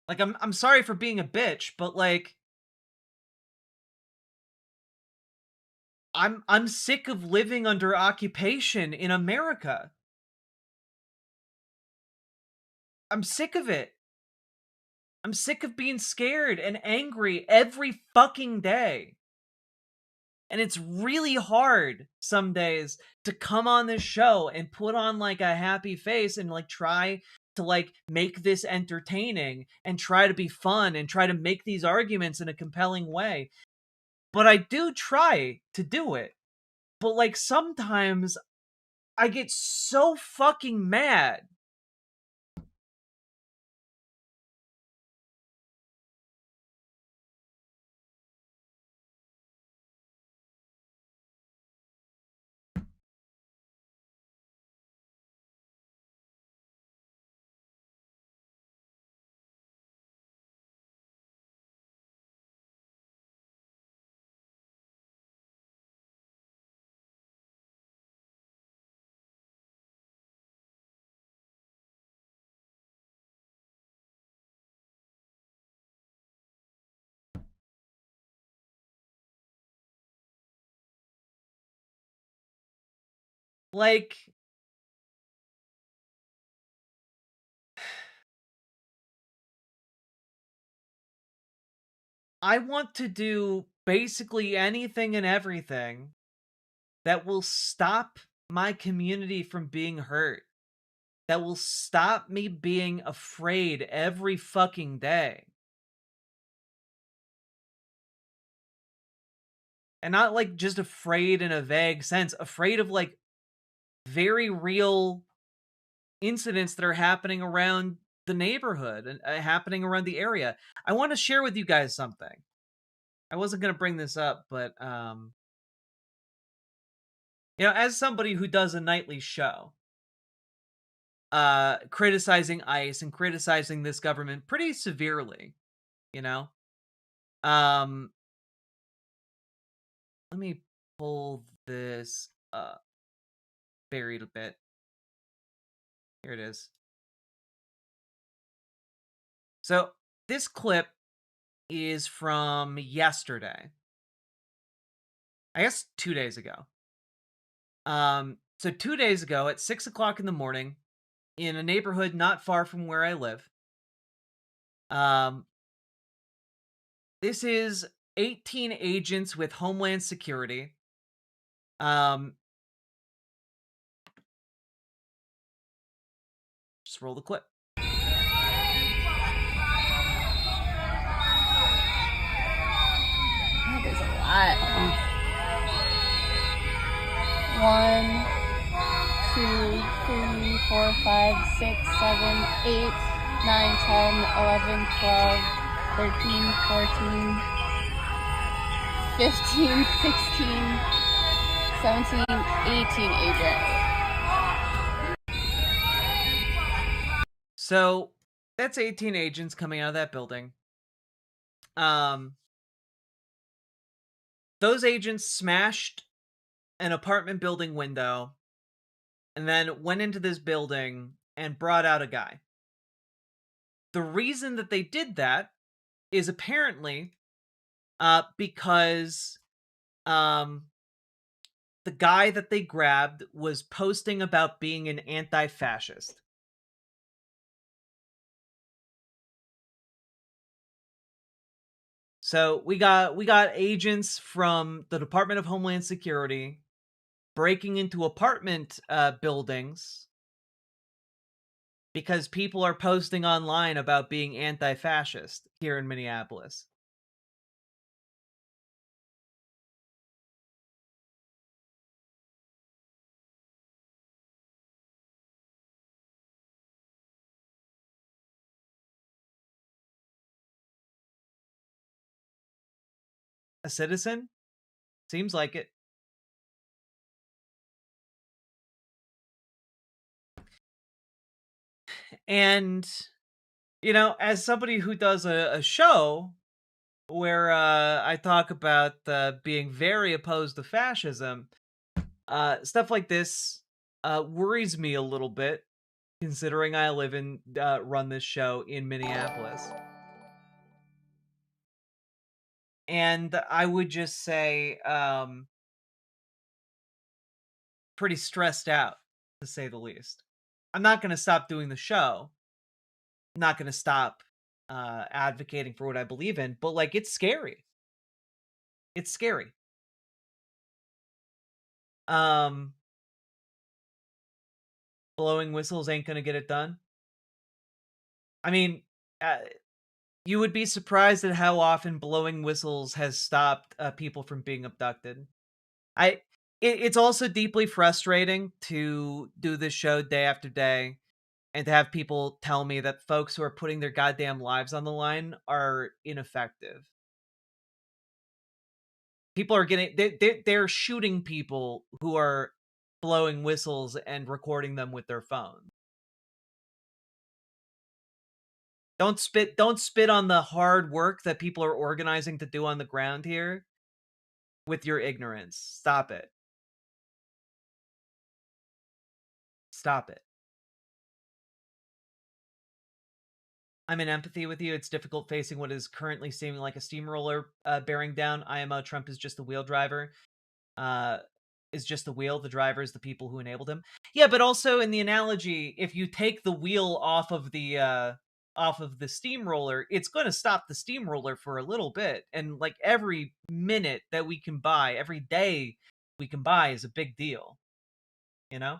Like, I'm sorry for being a bitch, but like, I'm sick of living under occupation in America. I'm sick of it. I'm sick of being scared and angry every fucking day. And it's really hard some days to come on this show and put on like a happy face and like try to like make this entertaining and try to be fun and try to make these arguments in a compelling way. But I do try to do it. But like sometimes I get so fucking mad. Like, I want to do basically anything and everything that will stop my community from being hurt. That will stop me being afraid every fucking day. And not like just afraid in a vague sense, afraid of like very real incidents that are happening around the neighborhood and happening around the area. I want to share with you guys something. I wasn't going to bring this up, but you know, as somebody who does a nightly show, criticizing ICE and criticizing this government pretty severely, you know, let me pull this up. Buried a bit. Here it is. So this clip is from yesterday. I guess 2 days ago. So 2 days ago at 6 o'clock in the morning in a neighborhood not far from where I live. This is 18 agents with Homeland Security. Just roll the clip. That is a lot. 1, 2, 3, 4, 5, 6, 7, 8. 9, 10, 11, 12, 13, 14, 15, 16, 17, 18 agents. So that's 18 agents coming out of that building. Those agents smashed an apartment building window and then went into this building and brought out a guy. The reason that they did that is apparently because the guy that they grabbed was posting about being an anti-fascist. So we got agents from the Department of Homeland Security breaking into apartment buildings because people are posting online about being anti-fascist here in Minneapolis. A citizen? Seems like it. And, you know, as somebody who does a show where I talk about being very opposed to fascism, stuff like this worries me a little bit, considering I live and run this show in Minneapolis. And I would just say pretty stressed out, to say the least. I'm not going to stop doing the show. I'm not going to stop advocating for what I believe in, but, like, it's scary. It's scary. Blowing whistles ain't going to get it done. I mean, you would be surprised at how often blowing whistles has stopped people from being abducted. It's also deeply frustrating to do this show day after day and to have people tell me that folks who are putting their goddamn lives on the line are ineffective. People are getting they're shooting people who are blowing whistles and recording them with their phone. Don't spit on the hard work that people are organizing to do on the ground here with your ignorance. Stop it. Stop it. I'm in empathy with you. It's difficult facing what is currently seeming like a steamroller bearing down. IMO Trump is just the wheel driver. Is just the wheel. The driver is the people who enabled him. Yeah, but also in the analogy, if you take the wheel off of the steamroller, it's going to stop the steamroller for a little bit. And, like, every minute that we can buy, every day we can buy is a big deal. You know?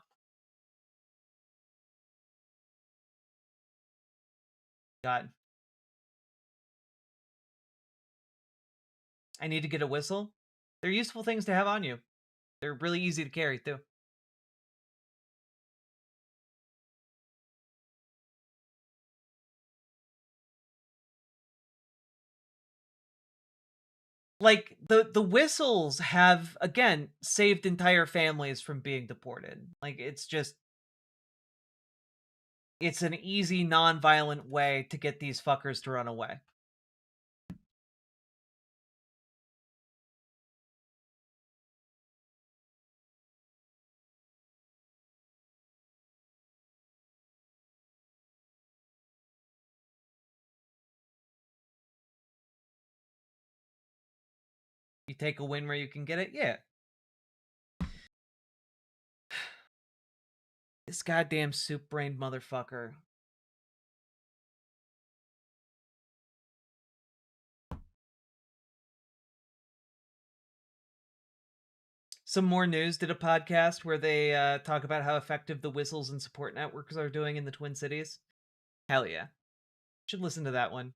God. I need to get a whistle. They're useful things to have on you. They're really easy to carry, too. Like, the whistles have, again, saved entire families from being deported. Like, it's an easy, non-violent way to get these fuckers to run away. You take a win where you can get it? Yeah. This goddamn soup-brained motherfucker. Some more news did a podcast where they talk about how effective the whistles and support networks are doing in the Twin Cities. Hell yeah. Should listen to that one.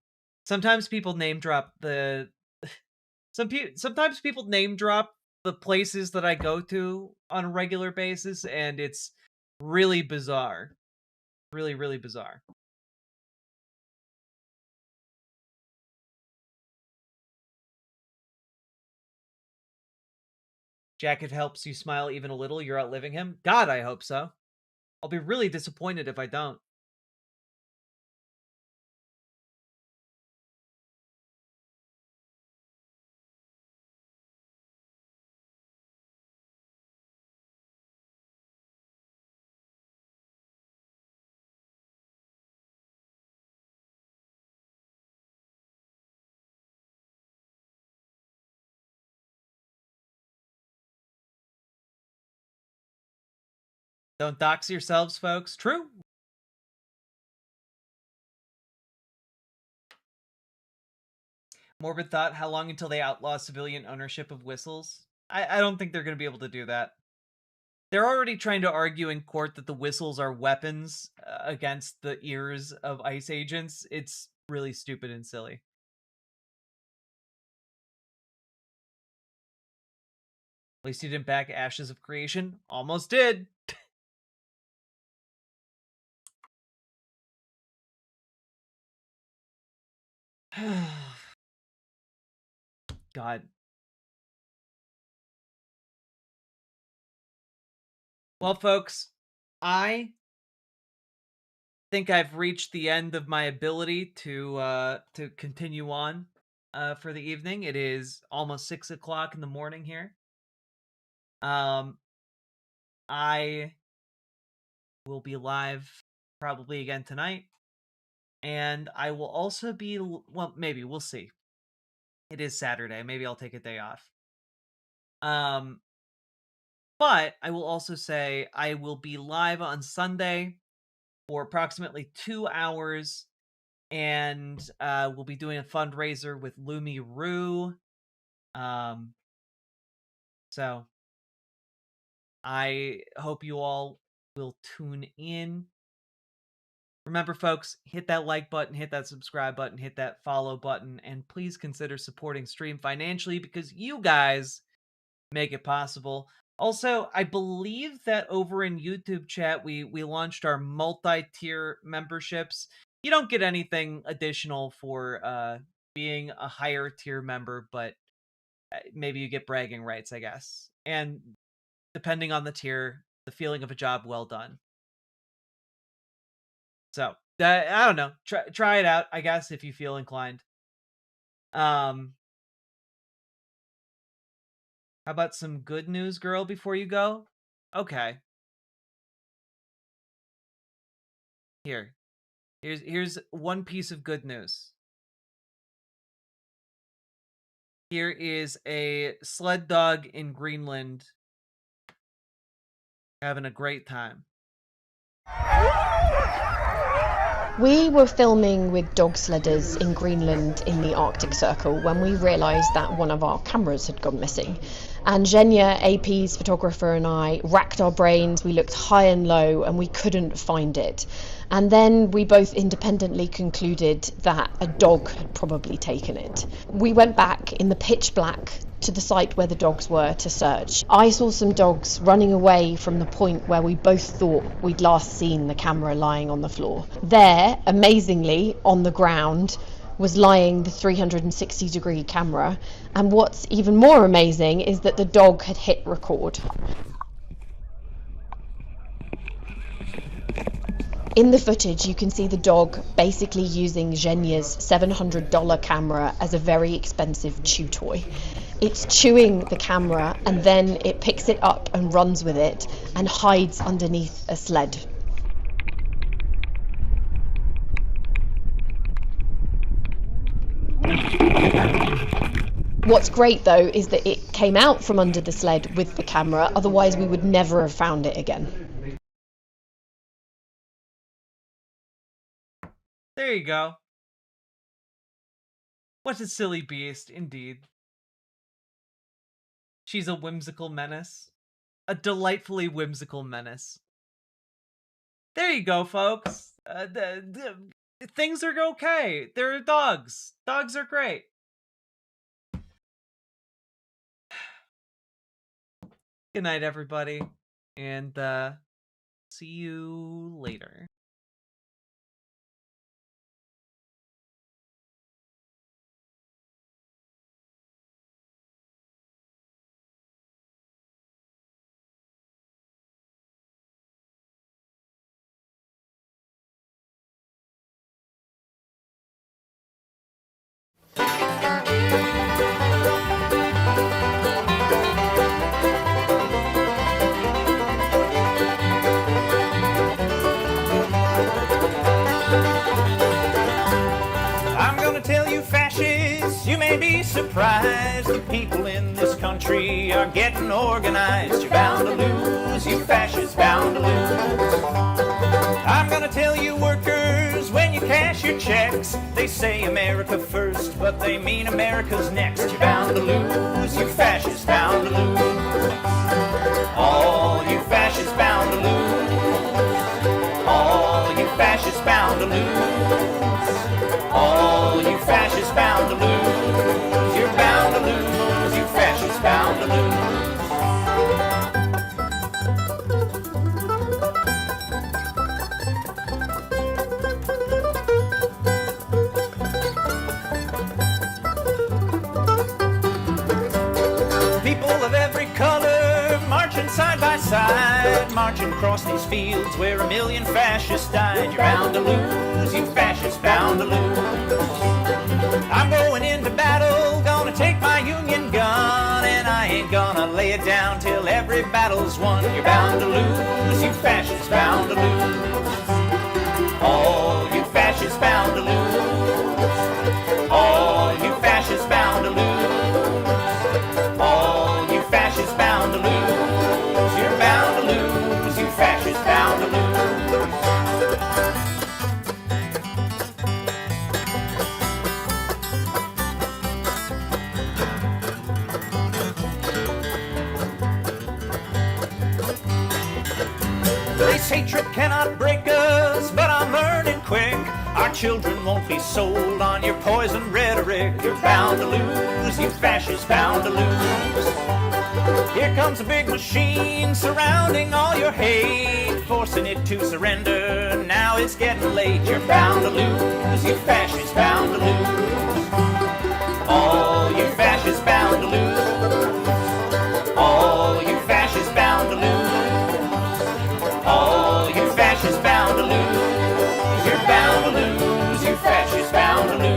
Sometimes people name drop the... Sometimes people name drop the places that I go to on a regular basis, and it's really bizarre. Really, really bizarre. Jack, if it helps you smile even a little, you're outliving him. God, I hope so. I'll be really disappointed if I don't. Don't dox yourselves, folks. True. Morbid thought, how long until they outlaw civilian ownership of whistles? I don't think they're going to be able to do that. They're already trying to argue in court that the whistles are weapons against the ears of ICE agents. It's really stupid and silly. At least he didn't back Ashes of Creation. Almost did. God. Well, folks, I think I've reached the end of my ability to continue on for the evening. It is almost 6 o'clock in the morning here. I will be live probably again tonight, and I will also be, well, maybe we'll see. It is Saturday. Maybe I'll take a day off. But I will also say I will be live on Sunday for approximately 2 hours, and we'll be doing a fundraiser with Lumi Roo. So I hope you all will tune in. Remember, folks, hit that like button, hit that subscribe button, hit that follow button, and please consider supporting Stream financially because you guys make it possible. Also, I believe that over in YouTube chat, we launched our multi-tier memberships. You don't get anything additional for being a higher tier member, but maybe you get bragging rights, I guess. And depending on the tier, the feeling of a job well done. So, I don't know. Try it out, I guess, if you feel inclined. How about some good news, girl, before you go? Okay. Here's one piece of good news. Here is a sled dog in Greenland having a great time. We were filming with dog sledders in Greenland in the Arctic Circle when we realised that one of our cameras had gone missing. And Zhenya, AP's photographer, and I racked our brains. We looked high and low and we couldn't find it. And then we both independently concluded that a dog had probably taken it. We went back in the pitch black to the site where the dogs were to search. I saw some dogs running away from the point where we both thought we'd last seen the camera lying on the floor. There, amazingly, on the ground, was lying the 360-degree camera. And what's even more amazing is that the dog had hit record. In the footage, you can see the dog basically using Zhenya's $700 camera as a very expensive chew toy. It's chewing the camera and then it picks it up and runs with it and hides underneath a sled. What's great though is that it came out from under the sled with the camera, otherwise we would never have found it again. There you go. What a silly beast, indeed. She's a whimsical menace. A delightfully whimsical menace. There you go, folks. Things are okay. They're dogs. Dogs are great. Good night, everybody. And see you later. realize the people in this country are getting organized. You're bound to lose, you fascists, bound to lose. I'm gonna tell you workers, when you cash your checks, they say America first, but they mean America's next. You're bound to lose, you fascists, bound to lose. All you fascists bound to lose. All you fascists bound to lose. All you fascists bound to lose. You're bound to lose, you fascists bound to lose. Side by side, marching across these fields where 1 million fascists died. You're bound to lose, you fascists bound to lose. I'm going into battle, gonna take my Union gun, and I ain't gonna lay it down till every battle's won. You're bound to lose, you fascists bound to lose. All you fascists bound to lose. All you fascists bound to lose. All you fascists bound to lose. You're bound to lose, you fascists bound to lose. This hatred cannot break us, but I'm learning quick. Our children won't be sold on your poison rhetoric. You're bound to lose, you fascists bound to lose. Here comes a big machine surrounding all your hate, forcing it to surrender. Now it's getting late. You're bound to lose, you fascists bound to lose. All you fascists bound to lose. All you fascists bound to lose. All you fascists bound to lose. You're bound to lose, you fascists bound to lose.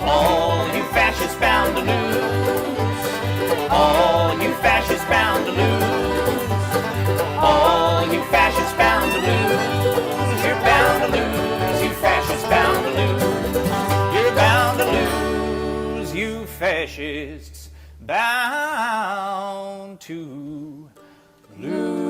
All you fascists bound to lose. All you fascists bound to lose. All you fascists bound to lose. You're bound to lose, you fascists bound to lose. You're bound to lose, you fascists bound to lose.